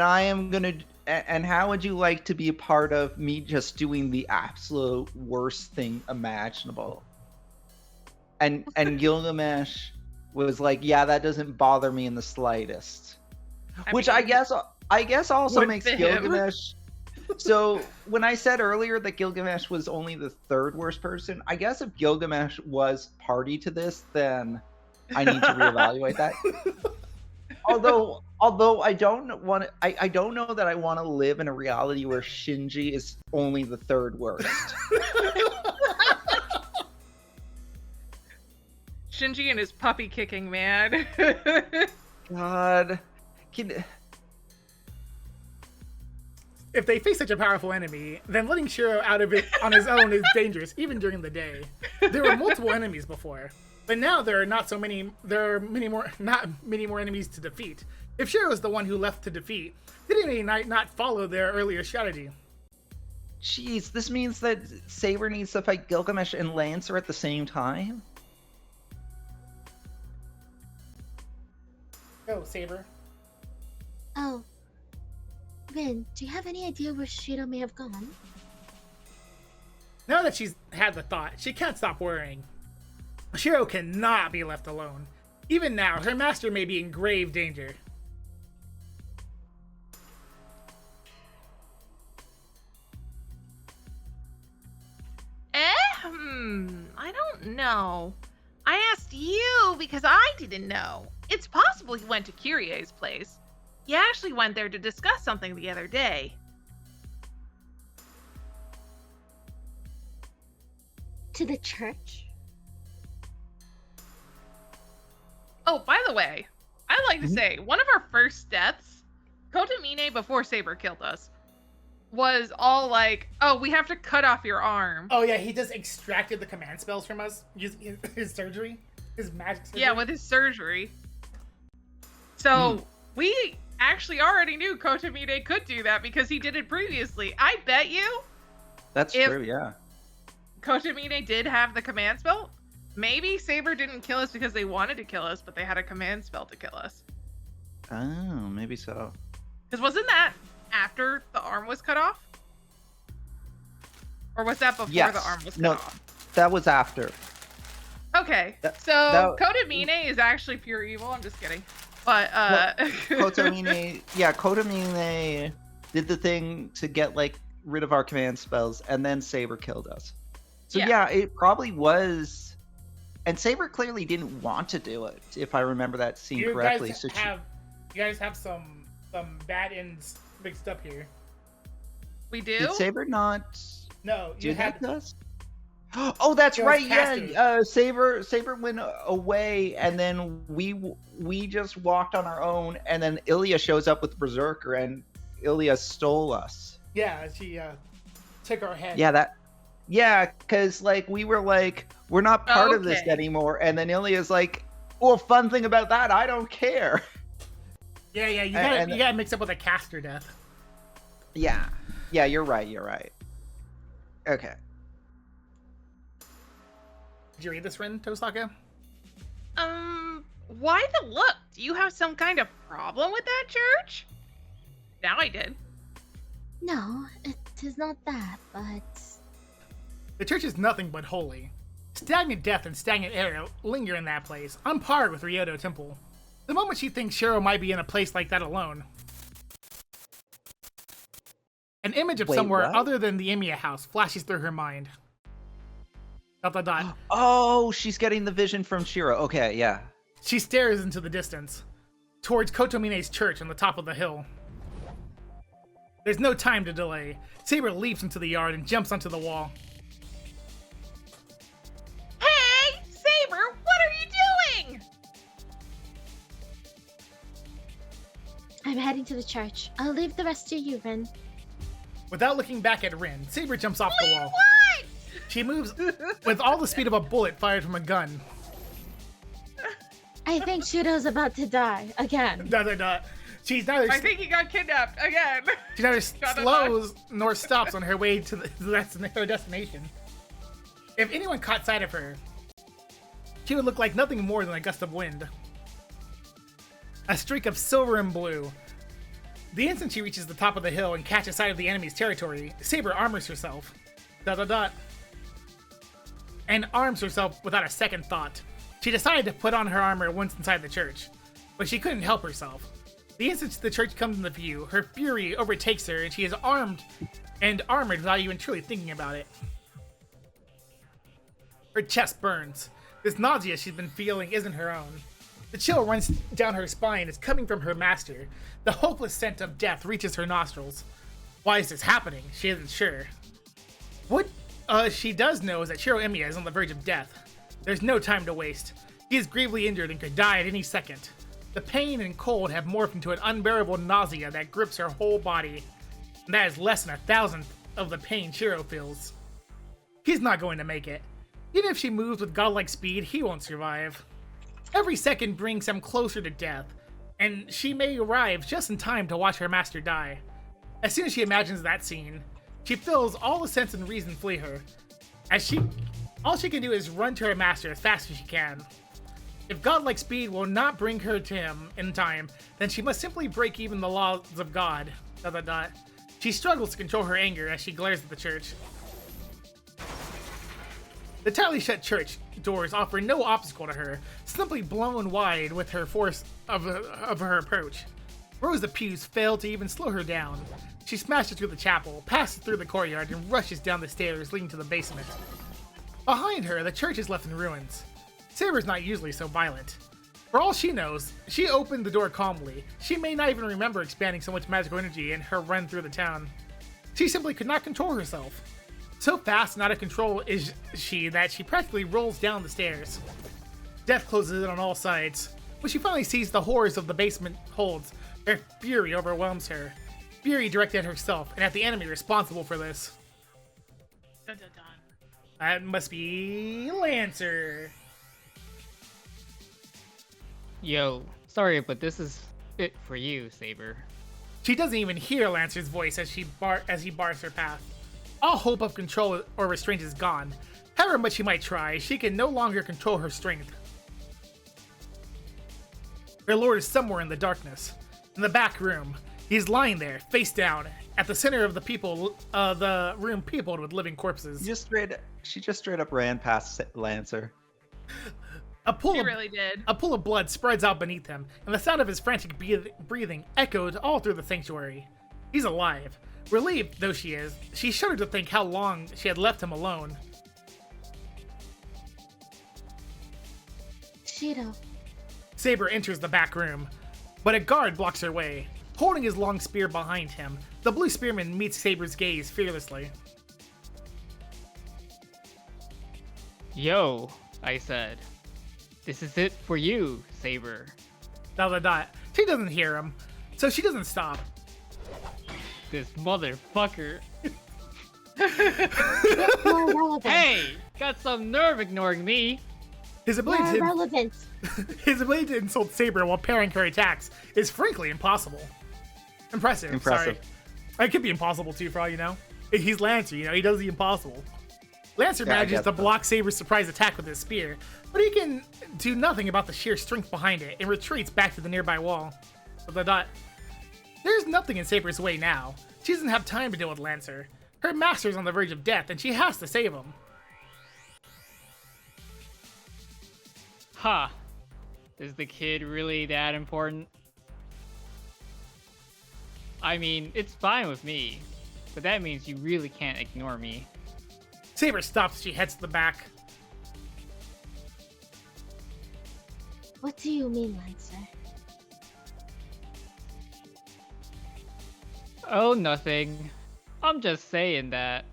I am gonna. And how would you like to be a part of me just doing the absolute worst thing imaginable? And Gilgamesh was like, yeah, that doesn't bother me in the slightest. I guess also makes Gilgamesh. So when I said earlier that Gilgamesh was only the third worst person, I guess if Gilgamesh was party to this, then I need to reevaluate that. Although I don't want to, I don't know that I want to live in a reality where Shinji is only the third worst. Shinji and his puppy kicking, man. God. If they face such a powerful enemy, then letting Shiro out of it on his own is dangerous, even during the day. There were multiple enemies before, but now there are not many more enemies to defeat. If Shiro is the one who left to defeat, did he not follow their earlier strategy? Jeez, this means that Saber needs to fight Gilgamesh and Lancer at the same time? Go, Saber. Oh. Rin, do you have any idea where Shiro may have gone? Now that she's had the thought, she can't stop worrying. Shiro cannot be left alone. Even now, her master may be in grave danger. I don't know. I asked you because I didn't know. It's possible he went to KyrieAI's place. He actually went there to discuss something the other day. To the church? Oh, by the way, I'd like to say, one of our first deaths, Kotomine, before Saber killed us, was all like, oh, we have to cut off your arm. Oh yeah, he just extracted the command spells from us using his surgery, his magic surgery. Yeah, with his surgery. So we actually already knew Kotomine could do that because he did it previously. I bet you. That's true, yeah. Kotomine did have the command spell. Maybe Saber didn't kill us because they wanted to kill us, but they had a command spell to kill us. Oh, maybe so. Because wasn't that after the arm was cut off? Or was that before the arm was cut off? That was after. Okay, so Kotomine is actually pure evil. I'm just kidding. But, Kotomine did the thing to get, rid of our command spells, and then Saber killed us. So yeah, it probably was... And Saber clearly didn't want to do it, if I remember that scene correctly. You guys have some bad ends mixed up here. We do? Did Saber not... No, you had... us? Oh, that's right. Yeah, Saber went away, and then we just walked on our own, and then Ilya shows up with Berserker, and Ilya stole us. Yeah, she took our head. Yeah, because we were we're not part of this anymore, and then Ilya's like, "Oh, fun thing about that, I don't care." Yeah, you gotta mix up with a caster death. Yeah, you're right. Okay. Did you read this, Rin, Tosaka? Why the look? Do you have some kind of problem with that church? Now I did. No, it is not that, but... The church is nothing but holy. Stagnant death and stagnant air linger in that place, on par with Ryoto Temple. The moment she thinks Shiro might be in a place like that alone. An image of somewhere other than the Emiya house flashes through her mind. ... Oh, she's getting the vision from Shiro. Okay, yeah. She stares into the distance, towards Kotomine's church on the top of the hill. There's no time to delay. Saber leaps into the yard and jumps onto the wall. Hey, Saber, what are you doing? I'm heading to the church. I'll leave the rest to you, Rin. Without looking back at Rin, Saber jumps off the wall. What? She moves with all the speed of a bullet fired from a gun. I think Shiro's about to die again. She's neither. I think he got kidnapped again. She neither slows nor stops on her way to her destination. If anyone caught sight of her, she would look like nothing more than a gust of wind. A streak of silver and blue. The instant she reaches the top of the hill and catches sight of the enemy's territory, Saber armors herself. ... And arms herself without a second thought. She decided to put on her armor once inside the church, but she couldn't help herself. The instant the church comes into view, her fury overtakes her and she is armed and armored without even truly thinking about it. Her chest burns. This nausea she's been feeling isn't her own. The chill runs down her spine. It's coming from her master. The hopeless scent of death reaches her nostrils. Why is this happening? She isn't sure. What she does know is that Shiro Emiya is on the verge of death. There's no time to waste. He is gravely injured and could die at any second. The pain and cold have morphed into an unbearable nausea that grips her whole body. And that is less than 1,000th of the pain Shiro feels. He's not going to make it. Even if she moves with godlike speed, he won't survive. Every second brings him closer to death, and she may arrive just in time to watch her master die. As soon as she imagines that scene, she feels all the sense and reason flee her. All she can do is run to her master as fast as she can. If godlike speed will not bring her to him in time, then she must simply break even the laws of God. ... She struggles to control her anger as she glares at the church. The tightly shut church doors offer no obstacle to her, simply blown wide with her force of her approach. Rows of pews fail to even slow her down. She smashes through the chapel, passes through the courtyard, and rushes down the stairs leading to the basement. Behind her, the church is left in ruins. Saber's not usually so violent. For all she knows, she opened the door calmly. She may not even remember expanding so much magical energy in her run through the town. She simply could not control herself. So fast and out of control is she that she practically rolls down the stairs. Death closes in on all sides. When she finally sees the horrors of the basement holds, her fury overwhelms her. Fury directed at herself and at the enemy responsible for this. Dun, dun, dun. That must be Lancer. Yo, sorry, but this is it for you, Saber. She doesn't even hear Lancer's voice as he bars her path. All hope of control or restraint is gone. However much she might try, she can no longer control her strength. Her lord is somewhere in the darkness. In the back room, he's lying there, face down, at the center of the room peopled with living corpses. She just straight up ran past Lancer. She really did. A pool of blood spreads out beneath him, and the sound of his frantic breathing echoed all through the sanctuary. He's alive. Relieved though she is, she shuddered to think how long she had left him alone. Shiro. Saber enters the back room, but a guard blocks her way. Holding his long spear behind him, the blue spearman meets Saber's gaze fearlessly. Yo, I said. This is it for you, Saber. ... She doesn't hear him, so she doesn't stop. This motherfucker. More relevant. Hey, got some nerve ignoring me. His More ability relevant. to insult Saber while parrying her attacks is frankly impossible. Impressive. Sorry. It could be impossible too, for all you know. He's Lancer, he does the impossible. Lancer manages to block Saber's surprise attack with his spear, but he can do nothing about the sheer strength behind it and retreats back to the nearby wall. ... There's nothing in Saber's way now. She doesn't have time to deal with Lancer. Her master's on the verge of death, and she has to save him. Ha! Is the kid really that important? I mean, it's fine with me, but that means you really can't ignore me. Saber stops as she heads to the back. What do you mean, Lancer? Oh, nothing. I'm just saying that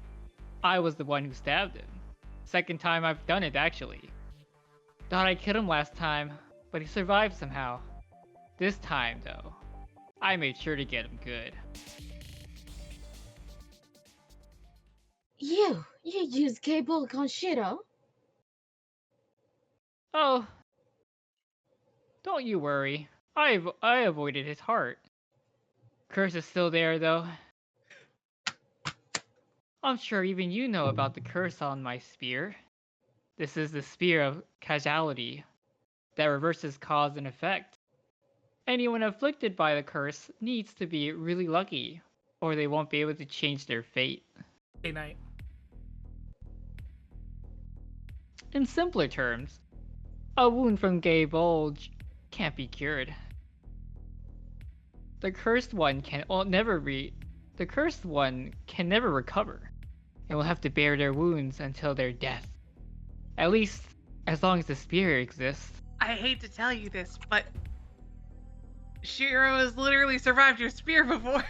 I was the one who stabbed him. Second time I've done it, actually. Thought I killed him last time, but he survived somehow. This time, though, I made sure to get him good. You used K-Bulk on Shiro? Oh, don't you worry. I avoided his heart. curse is still there, though. I'm sure even you know about the curse on my spear. This is the spear of causality that reverses cause and effect. Anyone afflicted by the curse needs to be really lucky, or they won't be able to change their fate. Good night. In simpler terms, a wound from gay bulge can't be cured. The cursed one can never recover, and will have to bear their wounds until their death. At least, as long as the spear exists. I hate to tell you this, but Shiro has literally survived your spear before.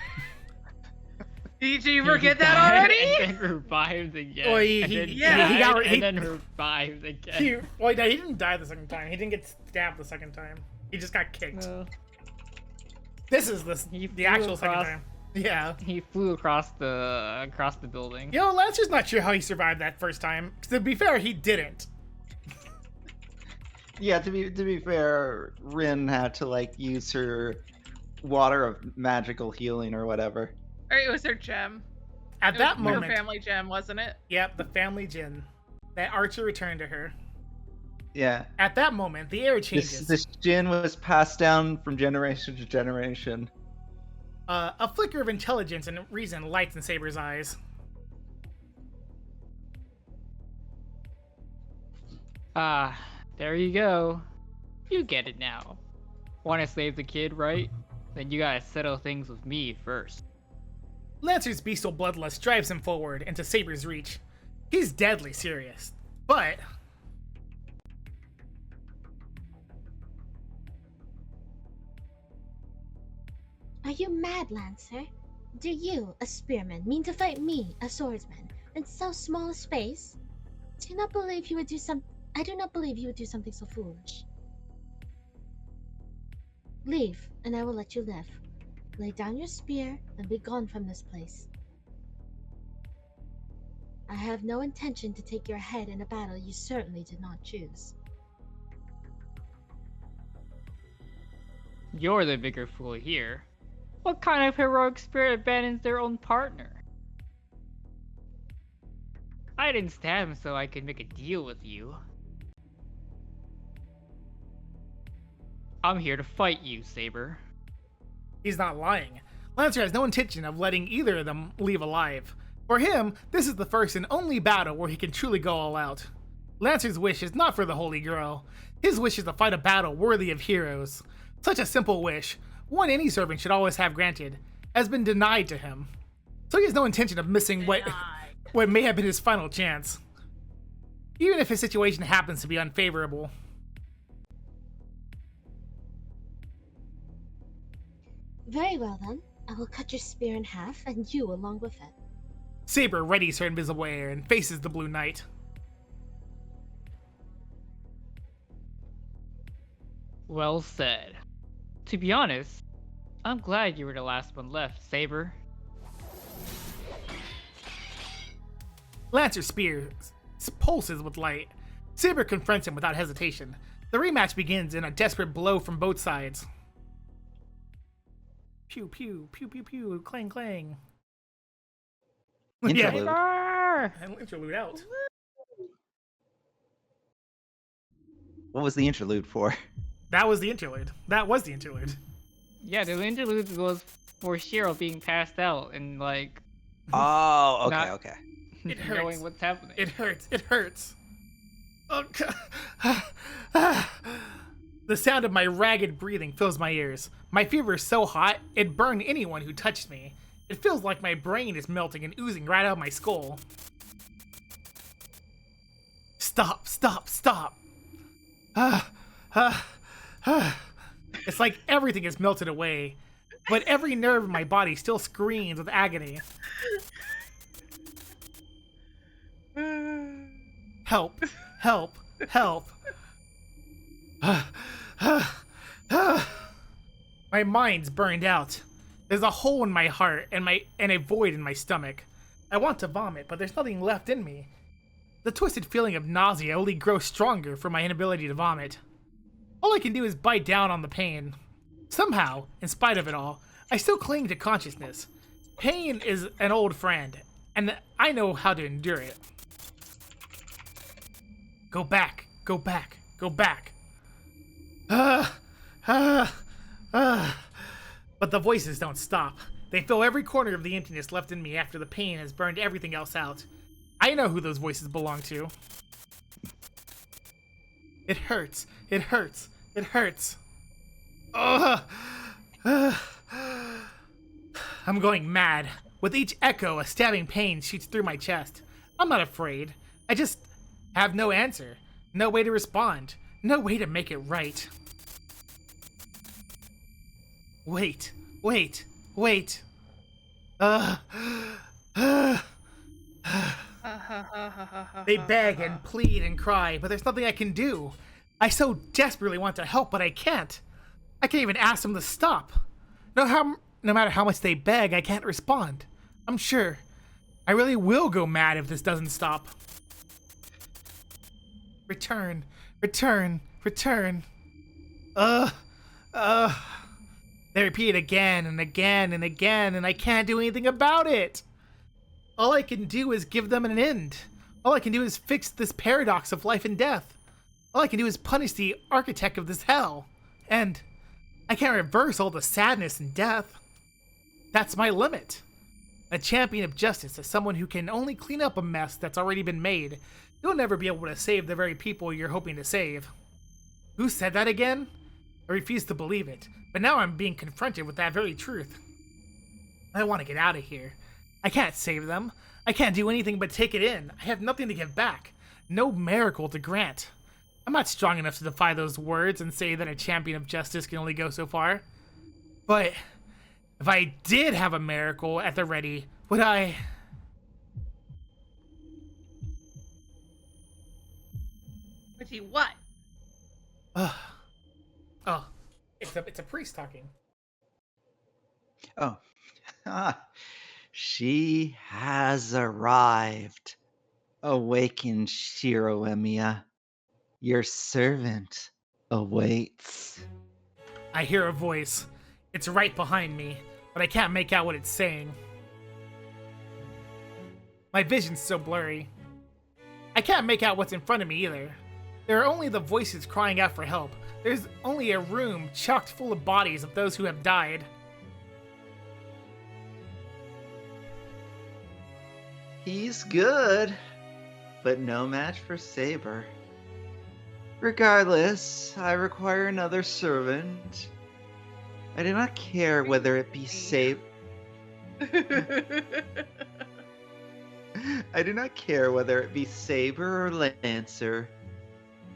Did you forget that already? And then revived again. Well, he then revived again. He didn't die the second time. He didn't get stabbed the second time. He just got kicked. This is the actual second time. Yeah. He flew across the building. You know, Lancer's not sure how he survived that first time. To be fair, he didn't. Yeah, to be fair, Rin had to like use her water of magical healing or whatever. Or it was her gem. At that moment, her family gem, wasn't it? Yep, the family gem that Archer returned to her. Yeah. At that moment, the air changes. This gin was passed down from generation to generation. A flicker of intelligence and reason lights in Saber's eyes. There you go. You get it now. Want to save the kid, right? Then you gotta settle things with me first. Lancer's bestial bloodlust drives him forward into Saber's reach. He's deadly serious, but... Are you mad, Lancer? Do you, a spearman, mean to fight me, a swordsman, in so small a space? I do not believe you would do something so foolish. Leave, and I will let you live. Lay down your spear and be gone from this place. I have no intention to take your head in a battle you certainly did not choose. You're the bigger fool here. What kind of heroic spirit abandons their own partner? I didn't stab him so I could make a deal with you. I'm here to fight you, Saber. He's not lying. Lancer has no intention of letting either of them leave alive. For him, this is the first and only battle where he can truly go all out. Lancer's wish is not for the Holy Grail. His wish is to fight a battle worthy of heroes. Such a simple wish, one any servant should always have granted, has been denied to him. So he has no intention of missing what may have been his final chance. Even if his situation happens to be unfavorable. Very well then. I will cut your spear in half, and you along with it. Saber readies her invisible air and faces the Blue Knight. Well said. To be honest, I'm glad you were the last one left, Saber. Lancer's spear pulses with light. Saber confronts him without hesitation. The rematch begins in a desperate blow from both sides. Pew pew, pew pew pew, clang clang. Interlude. Yeah, and interlude out. What was the interlude for? That was the interlude. That was the interlude. Yeah, the interlude was for Shiro being passed out and like. Oh, okay, okay. It hurts. Knowing what's happening. It hurts. It hurts. Oh, the sound of my ragged breathing fills my ears. My fever is so hot, it burned anyone who touched me. It feels like my brain is melting and oozing right out of my skull. Stop, stop, stop. It's like everything is melted away, but every nerve in my body still screams with agony. Help, help, help. My mind's burned out. There's a hole in my heart and a void in my stomach. I want to vomit, but there's nothing left in me. The twisted feeling of nausea only grows stronger from my inability to vomit. All I can do is bite down on the pain. Somehow, in spite of it all, I still cling to consciousness. Pain is an old friend, and I know how to endure it. Go back, go back, go back. But the voices don't stop. They fill every corner of the emptiness left in me after the pain has burned everything else out. I know who those voices belong to. It hurts, it hurts, it hurts. I'm going mad. With each echo, a stabbing pain shoots through my chest. I'm not afraid. I just have no answer. No way to respond. No way to make it right. Wait. They beg and plead and cry, but there's nothing I can do. I so desperately want to help, but I can't. I can't even ask them to stop. No matter how much they beg, I can't respond. I'm sure. I really will go mad if this doesn't stop. Return. They repeat again and again and again, and I can't do anything about it. All I can do is give them an end. All I can do is fix this paradox of life and death. All I can do is punish the architect of this hell. And I can't reverse all the sadness and death. That's my limit. A champion of justice is someone who can only clean up a mess that's already been made. You'll never be able to save the very people you're hoping to save. Who said that again? I refuse to believe it, but now I'm being confronted with that very truth. I want to get out of here. I can't save them. I can't do anything but take it in. I have nothing to give back. No miracle to grant. I'm not strong enough to defy those words and say that a champion of justice can only go so far. But if I did have a miracle at the ready, would I... Would you what? Oh, it's a priest talking. Oh. She has arrived. Awaken, Shiroemiya. Your servant awaits. I hear a voice. It's right behind me, but I can't make out what it's saying. My vision's so blurry. I can't make out what's in front of me either. There are only the voices crying out for help. There's only a room chocked full of bodies of those who have died. He's good, but no match for Saber. Regardless, I require another servant. I do not care whether it be Saber. I do not care whether it be Saber or Lancer,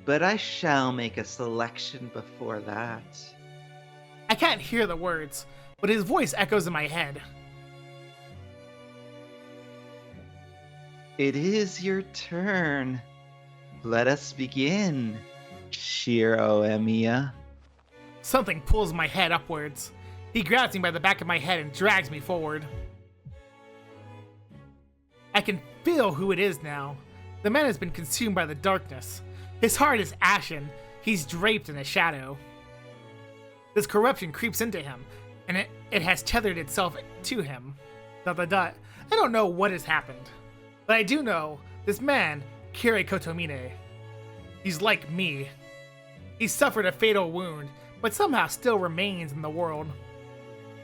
but I shall make a selection before that. I can't hear the words, but his voice echoes in my head. It is your turn. Let us begin, Shiroemiya. Something pulls my head upwards. He grabs me by the back of my head and drags me forward. I can feel who it is now. The man has been consumed by the darkness. His heart is ashen. He's draped in a shadow. This corruption creeps into him, and it has tethered itself to him. ... I don't know what has happened, but I do know this man, Kyrie Kotomine. He's like me. He's suffered a fatal wound, but somehow still remains in the world.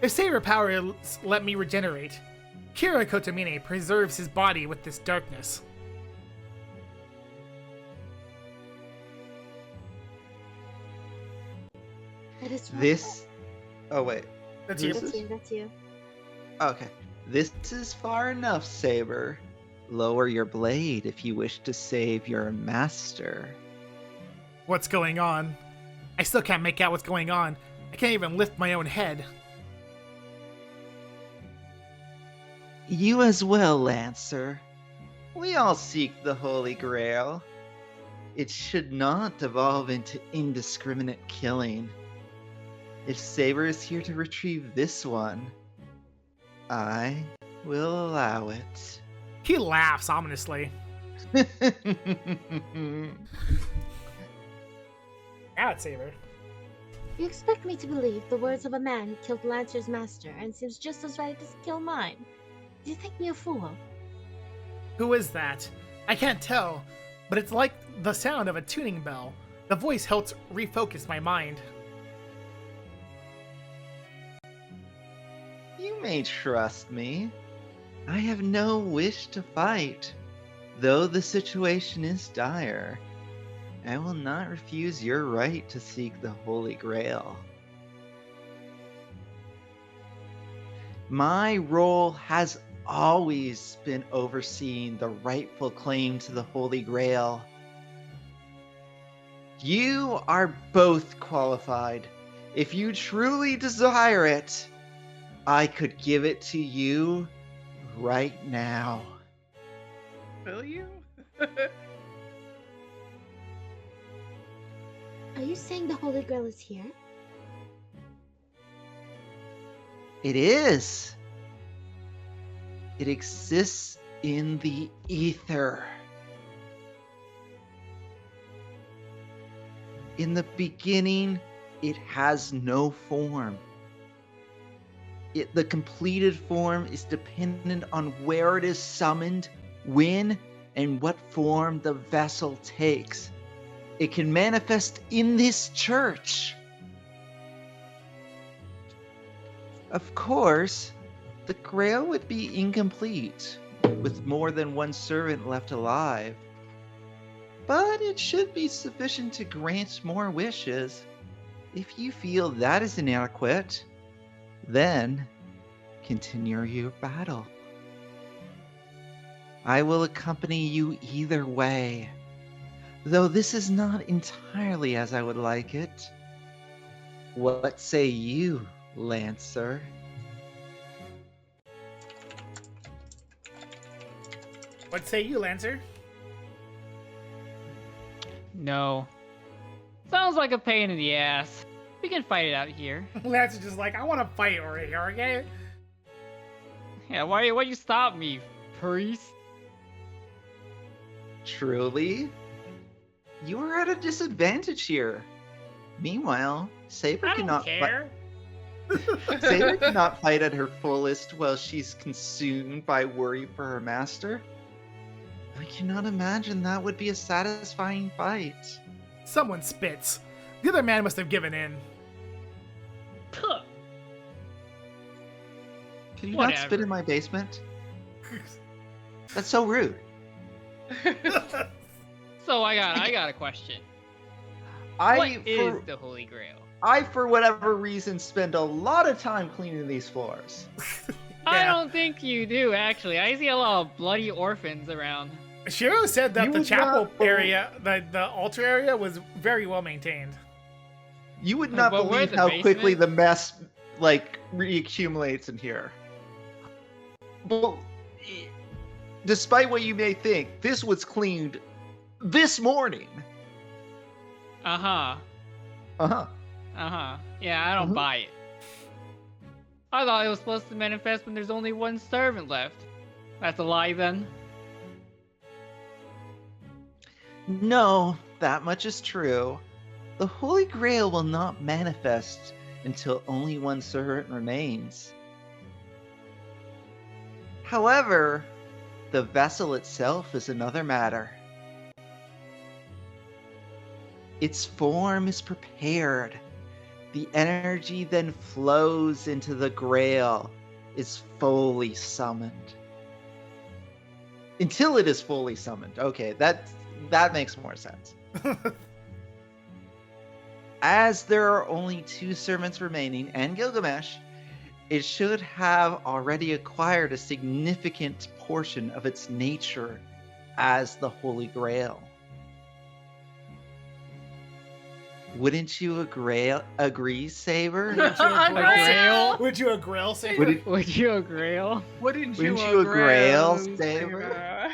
If Saber power let me regenerate, Kyrie Kotomine preserves his body with this darkness. That is This... Oh, wait. That's you. That's you. Okay. This is far enough, Saber. Lower your blade if you wish to save your master. What's going on? I still can't make out what's going on. I can't even lift my own head. You as well, Lancer. We all seek the Holy Grail. It should not devolve into indiscriminate killing. If Saber is here to retrieve this one, I will allow it. He laughs ominously. Now it's Saber. You expect me to believe the words of a man who killed Lancer's master and seems just as ready to kill mine. Do you think me a fool? Who is that? I can't tell, but it's like the sound of a tuning bell. The voice helps refocus my mind. You may trust me. I have no wish to fight. Though the situation is dire, I will not refuse your right to seek the Holy Grail. My role has always been overseeing the rightful claim to the Holy Grail. You are both qualified. If you truly desire it, I could give it to you right now. Will you? Are you saying the Holy Grail is here? It is. It exists in the ether. In the beginning, it has no form. The completed form is dependent on where it is summoned, when, and what form the vessel takes. It can manifest in this church. Of course, the Grail would be incomplete with more than one servant left alive. But it should be sufficient to grant more wishes. If you feel that is inadequate, then continue your battle. I will accompany you either way, though this is not entirely as I would like it. What say you, Lancer? What say you, Lancer? No. Sounds like a pain in the ass. We can fight it out here. Lancer's just like, I want to fight over here, okay? Yeah, why you stop me, priest? Truly? You are at a disadvantage here. Meanwhile, Saber I don't cannot care. Saber cannot fight at her fullest while she's consumed by worry for her master. I cannot imagine that would be a satisfying fight. Someone spits. The other man must have given in. Puh. Can you not spit Whatever. in my basement? That's so rude. So I got a question. I, What for, is the Holy Grail? I, for whatever reason, spend a lot of time cleaning these floors. I Yeah. don't think you do, actually. I see a lot of bloody orphans around. Shiro said that You the would chapel not- area, the altar area, was very well maintained. You would not But we're believe the how quickly basement? the mess, reaccumulates in here. But, despite what you may think, this was cleaned this morning. Uh-huh. Uh-huh. Uh-huh. Yeah, I don't buy it. I thought it was supposed to manifest when there's only one servant left. That's a lie then? No, that much is true. The Holy Grail will not manifest until only one servant remains. However, the vessel itself is another matter. Its form is prepared. The energy then flows into the Grail, is fully summoned. Until it is fully summoned. Okay, that makes more sense. As there are only 2 servants remaining and Gilgamesh, it should have already acquired a significant portion of its nature as the Holy Grail. Wouldn't you agree, Saber? Would you agree, Saber? Would you agree? Wouldn't Wouldn't you agree, Saber?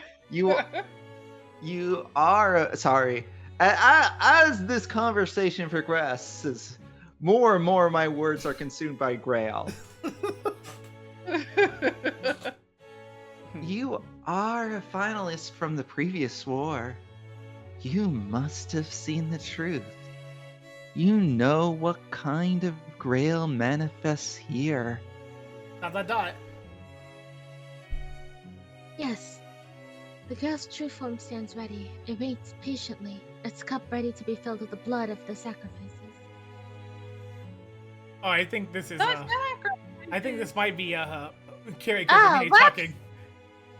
You are sorry. As this conversation progresses, more and more of my words are consumed by Grail. You are a finalist from the previous war. You must have seen the truth. You know what kind of grail manifests here. ... Yes. The girl's true form stands ready. It waits patiently, its cup ready to be filled with the blood of the sacrifices. Oh, I think this is. I think this might be Kyrie Oh, what? talking.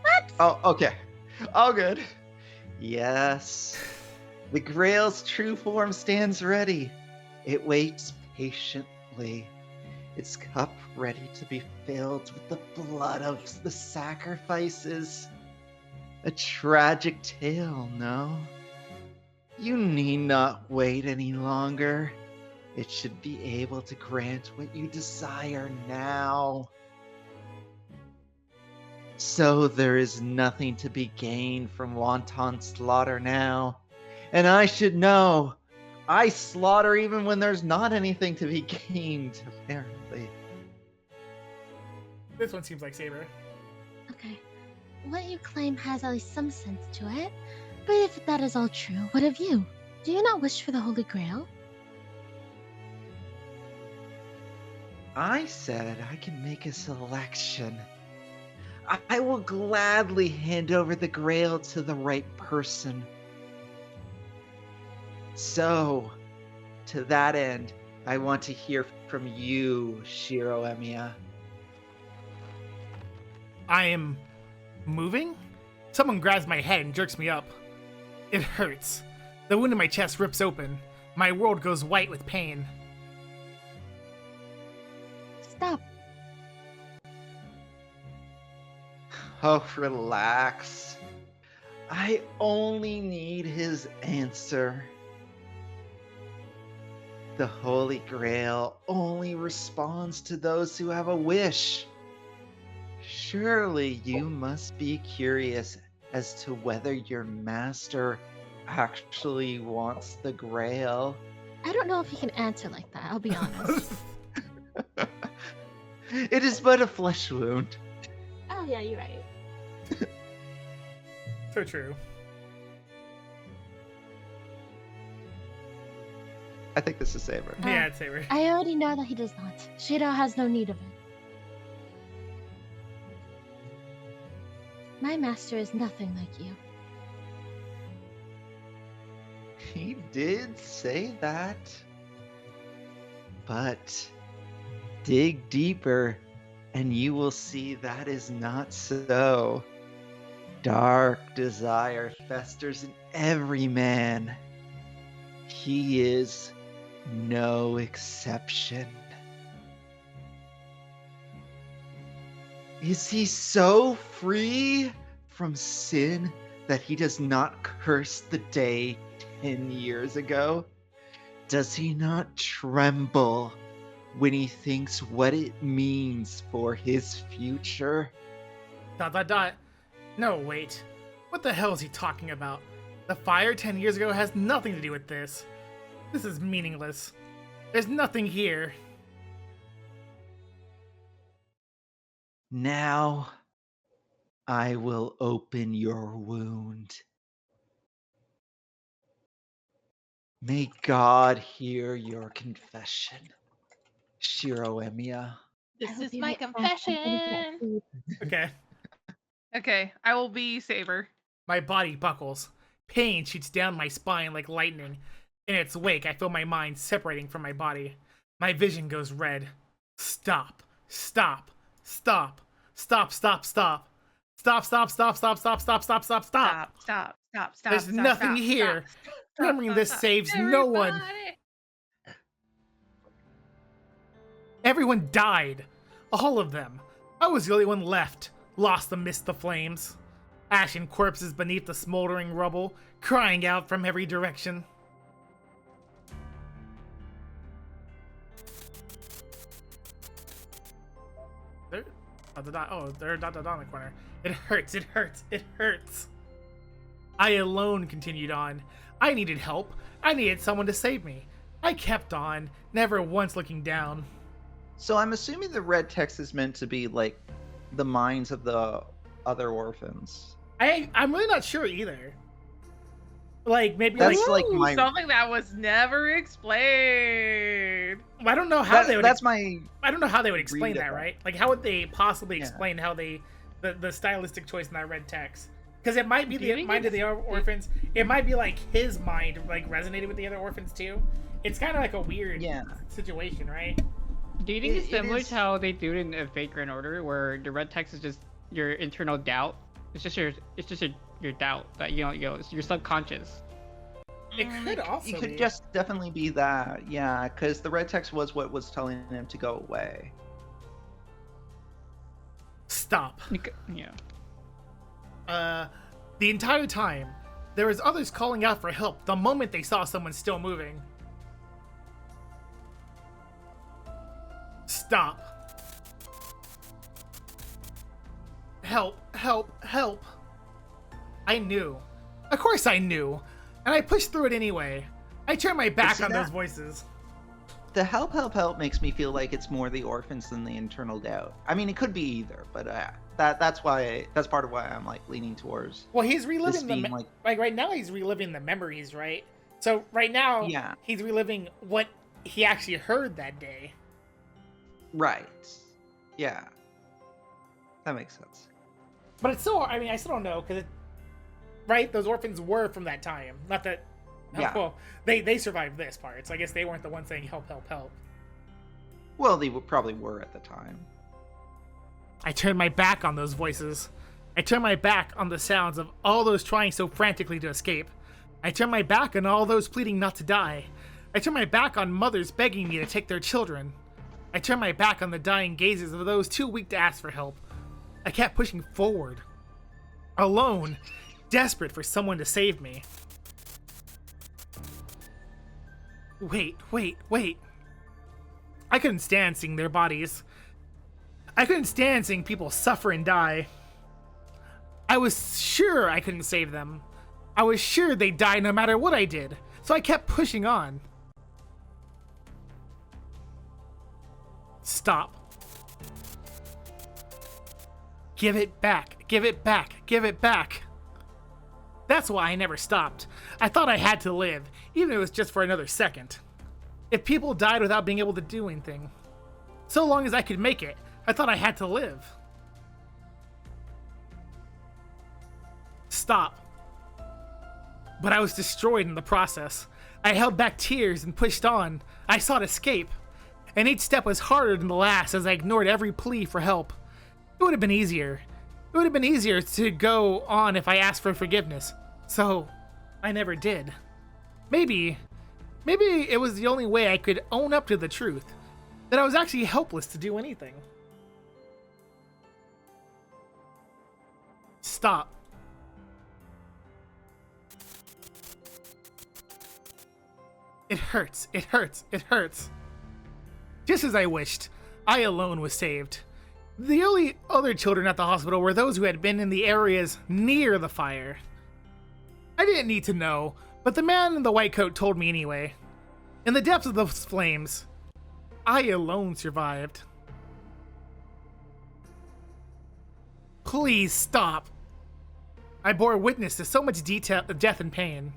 What? Oh, okay. All good. Yes. The grail's true form stands ready. It waits patiently, its cup ready to be filled with the blood of the sacrifices. A tragic tale, no? You need not wait any longer. It should be able to grant what you desire now. So there is nothing to be gained from wanton slaughter now. And I should know. I slaughter even when there's not anything to be gained, apparently. This one seems like Saber. Okay. What you claim has at least some sense to it. But if that is all true, what of you? Do you not wish for the Holy Grail? I said I can make a selection. I will gladly hand over the grail to the right person. So, to that end, I want to hear from you, KyrieAI. I am moving? Someone grabs my head and jerks me up. It hurts. The wound in my chest rips open. My world goes white with pain. Stop. Oh, relax. I only need his answer. The Holy Grail only responds to those who have a wish. Surely you must be curious as to whether your master actually wants the Grail. I don't know if he can answer like that, I'll be honest. It is but a flesh wound. Oh yeah, you're right. So true. I think this is Saber. Yeah, it's Saber. I already know that he does not. Shiro has no need of it. My master is nothing like you. He did say that. But dig deeper and you will see that is not so. Dark desire festers in every man. He is no exception. Is he so free from sin that he does not curse the day 10 years ago? Does he not tremble when he thinks what it means for his future? ... No, wait. What the hell is he talking about? The fire 10 years ago has nothing to do with this. This is meaningless. There's nothing here. Now, I will open your wound. May God hear your confession, KyrieAI. This is my confession. Okay. Okay, I will be Saber. My body buckles. Pain shoots down my spine like lightning. In its wake, I feel my mind separating from my body. My vision goes red. Stop. Stop. Stop. Stop, stop, stop. Stop, stop, stop, stop, stop, stop, stop, stop, stop. Stop. There's nothing here. Remembering this saves no one. Everyone died. All of them. I was the only one left. Lost amidst the flames. Ashen corpses beneath the smoldering rubble, crying out from every direction. They're in the corner. It hurts, it hurts, it hurts. I alone continued on. I needed help. I needed someone to save me. I kept on, never once looking down. So I'm assuming the red text is meant to be like the minds of the other orphans. I'm really not sure either. Like maybe That's like my. something that was never explained. I don't know how they would. That's my. I don't know how they would explain read of that, that. right? Like, how would they possibly Yeah. explain how the stylistic choice in that red text? Because it might be Do you the think mind of it's- the orphans. It might be like his mind like resonated with the other orphans too. It's kind of like a weird situation, right? Do you think it's It similar is- to how they do it in a fake Grand Order, where the red text is just your internal doubt? It's just your doubt that it's your subconscious. It could also It could be. just definitely be that, yeah, because the red text was what was telling him to go away. Stop. Yeah. The entire time, there was others calling out for help the moment they saw someone still moving. Stop. Help, help, help. I knew. Of course I knew. And I pushed through it anyway. I turned my back see on those that? voices. The help makes me feel like it's more the orphans than the internal doubt. I mean, it could be either, but that's part of why I'm like leaning towards. Well, he's This reliving being, like like- right now he's reliving the memories, right? So right now Yeah. he's reliving what he actually heard that day. Right. Yeah. That makes sense. But it's still, I mean, I still don't know because, right? Those orphans were from that time. Not that. Yeah. Well, they survived this part, so I guess they weren't the ones saying help, help, help. Well, they probably were at the time. I turned my back on those voices. I turned my back on the sounds of all those trying so frantically to escape. I turned my back on all those pleading not to die. I turned my back on mothers begging me to take their children. I turned my back on the dying gazes of those too weak to ask for help. I kept pushing forward. Alone, desperate for someone to save me. Wait. I couldn't stand seeing their bodies. I couldn't stand seeing people suffer and die. I was sure I couldn't save them. I was sure they'd die no matter what I did, so I kept pushing on. Stop. Give it back. Give it back. Give it back. That's why I never stopped. I thought I had to live, even if it was just for another second. If people died without being able to do anything, so long as I could make it, I thought I had to live. Stop. But I was destroyed in the process. I held back tears and pushed on. I sought escape. And each step was harder than the last as I ignored every plea for help. It would have been easier. It would have been easier to go on if I asked for forgiveness. So, I never did. Maybe it was the only way I could own up to the truth. That I was actually helpless to do anything. Stop. It hurts. It hurts. It hurts. Just as I wished, I alone was saved. The only other children at the hospital were those who had been in the areas near the fire. I didn't need to know, but the man in the white coat told me anyway. In the depths of those flames, I alone survived. Please stop. I bore witness to so much death and pain.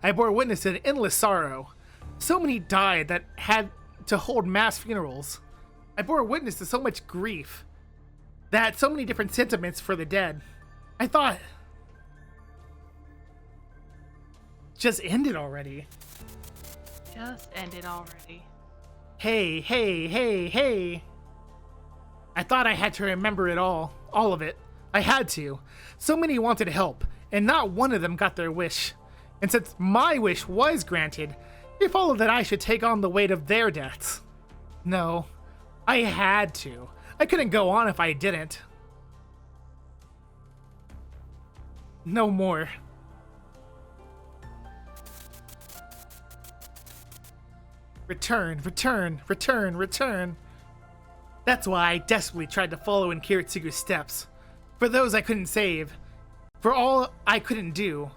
I bore witness to an endless sorrow. So many died that had to hold mass funerals. I bore witness to so much grief. That so many different sentiments for the dead. I thought, just end it already. Just end it already. Hey. I thought I had to remember it all of it. I had to. So many wanted help, and not one of them got their wish. And since my wish was granted, it followed that I should take on the weight of their deaths. No, I had to. I couldn't go on if I didn't. No more. Return. That's why I desperately tried to follow in Kiritsugu's steps. For those I couldn't save, for all I couldn't do,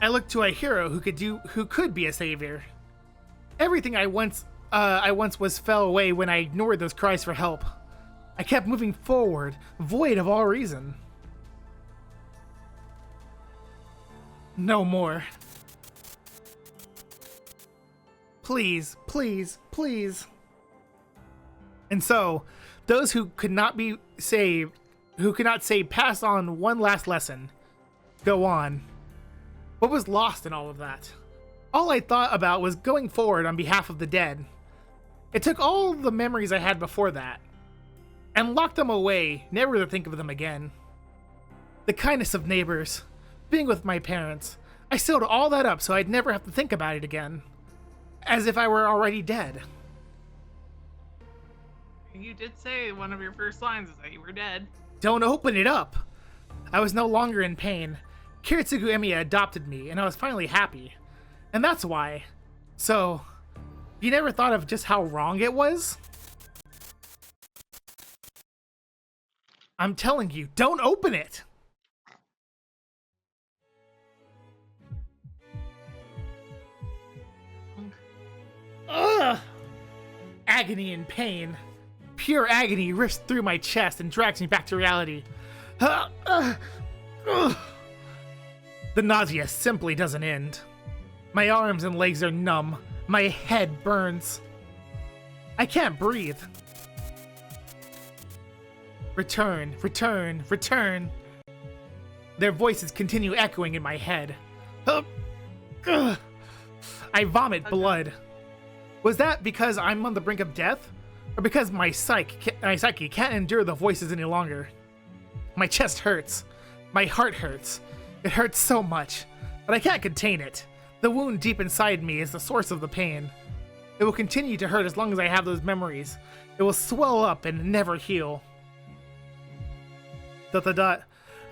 I looked to a hero who could be a savior. Everything I once was fell away when I ignored those cries for help. I kept moving forward, void of all reason. No more. Please, please, please. And so, those who could not say pass on one last lesson, go on. What was lost in all of that? All I thought about was going forward on behalf of the dead. It took all the memories I had before that, and locked them away, never to think of them again. The kindness of neighbors, being with my parents, I sealed all that up so I'd never have to think about it again. As if I were already dead. You did say one of your first lines is that you were dead. Don't open it up! I was no longer in pain. KyrieAI adopted me, and I was finally happy. And that's why. So, you never thought of just how wrong it was? I'm telling you, don't open it! Ugh! Agony and pain. Pure agony rips through my chest and drags me back to reality. The nausea simply doesn't end. My arms and legs are numb. My head burns. I can't breathe. Return, return, return. Their voices continue echoing in my head. I vomit blood. Was that because I'm on the brink of death? Or because my psyche can't endure the voices any longer? My chest hurts. My heart hurts. It hurts so much, but I can't contain it. The wound deep inside me is the source of the pain. It will continue to hurt as long as I have those memories. It will swell up and never heal. ...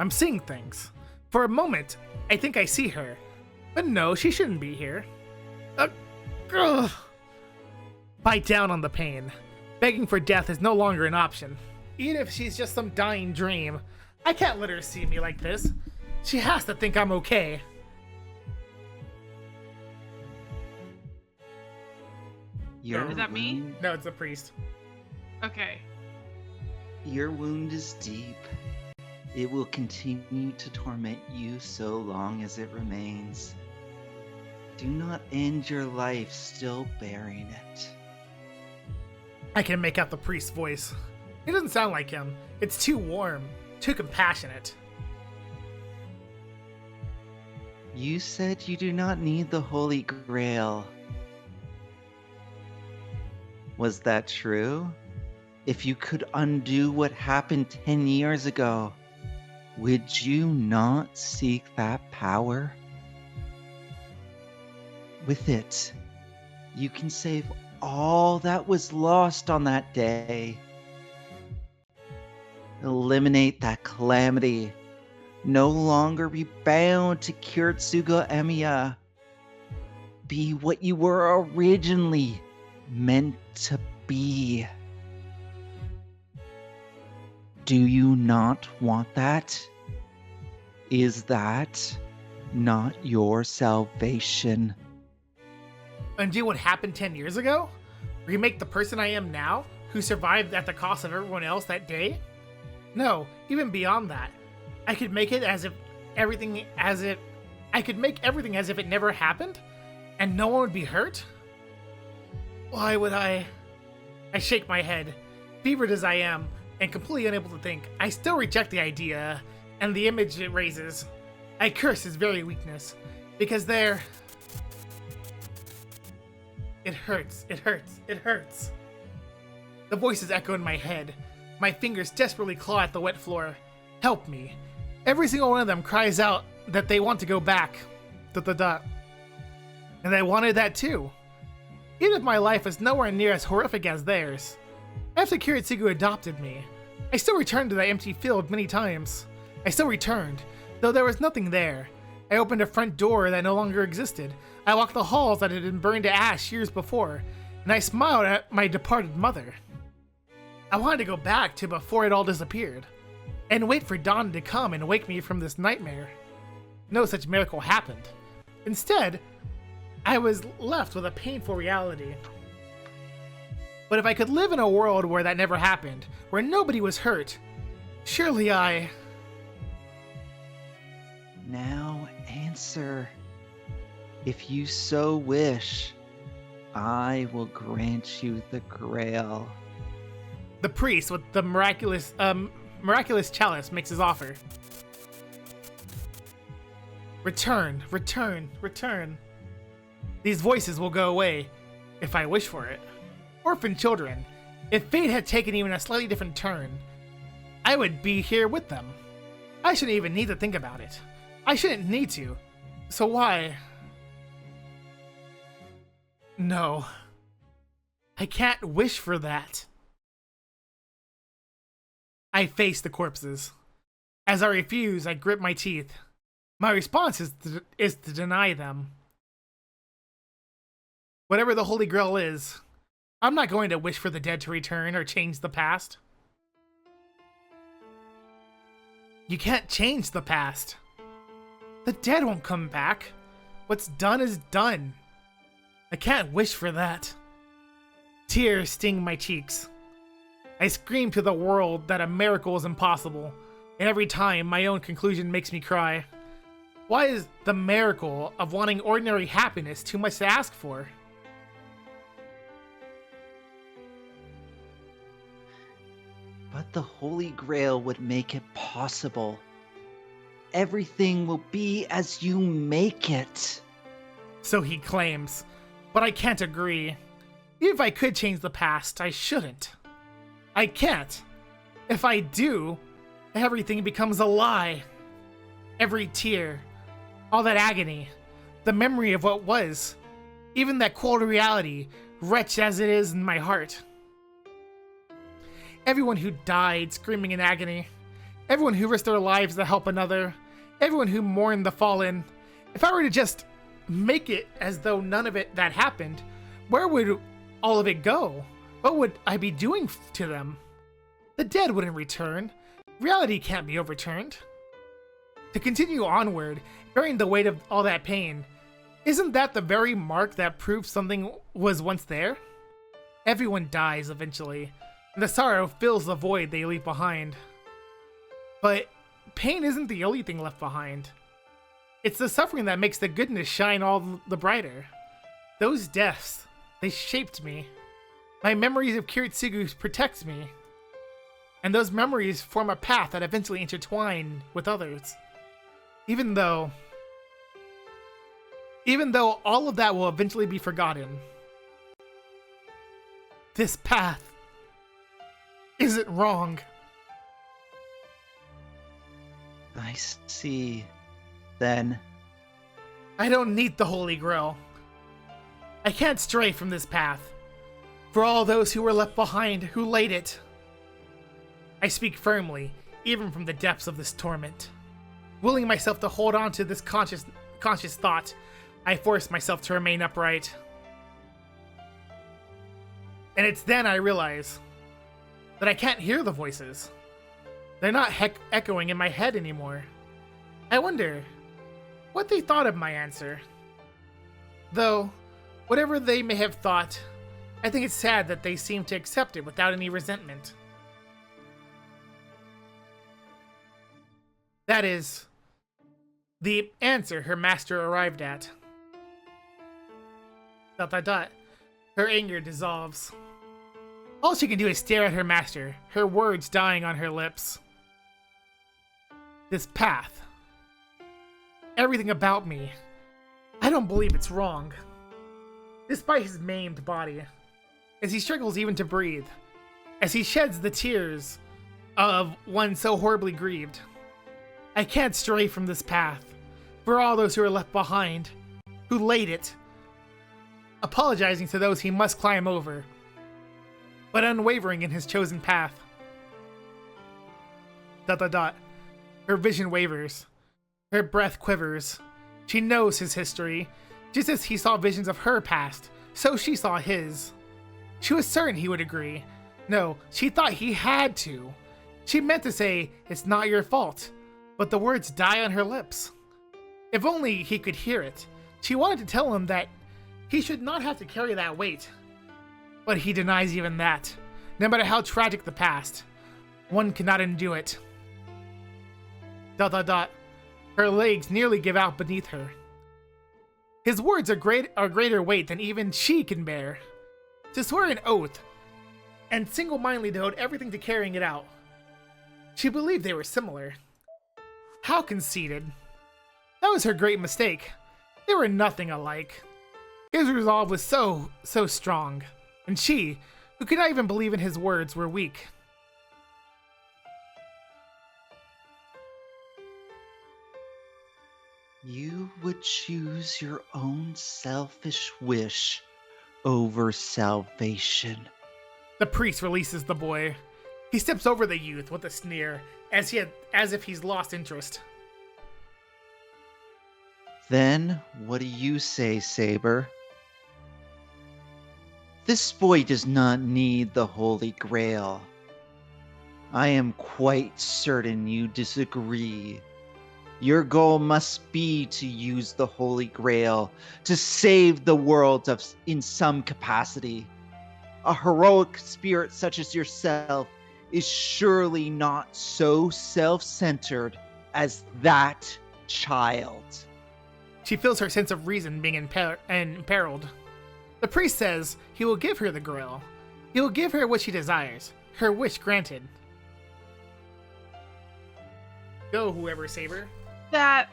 I'm seeing things. For a moment, I think I see her. But no, she shouldn't be here. Bite down on the pain. Begging for death is no longer an option. Even if she's just some dying dream, I can't let her see me like this. She has to think I'm okay. Is that me? No, it's the priest. Okay. Your wound is deep. It will continue to torment you so long as it remains. Do not end your life still bearing it. I can make out the priest's voice. It doesn't sound like him. It's too warm, too compassionate. You said you do not need the Holy Grail. Was that true? If you could undo what happened 10 years ago, would you not seek that power? With it, you can save all that was lost on that day. Eliminate that calamity. No longer be bound to KyrieAI. Be what you were originally meant to be. Do you not want that? Is that not your salvation? Undo what happened 10 years ago? Remake the person I am now, who survived at the cost of everyone else that day? No, even beyond that. I could make it as if everything as if it never happened, and no one would be hurt? Why would I shake my head, fevered as I am, and completely unable to think. I still reject the idea, and the image it raises. I curse his very weakness, because there... It hurts, it hurts, it hurts. The voices echo in my head. My fingers desperately claw at the wet floor. Help me. Every single one of them cries out that they want to go back. ... And I wanted that too. Even if my life is nowhere near as horrific as theirs. After KyrieAI adopted me, I still returned to that empty field many times. I still returned, though there was nothing there. I opened a front door that no longer existed. I walked the halls that had been burned to ash years before, and I smiled at my departed mother. I wanted to go back to before it all disappeared, and wait for dawn to come and wake me from this nightmare. No such miracle happened. Instead, I was left with a painful reality. But if I could live in a world where that never happened, where nobody was hurt, surely I... Now answer. If you so wish, I will grant you the grail. The priest with the miraculous chalice makes his offer. Return, return, return. These voices will go away, if I wish for it. Orphan children, if fate had taken even a slightly different turn, I would be here with them. I shouldn't even need to think about it. I shouldn't need to. So why? No. I can't wish for that. I face the corpses. As I refuse, I grip my teeth. My response is to deny them. Whatever the Holy Grail is, I'm not going to wish for the dead to return or change the past. You can't change the past. The dead won't come back. What's done is done. I can't wish for that. Tears sting my cheeks. I scream to the world that a miracle is impossible, and every time my own conclusion makes me cry. Why is the miracle of wanting ordinary happiness too much to ask for? But the Holy Grail would make it possible. Everything will be as you make it. So he claims, but I can't agree. Even if I could change the past, I shouldn't. I can't. If I do, everything becomes a lie. Every tear, all that agony, the memory of what was, even that cold reality, wretched as it is in my heart. Everyone who died screaming in agony, everyone who risked their lives to help another, everyone who mourned the fallen. If I were to just make it as though none of it that happened, where would all of it go? What would I be doing to them? The dead wouldn't return. Reality can't be overturned. To continue onward, bearing the weight of all that pain, isn't that the very mark that proves something was once there? Everyone dies eventually, and the sorrow fills the void they leave behind. But pain isn't the only thing left behind. It's the suffering that makes the goodness shine all the brighter. Those deaths, they shaped me. My memories of Kiritsugu protects me. And those memories form a path that eventually intertwine with others. Even though all of that will eventually be forgotten, this path isn't wrong. I see. Then I don't need the Holy Grail. I can't stray from this path. For all those who were left behind, who laid it. I speak firmly, even from the depths of this torment. Willing myself to hold on to this conscious thought, I force myself to remain upright. And it's then I realize that I can't hear the voices. They're not echoing in my head anymore. I wonder what they thought of my answer. Though, whatever they may have thought, I think it's sad that they seem to accept it without any resentment. That is the answer her master arrived at. ... Her anger dissolves. All she can do is stare at her master, her words dying on her lips. This path. Everything about me. I don't believe it's wrong. Despite his maimed body, as he struggles even to breathe, as he sheds the tears of one so horribly grieved, I can't stray from this path. For all those who are left behind, who laid it, apologizing to those he must climb over, but unwavering in his chosen path. ... Her vision wavers. Her breath quivers. She knows his history. Just as he saw visions of her past, so she saw his. She was certain he would agree. No, she thought he had to. She meant to say, "It's not your fault," but the words die on her lips. If only he could hear it. She wanted to tell him that he should not have to carry that weight. But he denies even that. No matter how tragic the past, one cannot undo it. ... Her legs nearly give out beneath her. His words are greater weight than even she can bear. To swear an oath and single-mindedly devote everything to carrying it out. She believed they were similar. How conceited. That was her great mistake. They were nothing alike. His resolve was so strong, and she, who could not even believe in his words, were weak. You would choose your own selfish wish over salvation. The priest releases the boy. He steps over the youth with a sneer, as if he's lost interest. Then, what do you say, Saber? This boy does not need the Holy Grail. I am quite certain you disagree. Your goal must be to use the Holy Grail to save the world in some capacity. A heroic spirit such as yourself is surely not so self-centered as that child. She feels her sense of reason being imperiled. The priest says he will give her the grail. He will give her what she desires, her wish granted. Go, whoever, Saber. That.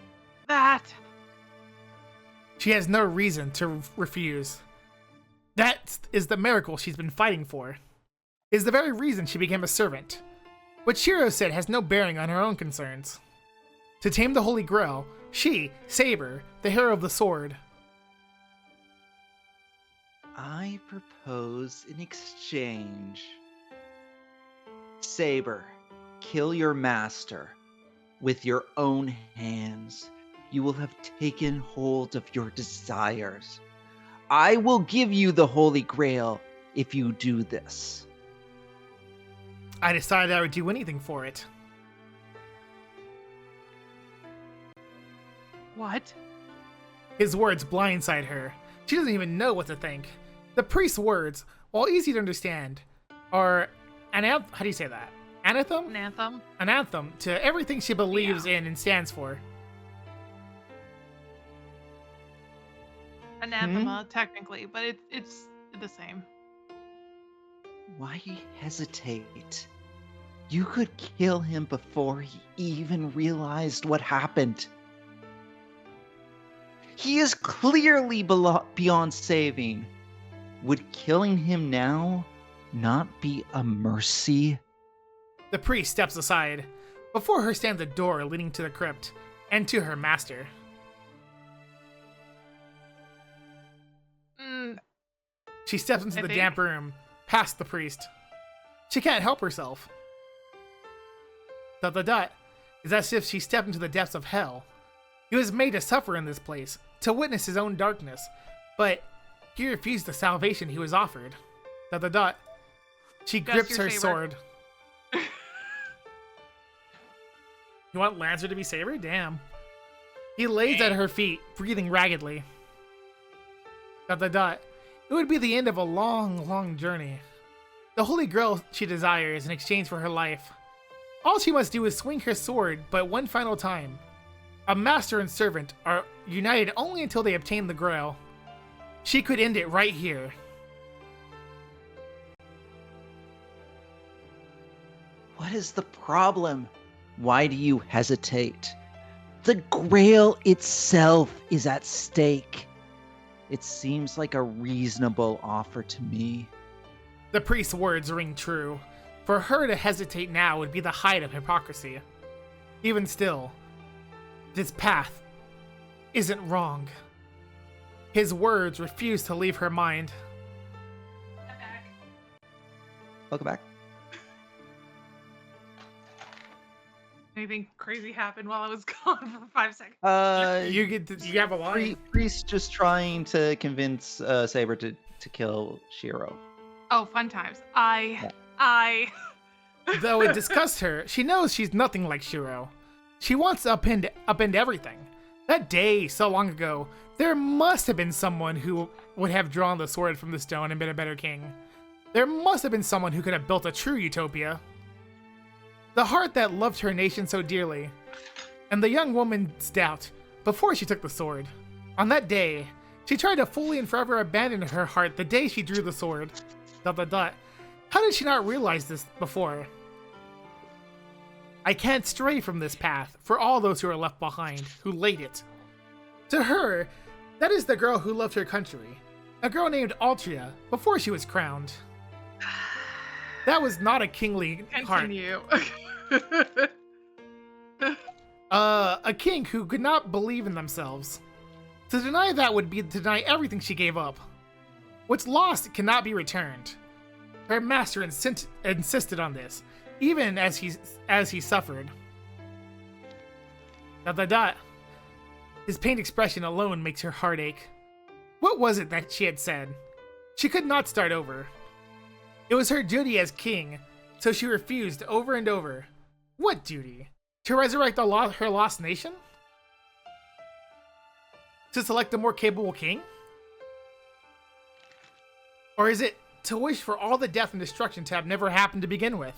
She has no reason to refuse. That is the miracle she's been fighting for. It is the very reason she became a servant. What Shiro said has no bearing on her own concerns. To tame the Holy Grail, she, Saber, the hero of the sword. I propose an exchange. Saber, kill your master. With your own hands, you will have taken hold of your desires. I will give you the Holy Grail if you do this. I decided I would do anything for it. What? His words blindside her. She doesn't even know what to think. The priest's words, while easy to understand, are how do you say that? Anathema? An anthem? An anthem to everything she believes in and stands for. Anathema, technically, but it's the same. Why hesitate? You could kill him before he even realized what happened. He is clearly beyond saving. Would killing him now not be a mercy? The priest steps aside. Before her stands a door leading to the crypt and to her master. She steps into the damp room, past the priest. She can't help herself. ... It's as if she stepped into the depths of hell. He was made to suffer in this place, to witness his own darkness, but he refused the salvation he was offered. ... She grips her sword. You want Lancer to be Saber? Damn. He lays at her feet, breathing raggedly. ... It would be the end of a long, long journey. The Holy Grail she desires in exchange for her life. All she must do is swing her sword but one final time. A master and servant are united only until they obtain the Grail. She could end it right here. What is the problem? Why do you hesitate? The Grail itself is at stake. It seems like a reasonable offer to me. The priest's words ring true. For her to hesitate now would be the height of hypocrisy. Even still, this path isn't wrong. His words refuse to leave her mind. Welcome back. Anything crazy happened while I was gone for 5 seconds? You have a line. Priest just trying to convince Saber to kill Shiro. Oh, fun times. Though it disgusts her, she knows she's nothing like Shiro. She wants to upend everything. That day, so long ago, there must have been someone who would have drawn the sword from the stone and been a better king. There must have been someone who could have built a true utopia. The heart that loved her nation so dearly, and the young woman's doubt before she took the sword. On that day, She tried to fully and forever abandon her heart the day she drew the sword. ... How did she not realize this before? I can't stray from this path for all those who are left behind, who laid it. To her, that is the girl who loved her country. A girl named Altria, before she was crowned. That was not a kingly heart. Continue. A king who could not believe in themselves. To deny that would be to deny everything she gave up. What's lost cannot be returned. Her master insisted on this, even as he suffered. ... His pained expression alone makes her heart ache. What was it that she had said? She could not start over. It was her duty as king, so she refused over and over. What duty? To resurrect her lost nation? To select a more capable king? Or is it to wish for all the death and destruction to have never happened to begin with?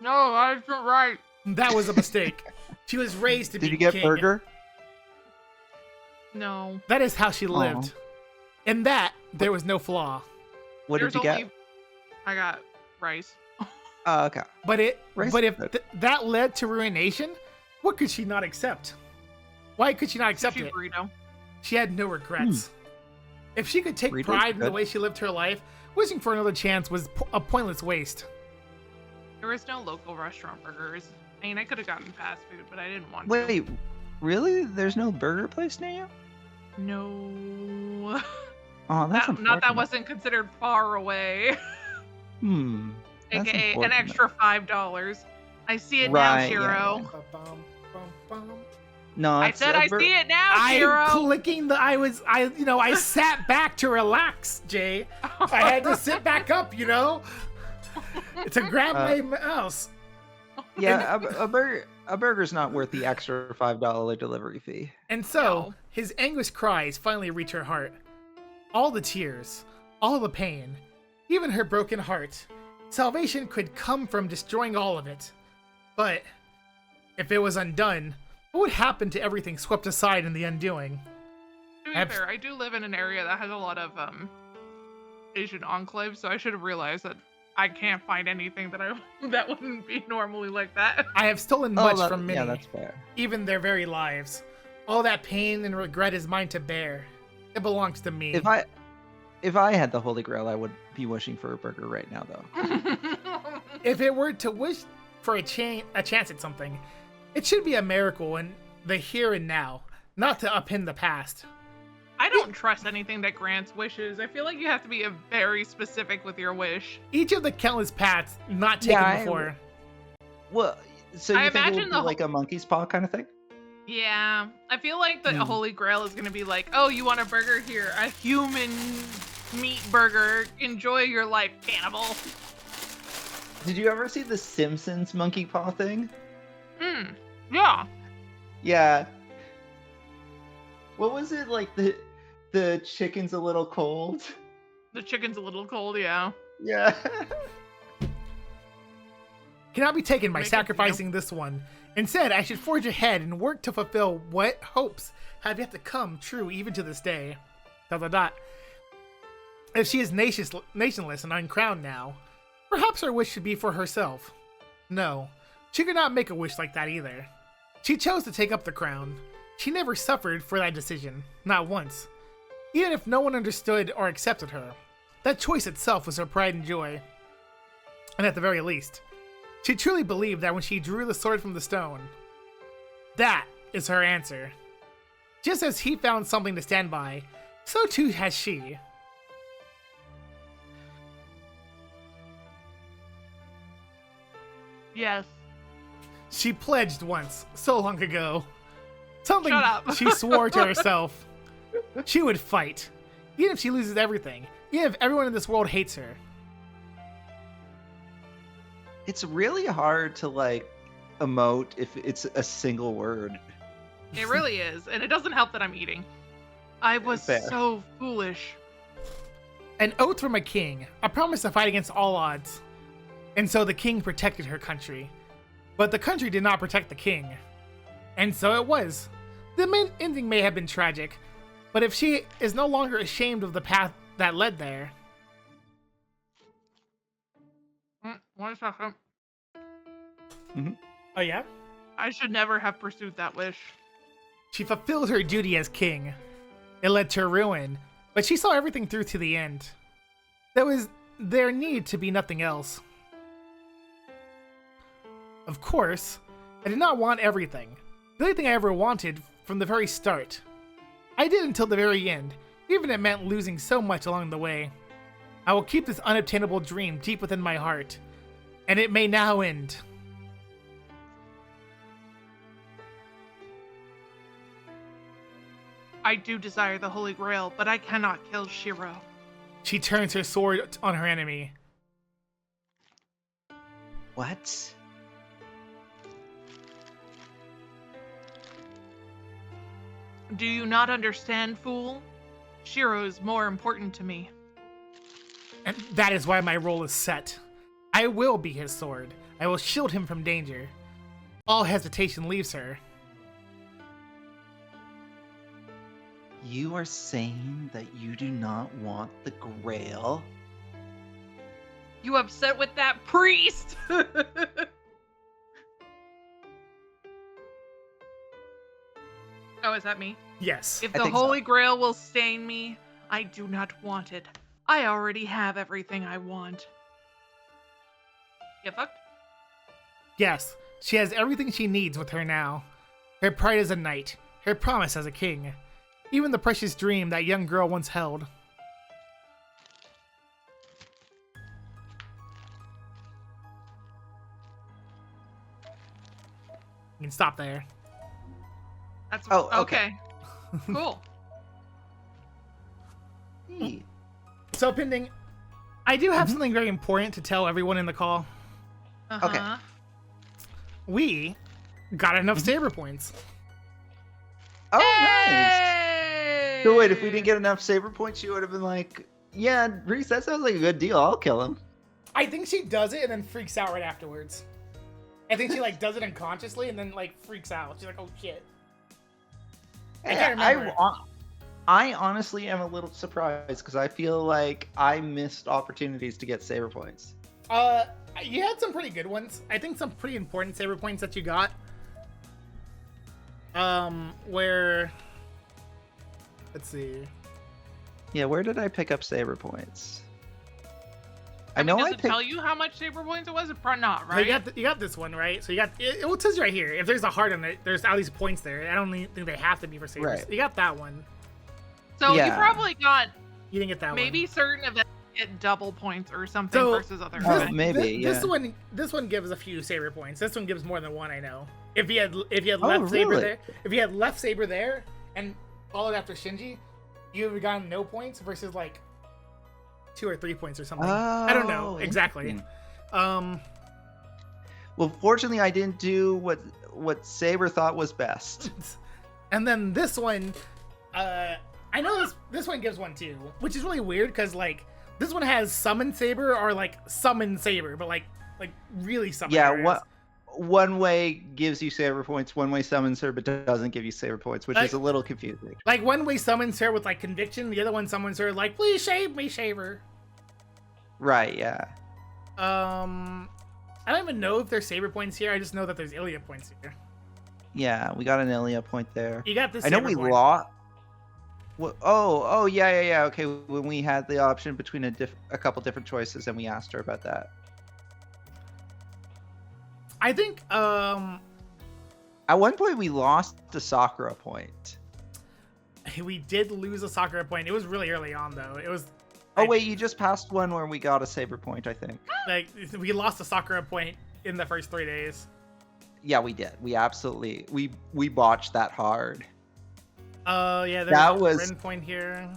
No, that's not right. That was a mistake. She was raised to be king. Did you get burger? No. That is how she lived. In that, there was no flaw. What did you get? I got rice. Oh, okay. But Rice if is good. that led to ruination, what could she not accept? Why could she not accept it? Burrito. She had no regrets. If she could take Burrito's pride in the good. way she lived her life, wishing for another chance was a pointless waste. There was no local restaurant burgers. I mean, I could have gotten fast food, but I didn't want to. Wait, really? There's no burger place near you? No. Oh, that's Not that unfortunate. wasn't considered far away. That's AKA an unfortunate. extra $5. I see it Right, now, yeah. Shiro. No, I it's said a I see it now, I'm Shiro. clicking I sat back to relax, Jay. I had to sit back up, to grab my mouse. Yeah, a burger's not worth the extra $5 delivery fee. And so, No. his anguished cries finally reach her heart. All the tears, all the pain, even her broken heart. Salvation could come from destroying all of it. But, if it was undone, what would happen to everything swept aside in the undoing? To be fair, I do live in an area that has a lot of Asian enclaves, so I should have realized that I can't find anything that wouldn't be normally like that. I have stolen much that- from many, Yeah, that's fair. even their very lives. All that pain and regret is mine to bear. It belongs to me. If I had the Holy Grail, I would be wishing for a burger right now, though. If it were to wish for a chance at something, it should be a miracle in the here and now, not to upend the past. I don't trust anything that grants wishes. I feel like you have to be very specific with your wish. Each of the countless paths not taken Yeah, before. Well, so you I think it imagine would be the like a monkey's paw kind of thing? Yeah, I feel like the Holy Grail is gonna be like, oh, you want a burger here, a human meat burger. Enjoy your life, cannibal. Did you ever see the Simpsons monkey paw thing? Yeah. Yeah. What was it like? The chicken's a little cold. The chicken's a little cold, yeah. Yeah. Cannot be taken by Make it sacrificing this one. Instead, I should forge ahead and work to fulfill what hopes have yet to come true even to this day. ... If she is nationless and uncrowned now, perhaps her wish should be for herself. No, she could not make a wish like that either. She chose to take up the crown. She never suffered for that decision, not once. Even if no one understood or accepted her, that choice itself was her pride and joy. And at the very least, she truly believed that when she drew the sword from the stone, that is her answer. Just as he found something to stand by, so too has she. Yes. She pledged once, so long ago. Something Shut up. she swore to herself. She would fight. Even if she loses everything. Even if everyone in this world hates her. It's really hard to like emote if it's a single word. It really is. And it doesn't help that I'm eating. I was Fair. so foolish. An oath from a king. A promise to fight against all odds. And so the king protected her country. But the country did not protect the king. And so it was. The main ending may have been tragic, but if she is no longer ashamed of the path that led there... 1 second. Oh yeah? I should never have pursued that wish. She fulfilled her duty as king. It led to ruin, but she saw everything through to the end. There need to be nothing else. Of course, I did not want everything. The only thing I ever wanted from the very start. I did until the very end, even if it meant losing so much along the way. I will keep this unobtainable dream deep within my heart, and it may now end. I do desire the Holy Grail, but I cannot kill Shiro. She turns her sword on her enemy. What? Do you not understand, fool? Shiro is more important to me. And that is why my role is set. I will be his sword. I will shield him from danger. All hesitation leaves her. You are saying that you do not want the Grail? You upset with that priest? Oh, is that me? Yes. If the Holy Grail will stain me, I do not want it. I already have everything I want. Get fucked? Yes, she has everything she needs with her now. Her pride as a knight, her promise as a king, even the precious dream that young girl once held. You can stop there. That's okay. Cool. So, Pending, I do have something very important to tell everyone in the call. Uh-huh. Okay. We got enough saber points. Oh, nice. Hey! So wait, if we didn't get enough saber points, you would have been like, yeah, Reese, that sounds like a good deal. I'll kill him. I think she does it and then freaks out right afterwards. I think she like does it unconsciously and then like freaks out. She's like, "Oh shit!" I can't remember. I honestly am a little surprised because I feel like I missed opportunities to get saber points. You had some pretty good ones. I think some pretty important saber points that you got. Where, let's see. Yeah, where did I pick up saber points? I know I does it picked. tell you how much saber points it was? Probably not, So right? you got this one, right? So you got it tells you right here. If there's a heart on it, there's at least points there. I don't think they have to be for sabers. Right. You got that one. So you Yeah. probably got You didn't get that one. maybe certain events get double points or something So, versus other Oh, events. maybe. This one gives a few saber points. This one gives more than one. I know. If you had Oh, left saber really? there, if you had left saber there and followed after Shinji, you would have gotten no points versus like 2 or 3 points or something. I don't know exactly. interesting. Well, fortunately, I didn't do what Saber thought was best. And then this one, I know this one gives one too, which is really weird because like this one has summon saber or like summon saber, but like really summon. Yeah, areas. one way gives you saber points, one way summons her, but doesn't give you saber points, which is a little confusing. Like one way summons her with like conviction, the other one summons her like, please shave me, shaver. Right, yeah. I don't even know if there's saber points here. I just know that there's Ilya points here. Yeah, we got an Ilya point there. You got this. I know saber we point. lost. Oh, yeah. Okay, when we had the option between a couple different choices, and we asked her about that. I think At one point, we lost the Sakura point. we did lose a Sakura point. It was really early on though. It was. Oh wait, you just passed one where we got a saber point, I think. Like we lost a Sakura point in the first 3 days. Yeah, we did. We absolutely we botched that hard. Yeah, there's That a was- Rin point here.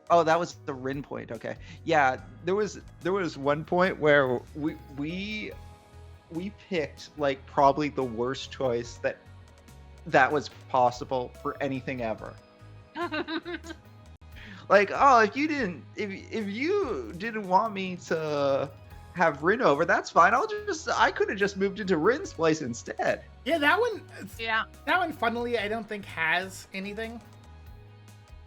Oh, that was the Rin point. Okay. Yeah, there was one point where we picked like probably the worst choice that was possible for anything ever. Like, oh, if you didn't want me to have Rin over, that's fine. I could have just moved into Rin's place instead. Yeah, that one. Yeah. That one, funnily, I don't think has anything.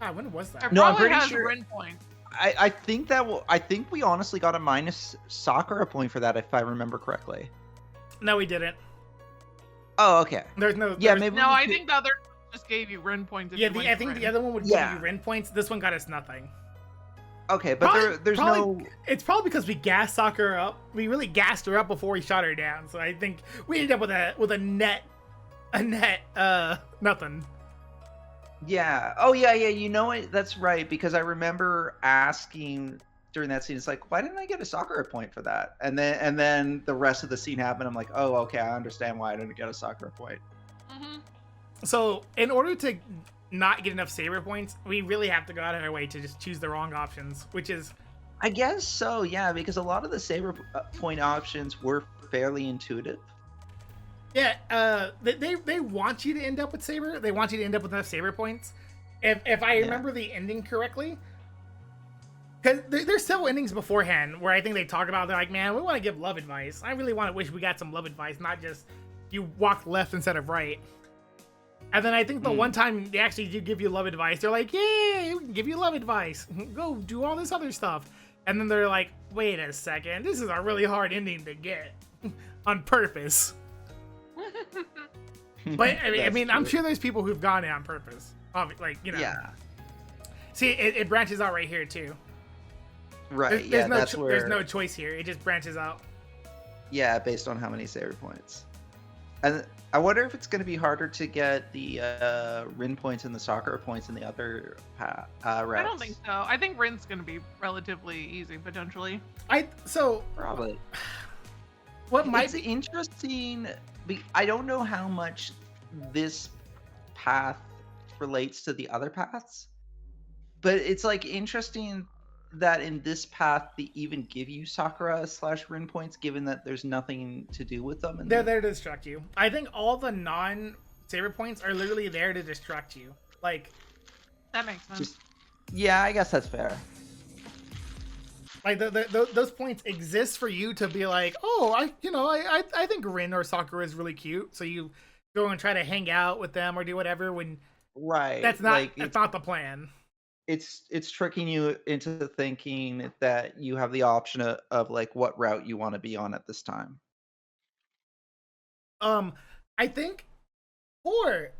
Ah, when was that? It No, I'm probably pretty has sure- Rin points. I think we honestly got a minus Sakura point for that, if I remember correctly. No, we didn't. Oh, okay. There's no. Yeah, there's- maybe. No, I think the other just gave you Rin points. If Yeah, you went I to think Rin. the other one would Yeah. give you Rin points. This one got us nothing. Okay, but there's probably, no. It's probably because we gassed Sakura up. We really gassed her up before we shot her down. So I think we ended up with a net nothing. Yeah. Oh, yeah. You know what? That's right, because I remember asking during that scene. It's like, why didn't I get a Sakura point for that? And then the rest of the scene happened. I'm like, oh, okay, I understand why I didn't get a Sakura point. Mhm. So in order to not get enough saber points, we really have to go out of our way to just choose the wrong options, which is. I guess so, yeah, because a lot of the saber point options were fairly intuitive. Yeah, they want you to end up with saber. They want you to end up with enough saber points. If I remember the ending correctly, because there's several endings beforehand where I think they talk about, they're like, man, we want to give love advice. I really wish we got some love advice, not just you walk left instead of right. And then I think the one time they actually do give you love advice, they're like, yay, we can give you love advice. Go do all this other stuff. And then they're like, wait a second, this is a really hard ending to get on purpose. But I mean, I'm sure there's people who've gone in on purpose. Like, you know. Yeah. See, it branches out right here too. Right. There's where. There's no choice here. It just branches out. Yeah, based on how many saber points. And I wonder if it's going to be harder to get the Rin points and the Sakura points in the other routes. I don't think so. I think Rin's going to be relatively easy potentially. Probably. What might It's be interesting. I don't know how much this path relates to the other paths, but it's like interesting that in this path they even give you Sakura / Rin points, given that there's nothing to do with them. They're there to distract you. I think all the non-saber points are literally there to distract you. Like, That makes sense. Yeah, I guess that's fair. Like those points exist for you to be like, oh, I think Rin or Sakura is really cute, so you go and try to hang out with them or do whatever. When Right, that's not the plan. It's tricking you into thinking that you have the option of like what route you want to be on at this time. I think for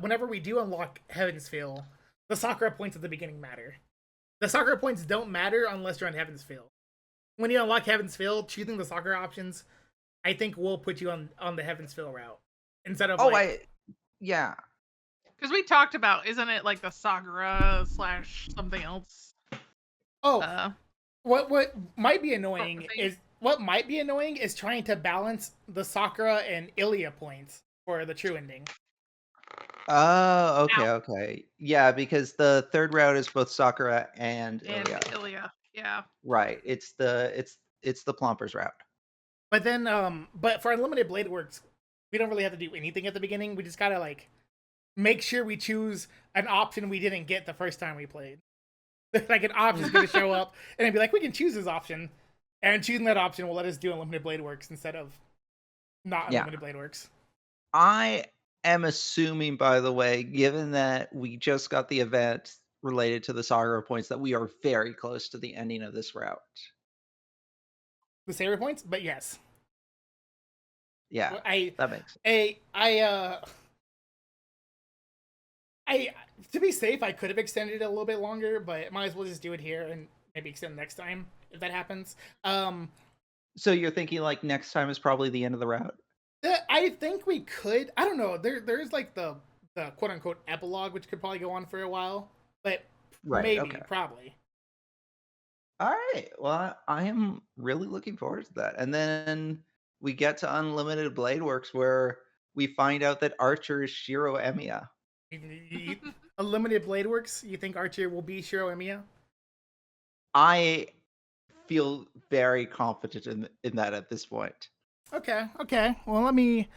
whenever we do unlock Heaven's Feel, the Sakura points at the beginning matter. The Sakura points don't matter unless you're on Heaven's Feel. When you unlock Heaven's Feel, choosing the Sakura options, I think will put you on the Heaven's Feel route instead of yeah. Because we talked about, isn't it like the Sakura / something else? Oh, what might be annoying is trying to balance the Sakura and Ilya points for the true ending. Oh, okay. Yeah, because the third route is both Sakura and Ilya. Yeah. Right. It's the Plompers route. But then, but for Unlimited Blade Works, we don't really have to do anything at the beginning. We just gotta like make sure we choose an option we didn't get the first time we played. Like an option's gonna show up, and it'd be like, we can choose this option, and choosing that option will let us do Unlimited Blade Works instead of not Unlimited Blade Works. I am assuming, by the way, given that we just got the event related to the Sakura points, that we are very close to the ending of this route. The saber points, but yes. Yeah, that makes sense. I to be safe, I could have extended it a little bit longer, but might as well just do it here and maybe extend next time if that happens. So you're thinking like next time is probably the end of the route? I think we could. I don't know. There's like the quote unquote epilogue, which could probably go on for a while, but probably. All right. Well, I am really looking forward to that. And then we get to Unlimited Blade Works, where we find out that Archer is Shiro Emiya. Unlimited Blade Works. You think Archer will be Shiro Emiya? I feel very confident in that at this point. Okay. Well, let me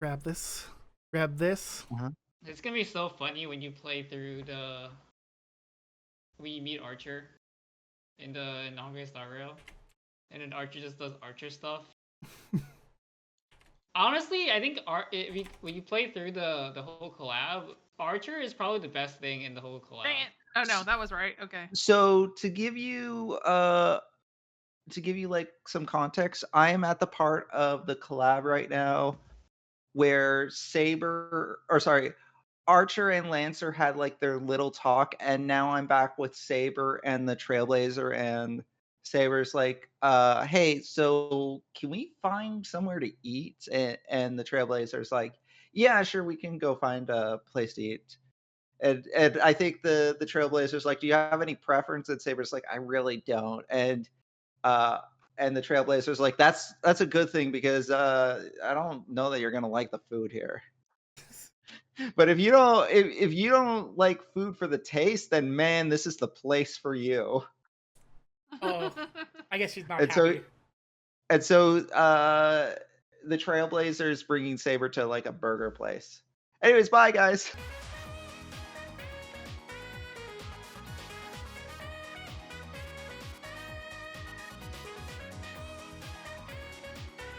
grab this. Uh-huh. It's gonna be so funny when you play through we meet Archer. in the inaugural Star Rail, and then Archer just does Archer stuff. Honestly, I think when you play through the whole collab, Archer is probably the best thing in the whole collab. Dang it. Oh no, that was right. Okay. So to give you like some context, I am at the part of the collab right now where Archer and Lancer had like their little talk, and now I'm back with Saber and the Trailblazer, and Saber's like, hey, so can we find somewhere to eat? And the Trailblazer's like, yeah, sure, we can go find a place to eat. And I think the Trailblazer's like, do you have any preference? And Saber's like, I really don't. And the Trailblazer's like, that's a good thing, because I don't know that you're gonna like the food here. But if you don't like food for the taste, then man, this is the place for you. Oh, I guess she's not And happy. so the Trailblazers bringing Saber to like a burger place. Anyways, bye guys.